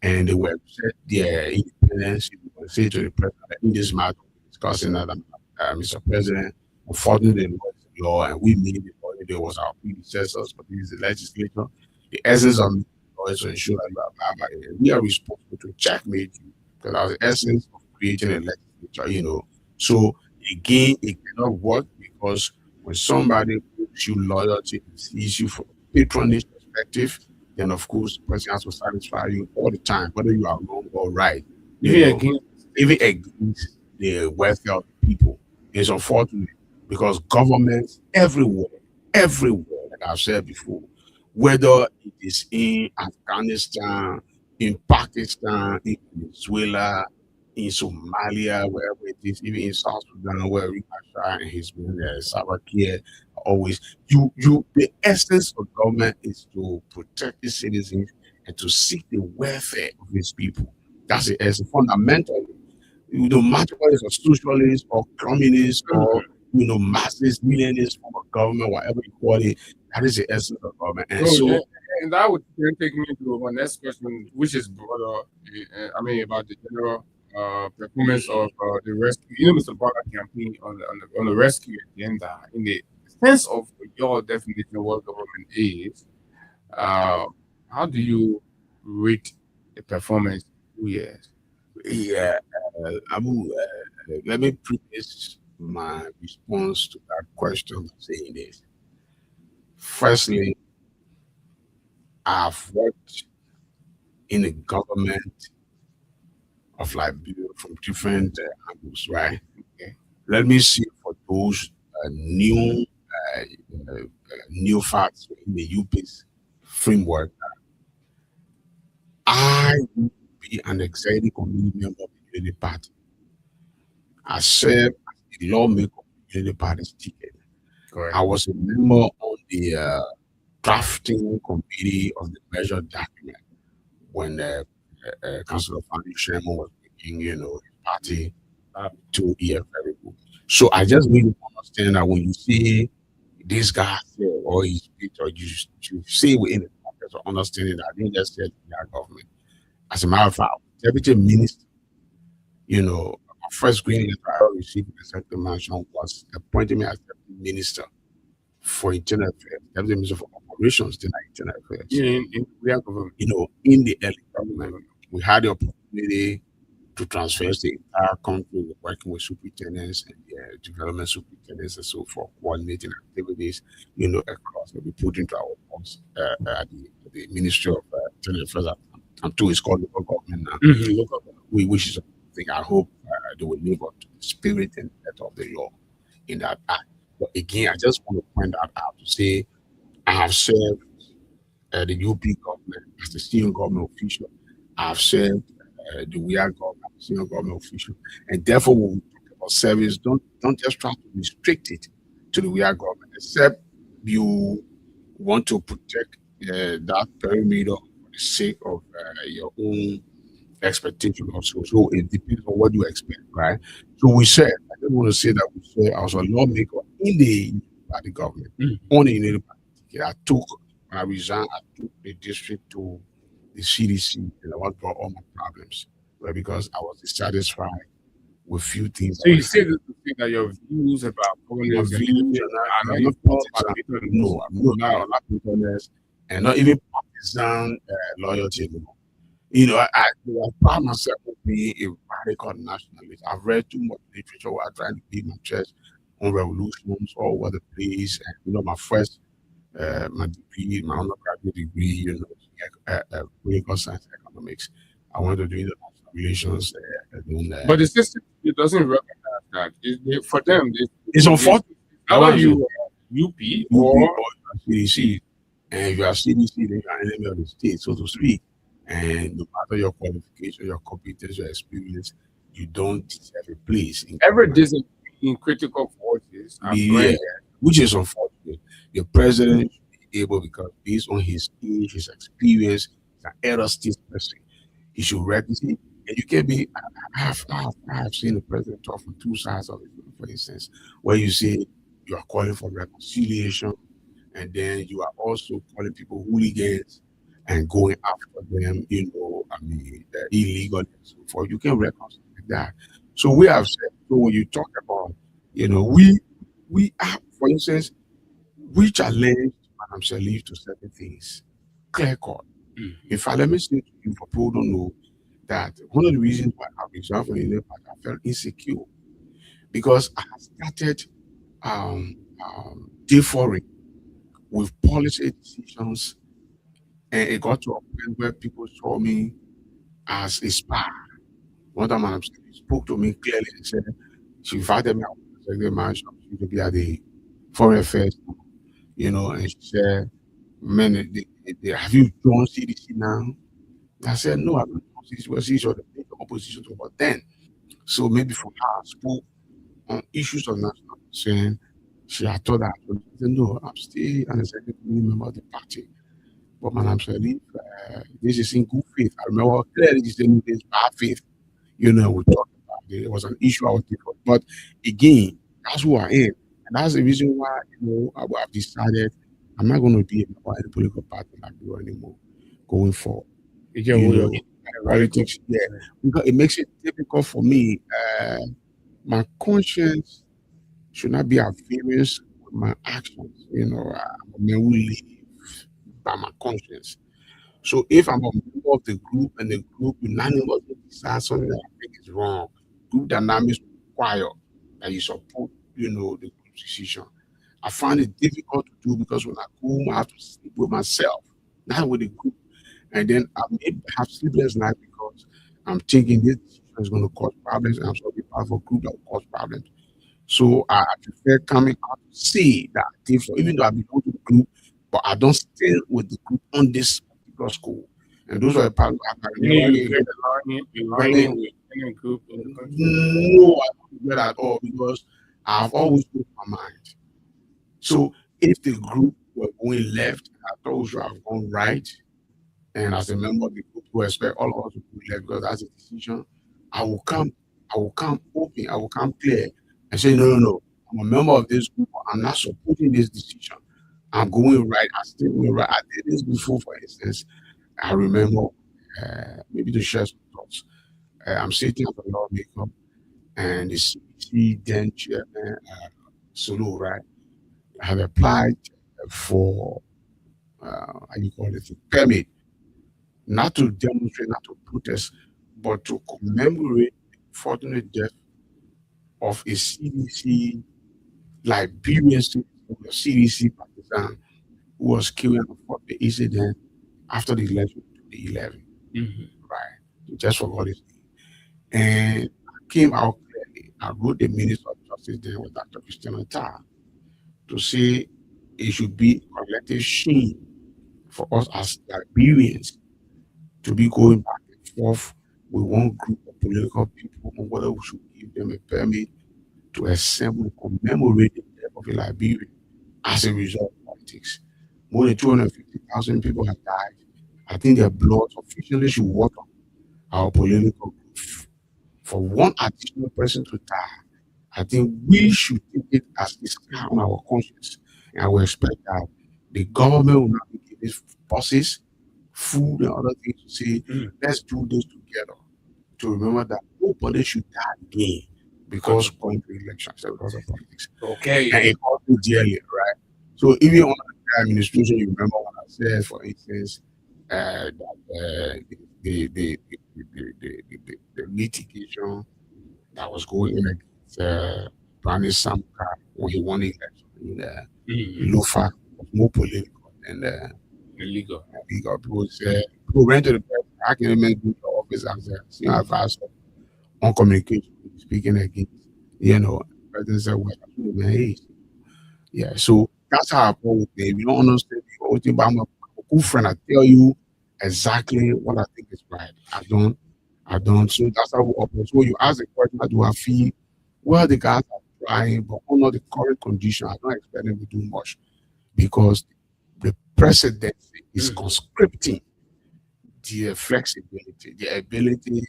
and they will set their independence. You will say to the president that in this matter, discussing that, Mr. President, unfortunately, the law, and we made it already, was our predecessors, but this is the legislature. The essence of the law is to ensure that you abide by it. We are responsible to checkmate you, because that's the essence of creating a legislature, you know. So again, it cannot work because when somebody gives you loyalty and sees you from a patronage perspective, then of course the person has to satisfy you all the time, whether you are wrong or right. Even against the welfare of the people. It's unfortunate because governments everywhere, like I've said before, whether it is in Afghanistan, in Pakistan, in Venezuela, in Somalia, wherever it is, even in South Sudan, where Rikasha and his men, Sabakir, always, the essence of government is to protect its citizens and to seek the welfare of its people. That's the essence, fundamentally. No matter whether it's a socialist or communist or, you know, Marxist, millionaires form of government, whatever you call it, that is the essence of government. And and that would then take me to my next question, which is broader. I mean, about the general performance of the rescue, you know, Mr. Barker campaign on the rescue agenda, in the sense of your definition of what government is. How do you rate the performance? Yes. Yeah, Abu, let me preface my response to that question by saying this. Firstly, I've worked in the government of Liberia from different angles, right? Okay. Let me see for those new facts in the UPIS framework. I will be an executive committee member of the Unity Party. I served as the lawmaker of the Unity Party's ticket. Correct. I was a member on the drafting committee of the measure document when Councillor Fanny Sherman was bringing, you know, his party to EFL. So I just need to understand that when you see this guy or his speech, or you say within the context of understanding that I didn't just say the government. As a matter of fact, deputy minister, you know, my first green letter I received in the Executive Mansion was appointing me as deputy minister for internal affairs, deputy minister for operations, then internal affairs. In real government. You know, in the early government, we had the opportunity to transfer the entire country, working with superintendents and development superintendents and so forth, coordinating activities, you know, across. We put into our office at the Ministry of Internal Affairs. I'm told it's called local government now. Local government, which is a thing I hope they will live up to the spirit and letter of the law in that act. But again, I just want to point that out to say I have served the UP government as the senior government official. I've served the WIA government as senior government official, and therefore when we talk about service, don't just try to restrict it to the WIA government, except you want to protect that perimeter for the sake of your own expectation also. So it depends on what you expect, right? So we said, I just want to say that we said I was a lawmaker in the party government, on the United Party ticket. When I resigned, I took the district to the CDC, and I want to brought all my problems, right? Because I was dissatisfied with few things. So you say that your views about governance I'm not partisan. No, I'm not bitterness, and not even partisan loyalty anymore. You know, I pride myself with being a radical nationalist. I've read too much literature where I try to beat my chest on revolutions all over the place. And, you know, my first, my degree, my undergraduate degree, you know, political science economics. I wanted to do international relations. But the system, it doesn't recognize that. For them, it's unfortunate. How you UP or CDC, and if you are CDC, then you are enemy of the state, so to speak. And no matter your qualification, your competence, your experience, you don't deserve a place. Every discipline in critical forces, which is unfortunate. Your president should be able, because based on his age, his experience, he's an elder state person, he should recognize. And you can be. I have seen the president talk from two sides of it, for instance, where you say you are calling for reconciliation, and then you are also calling people hooligans and going after them, you know, I mean, illegally and so forth. You can reconcile that. So we have said, so when you talk about, you know, we have, for instance, we challenge Madam Sirleaf to certain things, clear cut. In fact, let me say to you, for people who don't know, that one of the reasons why I resigned from the United Party, I felt insecure, because I started differing with policy decisions. And it got to a point where people saw me as a spy. One time, Madam Sirleaf spoke to me clearly and said, she invited me out to the mansion to be at the Foreign Affairs, you know, and she said, man, have you joined CDC now? I said, no, I don't know CDC. Well, CDC was the big opposition to about then. So maybe for her, I spoke on issues of national concern. She had thought that, I said, no, I'm still an executive member of the party. But Madam Sirleaf, this is in good faith. I remember clearly this is bad faith. You know, we talked about it. It was an issue I was different. But again, that's who I am. And that's the reason why, you know, I've decided I'm not going to be a member of any political party like you anymore going forward. Politics, because it makes it difficult for me. My conscience should not be at variance with my actions. You know, I'm a man who live by my conscience. So if I'm a member of the group and the group unanimously decides something that I think is wrong, group dynamics require that you support, you know, the group's decision. I find it difficult to do, because when I go home, I have to sleep with myself, not with the group. And then I may have sleepless night because I'm thinking this decision is going to cause problems, and I'm supposed to be part of a group that will cause problems. So I prefer coming out to see that even though I belong to the group, but I don't stay with the group on this particular school. And those are the parts I group. No, I don't regret at all, because I've always put my mind. So if the group were going left, I thought we should have gone right. And as a member of the group, who expect all of us to go left, because that's a decision, I will come open, I will come clear and say, no, I'm a member of this group, I'm not supporting this decision. I'm going right. I still going right. I did this before, for instance. I remember, maybe to share some thoughts. I'm sitting as a lawmaker, and the CDC then chairman, Sulu, right, have applied for, how you call it, permit, not to demonstrate, not to protest, but to commemorate the unfortunate death of a CDC Liberian citizen, a CDC partisan, who was killed in the incident after the election of 2011. Right? Just forgot his name. And I came out clearly. I wrote the Minister of Justice then with Dr. Christian Attar to say it should be collective shame for us as Liberians to be going back and forth with one group of political people on whether we should give them a permit to assemble and commemorate the death of a Liberian as a result of politics. More than 250,000 people have died. I think their blood sufficiently should water our political group. For one additional person to die, I think we should take it as a scar on our conscience. And I will expect that the government will not be giving buses, food, and other things to say, let's do this together. To remember that nobody should die again because of going to elections and because of politics. Okay. And it costs you dearly, right? So even under the administration, you remember what I said, for instance, that the litigation that was going in against Brani Samka when he won the election in Lofa was more political than illegal. People said, people went to the president, I can remember the office as a senior advisor on communication, speaking against, the president said, well, man, yeah, so that's how I put with me. If you don't understand the whole thing, but I'm a good friend, I tell you exactly what I think is right. I don't. So that's how we operate. So you ask the question, how do I feel? Well, the guys are trying, but under the current condition, I don't expect them to do much because the presidency is conscripting the flexibility, the ability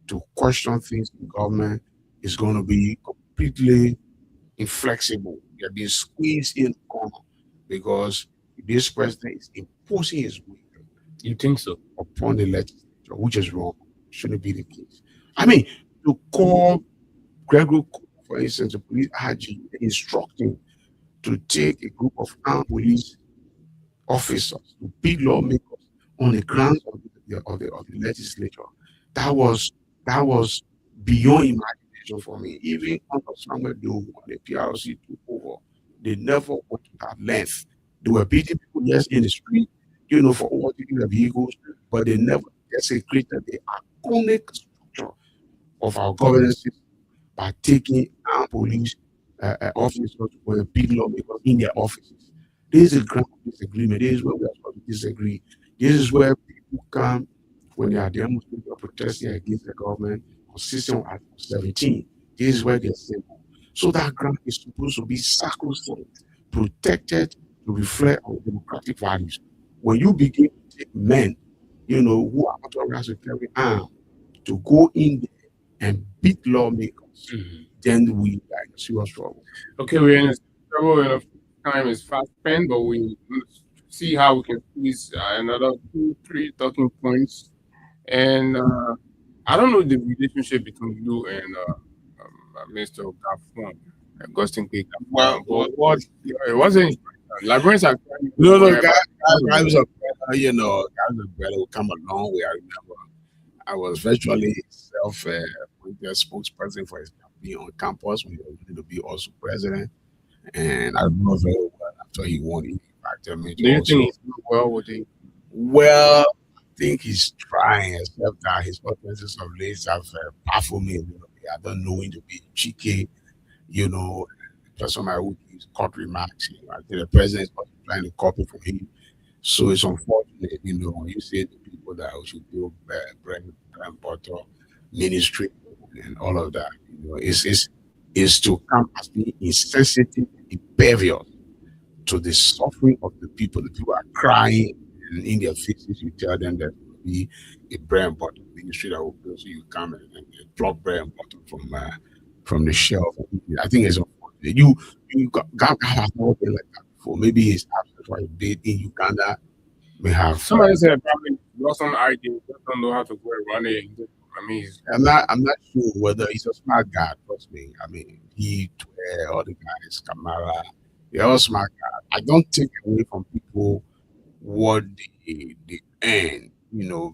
to question things in government is going to be completely inflexible. They're being squeezed in the corner because this president is imposing his will. You think so? Upon the legislature, which is wrong. Shouldn't be the case. I mean, to call Gregory, for instance, the police IG, instructing to take a group of armed police officers to beat lawmakers on the grounds of the legislature, that was beyond imagination for me. Even under Samuel Doe, when the PRC took over, they never went to that length. They were beating people, yes, in the street, for overtaking the vehicles, but they never desecrated the iconic structure of our governance system by taking armed police officers to go and beat lawmakers in their offices. This is a grand disagreement. This is where we are supposed to disagree. This is where people come when they are demonstrating or protesting against the government, consistent with Article 17. This is where they're simple. So that ground is supposed to be sacrosanct, protected to reflect our democratic values. When you begin to take men, who are authorized to carry arms to go in there and beat lawmakers, then we are in serious trouble. Okay, we're in trouble and time is fast spent, but we see how we can squeeze another 2-3 talking points. And I don't know the relationship between you and Mr. Gafon, Augustine K. Gafon. What it wasn't. Liberians are guys of brother will come a long way. I remember I was virtually self-appointed spokesperson for his campaign on campus when he was going to be also president. And I remember very well after he won, he impacted me. Do you think he's doing well with it? Well, I think he's trying, except that his utterances of late have baffled me a little bit. I don't know him to be cheeky, just on my own court remarks. I think the president is trying to copy from him. So it's unfortunate, when you say to people that we should do bread and butter ministry and all of that, is to come as being insensitive, impervious to the suffering of the people. The people are crying, and in their faces, you tell them that will be a bread and butter ministry that will go, so you come and plug bread and butter from the shelf. I think it's unfortunate. God has never been like that before. Maybe his absence for a bit in Uganda may have. Somebody said probably lost some idea, just don't know how to go and run it. I mean, I'm not sure whether he's a smart guy. Trust me. I mean, he, all the guys, Kamara, they're all smart guys. I don't take away from people what they earn,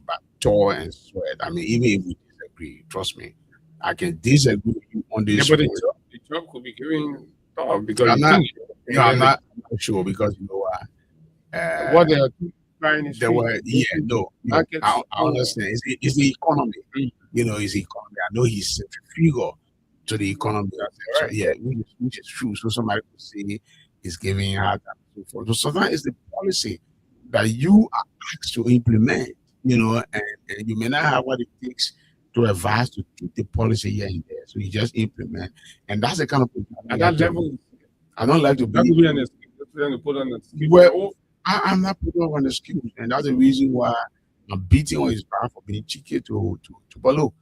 by toil and sweat. I mean, even if we disagree, trust me, I can disagree with you on this. Yeah, but the job could be giving thought because I'm not sure because what they are trying is I understand. It's the economy. It's the economy. I know he's a figure to the economy. Right. Yeah, which is true. So somebody could say he's giving out and so forth. So sometimes it's the policy that you are asked to implement, and you may not have what it takes to advise to keep the policy here and there. So you just implement. And that's the kind of at that level. I don't like to be. Well, I'm not putting on an excuse, and that's the reason why I'm beating on his back for being cheeky to Balo.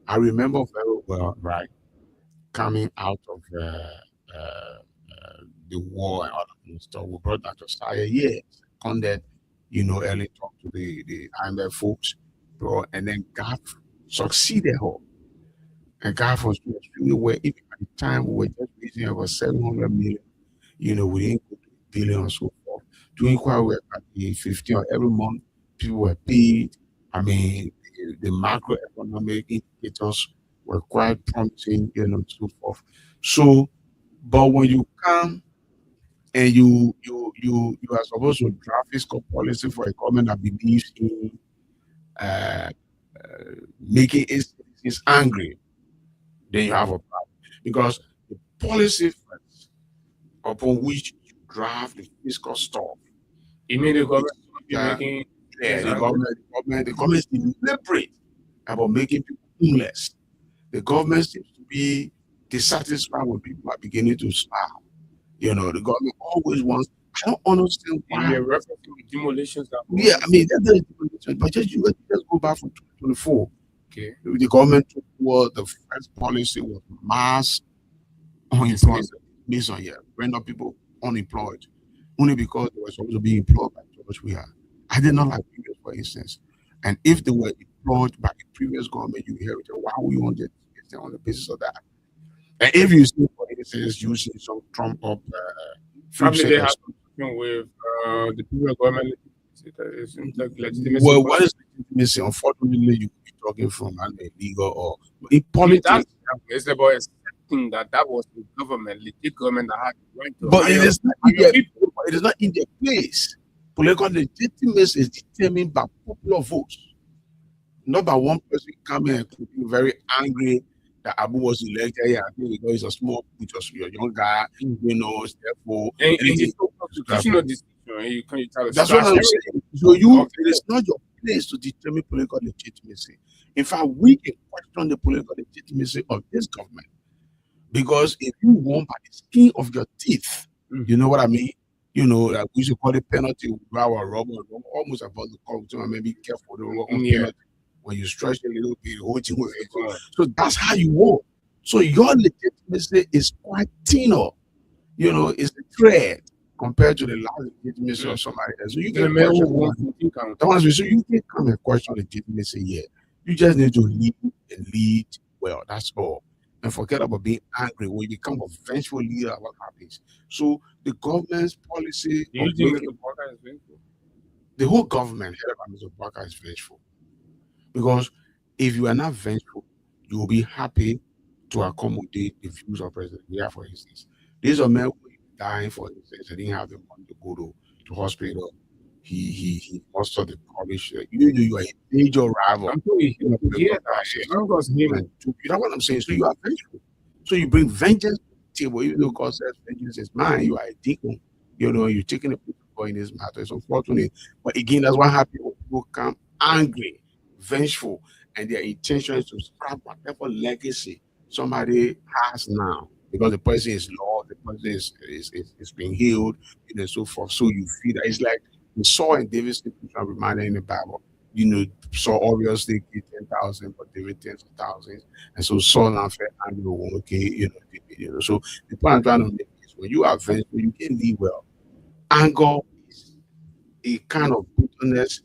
I remember very well, right, coming out of the war and all that stuff. We brought Dr. Saya here, on that, early talk to the IMF folks, bro, and then God succeeded her. And God was extremely well. Even at the time, we were just raising over 700 million. We didn't go to a billion or so forth. Doing quite well at the 15 or every month, people were paid. I mean, the macroeconomic indicators were quite promising, so forth. So, but when you come and you are supposed to draft fiscal policy for a government that believes in making its citizens angry, then you have a problem. Because the policy upon which you draft the fiscal stuff, you mean the government making the government is deliberate about making people homeless. The government seems to be dissatisfied when people are beginning to starve. The government always wants. I don't understand why. You're referencing demolitions. Yeah, I mean that's demolitions. But just go back from 2024. Okay. The government took over. The first policy was mass unemployment. Render people unemployed only because they were supposed to be employed by George Weah. I did not like previous, for instance. And if they were employed by the previous government, you hear it. Why would you want to get them on the basis of that? And if you see, for instance, using some Trump up, probably they have something with the previous government. Well, what is legitimacy? Unfortunately, you could be talking from an illegal or in politics. It's about accepting that was the government, legit government that had the right to. But it is not in their place. Political legitimacy is determined by popular votes, not by one person coming and being very angry that Abu was elected. Yeah, I think because he's a small, just a young guy, therefore. And it's no constitutional decision. You can't tell us. That's what I'm saying. So it is not your place to determine political legitimacy. In fact, we can question the political legitimacy of this government. Because if you won by the skin of your teeth, you know what I mean? Like we should call it penalty, our rubber, almost about the call. Maybe careful penalty. When you stretch a little bit, hold it with it. So that's how you won. So your legitimacy is quite thinner. It's the thread compared to the last legitimacy of somebody else. So you can come and question legitimacy here. You just need to lead well. That's all. And forget about being angry. When you become a vengeful leader, what happens? So the government's policy. Do you think Mr. Barker is vengeful? The whole government headed by Mr. Barker is vengeful. Because if you are not vengeful, you will be happy to accommodate the views of President Weah, for instance. These are men who are dying, for instance. They didn't have the money to go to hospital. He mustered the courage. You are a major rival. You know what I'm saying? So you are vengeful. So you bring vengeance to the table, even though God says vengeance is mine. You are a deacon. You're taking a people in this matter. It's unfortunate. But again, that's what happens when people come angry, vengeful, and their intention is to scrap whatever legacy somebody has now. Because the person is lost, the person is being healed, and so forth. So you feel that it's like Saul and David are reminded in the Bible. Saul obviously get 10,000, but David tens of thousands, and so Saul now felt angry. Okay, So the point I'm trying to make is when you are vengeful, you can live well. Anger is a kind of bitterness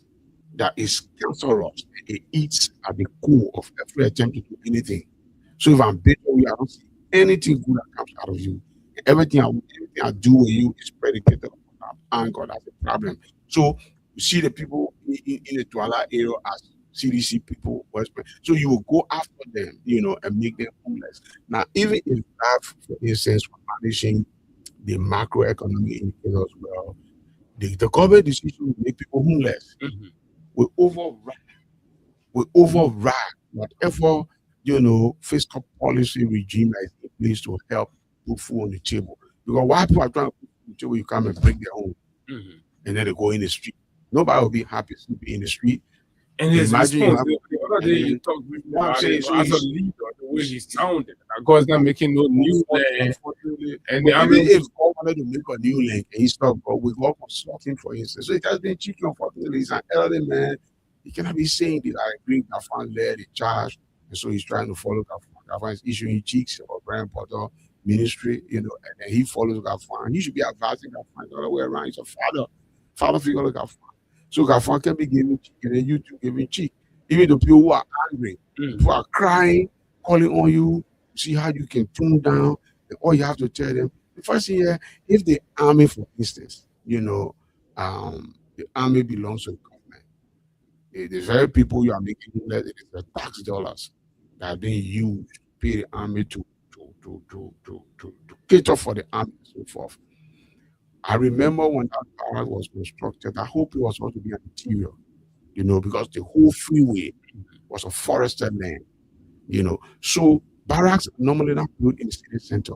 that is cancerous. It eats at the core of every attempt to do anything. So if I'm bitter, I don't see anything good that comes out of you. Everything I do with you is predicated on anger. That's the problem. So you see the people in the Douala area as CDC people, so you will go after them, and make them homeless. Now, even if that, for instance, for managing the macroeconomic indicators well, the government decision will make people homeless. Mm-hmm. We override whatever fiscal policy regime that is in place to help put food on the table. Because why people are trying to put food on the table, you come and break their home, and then they go in the street. Nobody will be happy sleeping in the street. And his Imagine you response, have- the other day you talked briefly What I'm about saying, it, so as a he's- leader, the way he sounded, that God's not making no new land. Unfortunately, And but the army even if God wanted to make a new link and he stopped God with God consulting, for instance, so it has been cheeky. Unfortunately, he's an elderly man. He cannot be saying that I agree Gafan led the charge, and so he's trying to follow Gafan. Gafan is issuing cheeks or Brian Potter ministry, and then he follows Gafan. He should be advising Gafan the other way around. He's a father figure of Gafan. So Gafan can be giving cheek, and then you two giving cheek. Even the people who are angry, who are crying, calling on you, see how you can tune down, and all you have to tell them. The first thing here, if the army, for instance, the army belongs to the government. The very people you are making it is the tax dollars that are being used to pay the army to cater for the army and so forth. I remember when that barrack was constructed, I hope it was going to be an interior, because the whole freeway was a forested land, So barracks are normally not built in the city center.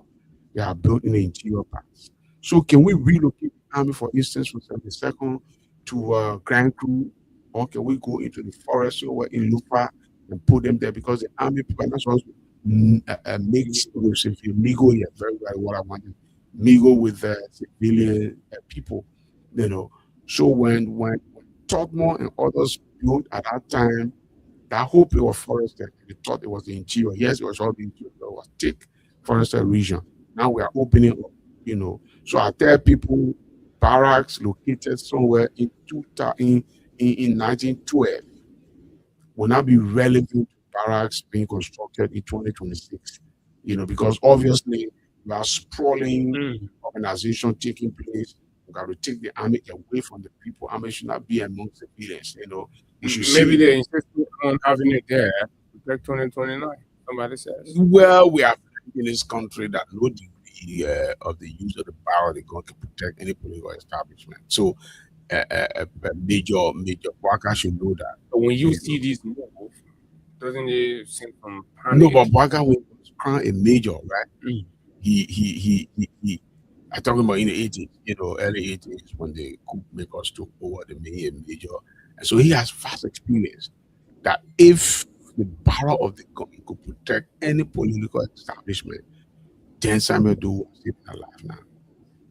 They are built in the interior parts. So can we relocate the army, for instance, from 72nd to Grand Cru, or can we go into the forest somewhere in Lupa and put them there? Because the army people are not supposed to mix with civilian, mingle here, very, very what I wanted, mingle with civilian people, So when Tottenham and others built at that time, that whole place was forested. They thought it was the interior. Yes, it was all the interior. It was thick forested region. Now we are opening up, So I tell people, barracks located somewhere in 1912 will not be relevant to barracks being constructed in 2026. Because obviously we are sprawling organization taking place. We got to take the army away from the people. Army should not be among civilians. Maybe they insist on having it there to protect 2029. Somebody says. Well, we have in this country that no degree of the use of the power they got to protect any political establishment. So, Major Bwaka should know that. But when you see these moves, doesn't it seem from No, but Bwaka was crowned a major, right? He I'm talking about in the 80s, early 80s when the coup makers took over the major. And so he has vast experience that if the power of the government could protect any political establishment, then Samuel Doe was still alive now.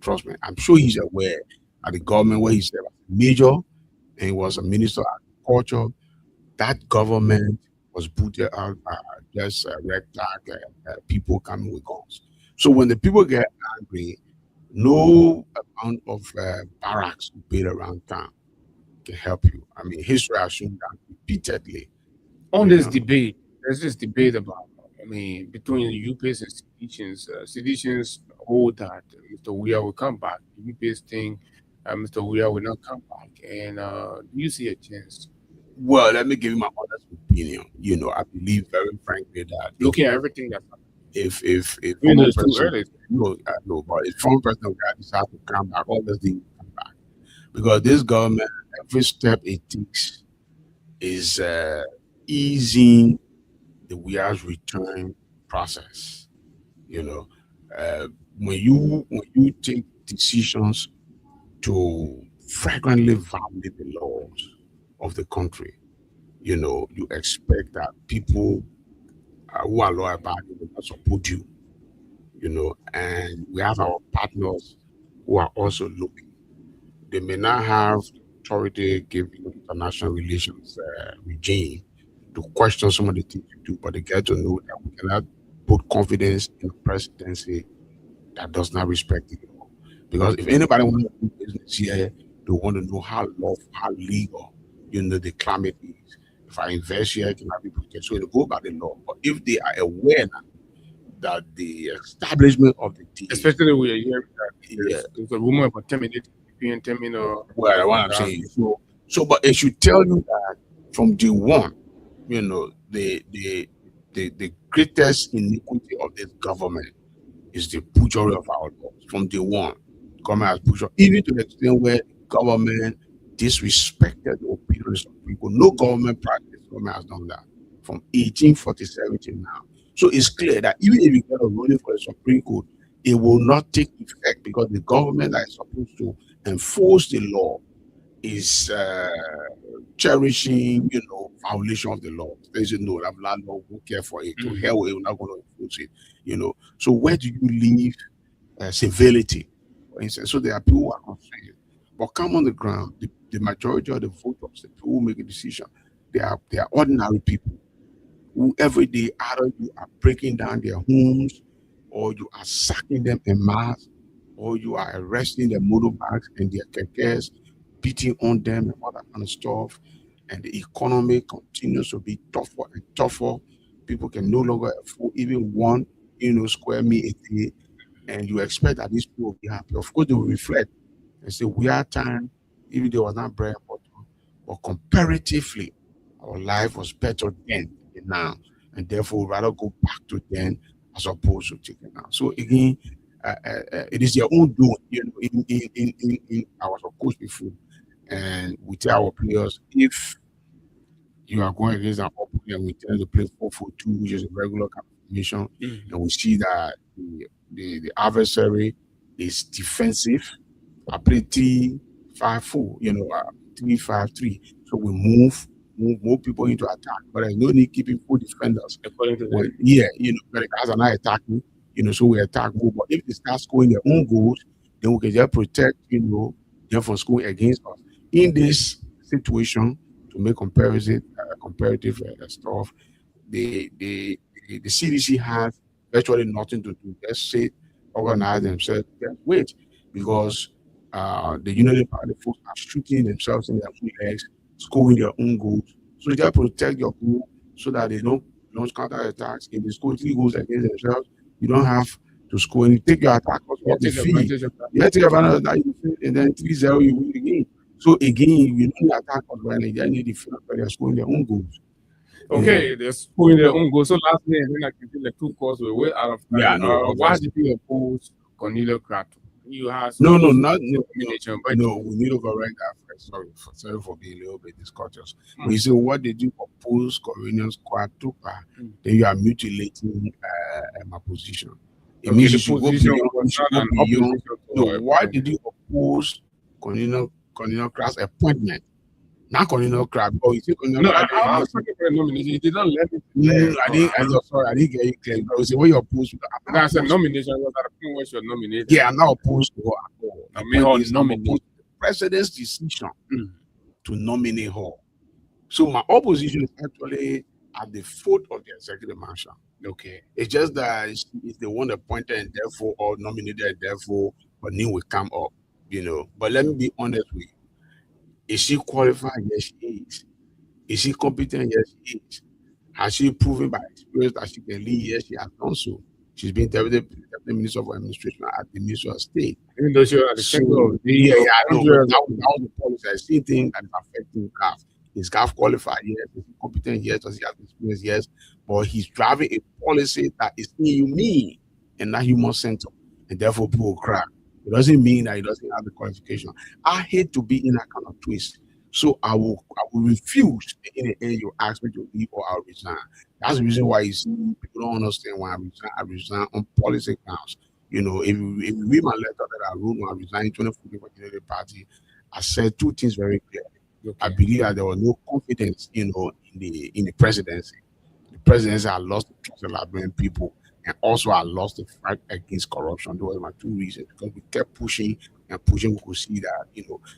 Trust me. I'm sure he's aware that the government, where he said was major and he was a minister of agriculture, that government was booted out by just ragtag people coming with guns. So when the people get angry, no amount of barracks built around town can help you. I mean, history has shown that repeatedly. On this debate, there's this debate about, between the UPS and seditions. Seditions hold that Mr. Weah will come back. The UPS think Mr. Weah will not come back. And do you see a chance? Well, let me give you my honest opinion. I believe very frankly that looking at everything that's happening, if it's too early. No, but if one person decides to come back, all those things come back. Because this government, every step it takes is easing the Weah's return process. When you take decisions to flagrantly violate the laws of the country, you expect that people who are law abiding will not support you. And we have our partners who are also looking. They may not have authority given international relations regime to question some of the things you do, but they get to know that we cannot put confidence in a presidency that does not respect the law. Because if anybody wants to do business here, they want to know how legal, the climate is. If I invest here, it cannot be protected. So they go by the law. But if they are aware now that the establishment of the team, especially we are hearing that there's a rumor about terminating the terminal. Well, what I'm saying. So, but it should tell you that from day one, the greatest iniquity of this government is the butchery of our laws. From day one, government has butchered, even to the extent where government disrespected the opinions of people. No government has done that from 1847 till now. So it's clear that even if you get a ruling for the Supreme Court, it will not take effect because the government that is supposed to enforce the law is cherishing, violation of the law. They say no, that landlord will care for it. To hell, we're not going to enforce it. So where do you leave civility, for instance? So there are people who are concerned, but come on the ground. The majority of the voters, the people who make a decision, they are ordinary people who every day either you are breaking down their homes, or you are sacking them en masse, or you are arresting their motorbikes and their kekes, beating on them and all that kind of stuff. And the economy continues to be tougher and tougher. People can no longer afford even one, square meal a day. And you expect that these people will be happy. Of course, they will reflect and say, we are time, even though it was not very important, but comparatively, our life was better then than now. And therefore, we'd rather go back to then as opposed to taking now. So again, it is your own doing. In I was of course before, and we tell our players, if you are going against an opponent, we tell to play 4-4-2, which is a regular formation, and we see that the adversary is defensive. I play 3-5-4, 3-5-3. So we move more people into attack, but there's no need keeping full defenders. According to but the guys are not attacking, so we attack more. But if they start scoring their own goals, then we can just protect, them from scoring against us. In this situation, to make comparative stuff, the CDC has virtually nothing to do. Just say, organize themselves, just wait, because the Unity Party folks are shooting themselves in their own legs, scoring their own goals. So they protect your goal so that they don't counter attacks. If they score 3 goals against themselves, you don't have to score. And you take your attackers off the field. You take advantage of that, and then 3-0, you win the game. So again, you don't attack us well, and they need defense, but they're scoring their own goals. Okay, they're scoring their own goals. So lastly, I think I can feel like 2 calls were way out of time. Yeah, no. Why did you oppose Cornelio Crato? You have no, we need to correct that first. Sorry for being a little bit discourteous. When you say, what did you oppose Cornelio Crato? Then you are mutilating my position. It means you should go beyond. No, why did you oppose Cornelio Crato's appointment? Not Cornelio Crato. Oh, you say Cornelio Crato? I was talking for a nomination. You did not let me. I didn't get it clear. I say, what you opposed to? That's a nomination. Was at a point where you're nominated. Yeah, I'm not opposed to her at all. I mean, her nominate the president's decision to nominate her. So my opposition is actually at the foot of the executive mansion. Okay. It's just that it's the one appointed and therefore or nominated and therefore her name will come up, But let me be honest with you. Is she qualified? Yes, she is. Is she competent? Yes, she is. Has she proven by experience that she can lead? Yes, she has done so. She's been Deputy Minister of Administration at the Ministry of State. Even though she was at the center of the I know. That was the policy. I see things that is affecting CAF. Is CAF qualified? Yes. Is he competent? Yes. Does he have experience? Yes. But he's driving a policy that is inhumane and not human-centered, and therefore people will cry. It doesn't mean that he doesn't have the qualification. I hate to be in that kind of twist. So I will refuse in the end you ask me to leave or I'll resign. That's the reason why you see people don't understand why I resign on policy grounds. If you read my letter that I wrote when I resigned in 2014 for the Unity Party, I said 2 things very clearly. Okay. I believe that there was no confidence, in the presidency. The presidency had lost the trust of Liberian people, and also I lost the fight against corruption. Those were my 2 reasons, because we kept pushing and pushing. We could see that,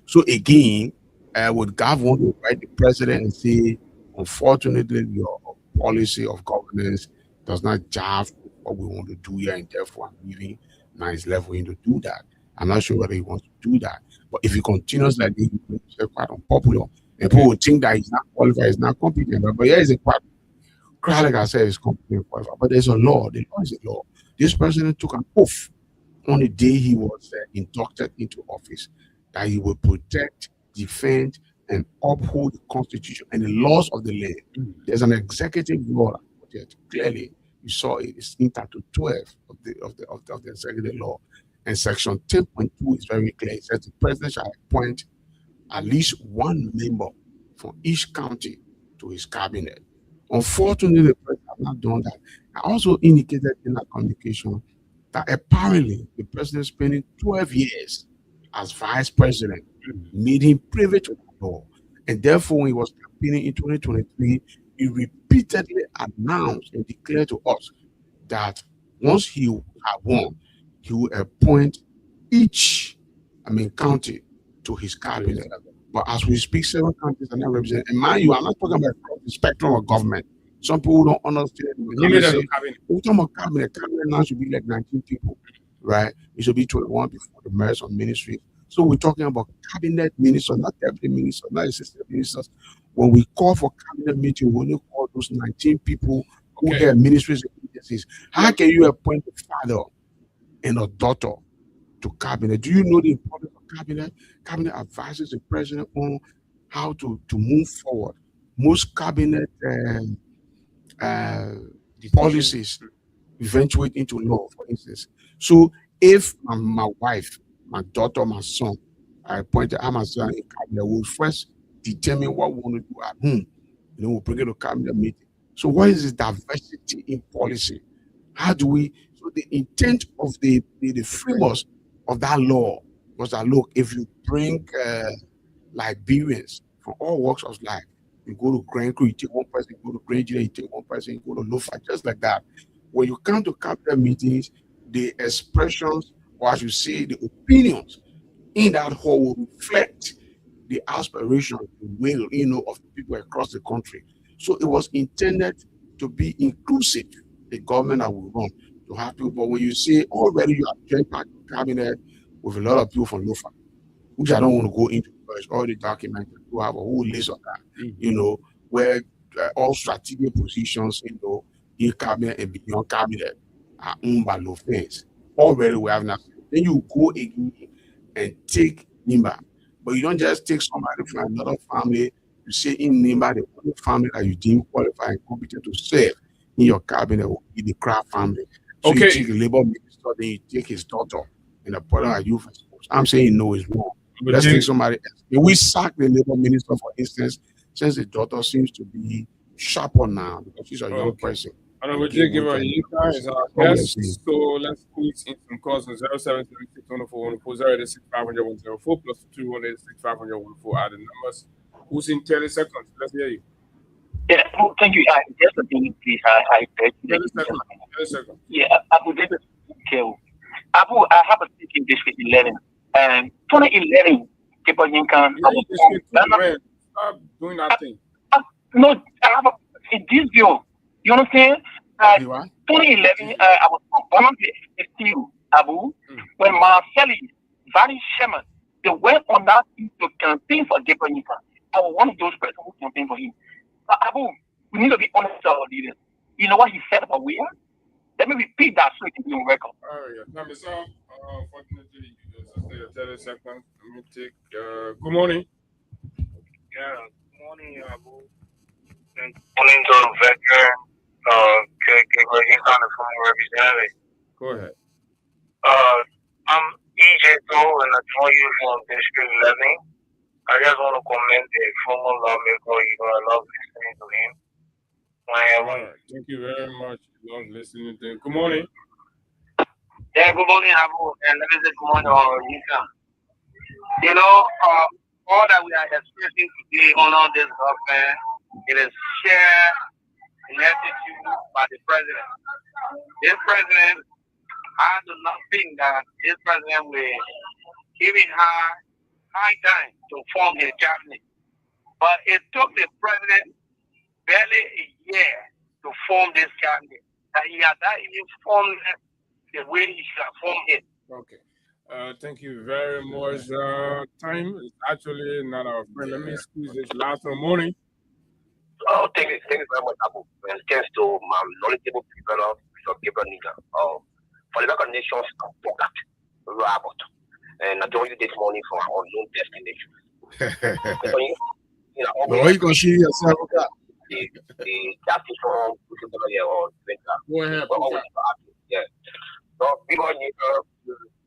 So again, would God want to write the president and say, unfortunately, your policy of governance does not jive with what we want to do here, and therefore I'm leaving. Now it's left for him to do that. I'm not sure whether he wants to do that. But if he continues like this, he will be quite unpopular. And people will think that he's not qualified, he's not competent. But yeah, he's a quite, like I said, he's competent, qualified. But there's a law. The law is a law. This president took an oath on the day he was inducted into office that he will protect, defend, and uphold the Constitution and the laws of the land. There's an executive law that clearly you saw it. It's in Title 12 of the executive law, and Section 10.2 is very clear. It says the president shall appoint at least 1 member from each county to his cabinet. Unfortunately, the president has not done that. I also indicated in that communication that apparently the president is spending 12 years as vice president made him privy to the law. And therefore, when he was campaigning in 2023, he repeatedly announced and declared to us that once he had won, he would appoint each, county to his cabinet. But as we speak, 7 counties are not represented. And mind you, I'm not talking about the spectrum of government. Some people don't understand. We're talking about cabinet. Cabinet now should be like 19 people, right? It should be 21 before the mayors of ministry. So we're talking about cabinet ministers, not deputy ministers, not assistant ministers. When we call for cabinet meeting, we only call those 19 people who have ministries and agencies. How can you appoint a father and a daughter to cabinet? Do you know the importance of cabinet? Cabinet advises the president on how to move forward. Most cabinet policies eventuate into law, for instance. So if my wife, my daughter, my son, I appointed Amazon in cabinet, we'll first determine what we want to do at home. And then we'll bring it to cabinet meeting. So what is this diversity in policy? How do we, so the intent of the framers of that law was that, look, if you bring Liberians from all walks of life, you go to Grand Crew, you take one person, you go to Grand Jira, you take one person, you go to Lofa, just like that. When you come to cabinet meetings, the expressions, or as you say, the opinions in that hall will reflect the aspirations, the will, of people across the country. So it was intended to be inclusive, the government that will run, to have people. But when you say already you are joint cabinet with a lot of people from Lofa, which I don't want to go into because it's already documented, to have a whole list of that, where all strategic positions, in cabinet and beyond cabinet are owned by Lofans. Already we have nothing. Then you go again and take Nimba. But you don't just take somebody from another family. You say in Nimba, the only family that you deem qualified and competent to serve in your cabinet will be the Kraft family. So you take the labor minister, then you take his daughter and the partner at youth. I'm saying no, it's wrong. Let's take somebody else. If we sack the labor minister, for instance, since the daughter seems to be sharper now because she's a young person. I know we did give her a Yinka as our guest, so let's squeeze in some calls on 0776-104-104 plus 286-500-104 are the numbers. Who's in 30 seconds? Let's hear you. Yeah, well, thank you. Just a thing, please. I beg you. 30 seconds. Yeah, Abu David. Abu, I have a thing in District 11. 2011, Kepa Yinka. Stop doing that thing. No, I have a this view. You understand? 2011, I was volunteer still, Abu, when Marcelli, Vani Sherman, they went on that to campaign for Kepa Yinka. I was one of those persons who campaigned for him. But Abu, we need to be honest with our leaders. You know what he said about we are? Let me repeat that so it can be on record. Time is up. Unfortunately, you just stay 30 seconds. Let me take. Good morning. Yeah, good morning, Abu. Good morning to the veteran. Representative. Go ahead. I'm EJ Joe, and I call you from District 11. I just want to commend the former lawmaker. I love listening to him. Thank you very much. Love listening to him. Good morning. Yeah, good morning, Abu. And let me say good morning, Yinka. All that we are experiencing today under this government, it is shared ineptitude by the president. This president, I do not think that this president will even high time to form his cabinet. But it took the president barely a year to form this cabinet. That he had not even formed it the way he should have formed it. Okay. Thank you very much. Time is actually not our friend. Let me squeeze this last one. Morning. Oh, thank you very much, Abu. And thanks to my knowledgeable people of Gabriel Niga. For the American nations, product, robot. And I joined you this morning from our unknown destination. But what you going to shoot yourself? The justice from or go ahead. Yeah. So, people,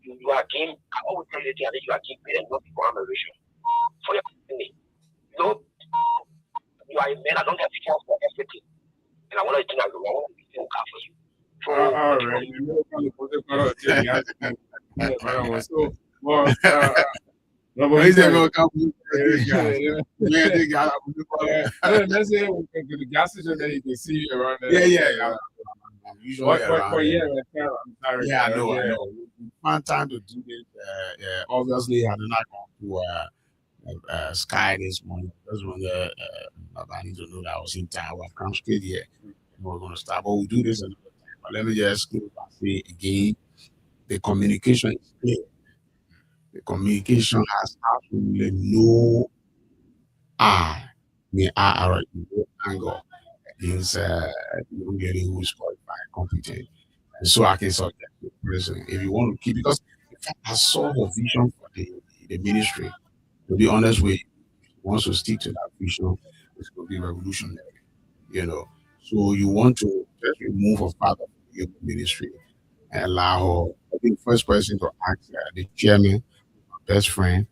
you are king. I always tell you that you are king, and not for admiration. For your company. You are a man, I don't have chance for everything. And I want to do I want to be in car for you. Let's say we come. Let's say we can go to the gas station that you can see around there. Yeah. Usually around yeah, I'm sorry. Yeah, I know. One time to do this. Obviously, I did not go to Sky this morning. That's when I need to know that I was in town. I've come straight here. We're going to start, but we'll do this another time. But let me just say again, the communication is clear. The communication has absolutely no angle against anybody who is qualified, competent. And so I can suggest the president, if you want to keep, because in fact, I saw a vision for the ministry. To be honest with you, if he wants to stick to that vision, it's going to be revolutionary, So you want to just remove a part of your ministry and allow her, I think, first person to ask the chairman, my best friend,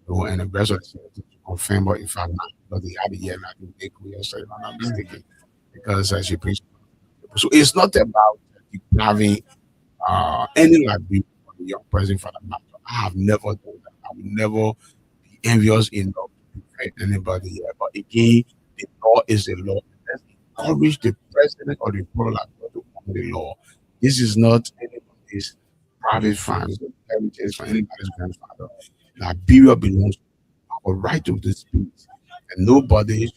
and the rest of the senators to confirm, but in fact, not because they had it yet, I think they could yesterday, if I'm not mistaken, because she preached. So it's not about having any liability for the young person for the matter. I have never done that. I will never be envious enough to prevent anybody here. But again, the law is the law. Let's encourage the president or the prologue to honor the law. This is not anybody's private farm. It's not heritage for anybody's grandfather. Liberia belongs to our right to this peace. And nobody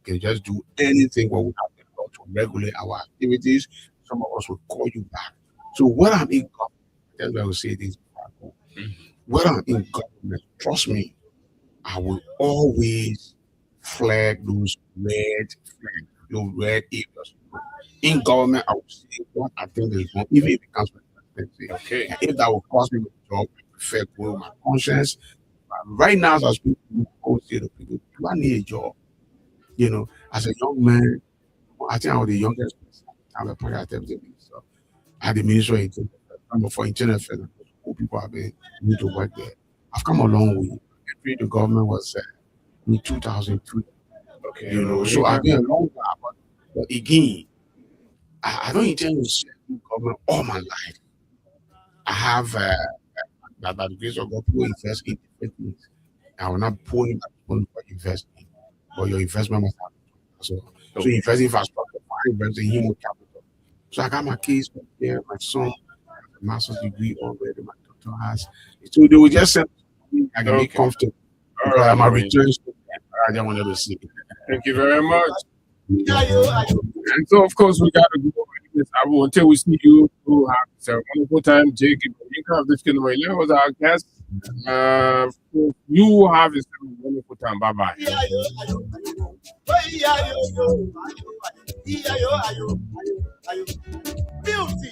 can just do anything what we have the law to regulate our activities. Some of us will call you back. So when I'm in government, that's why I will say this. When I'm in government, trust me, I will always flag those red flags, those red areas. In government, I will say what I think is wrong, even if it comes with presidency. Okay. And if that will cost me the job, I prefer going with my conscience. But right now, as I speak, I would say to people, do I need a job? As a young man, I think I was the youngest person. I have a project everything. So I had the Ministry of Interior, for Internal Affairs. People have been need to work there. I've come a long way. The government was in 2003. Okay. So I've been a long while. But again, I don't intend to serve the government all my life. I have by the grace of God, people invest in different things. I will not pull in for investing, but your investment must have so invest in infrastructure, invest in human capital. So I got my kids there, my son has a master's degree already, my daughter has. So they will just send me, I can be comfortable. All right, my returns, I don't want to see it. Thank you very much. And so, of course, we got to go over this. Until we see you, who have a wonderful time. Jacob, you have this kind of way. Was our guest. You have a wonderful time. Bye bye. Beauty.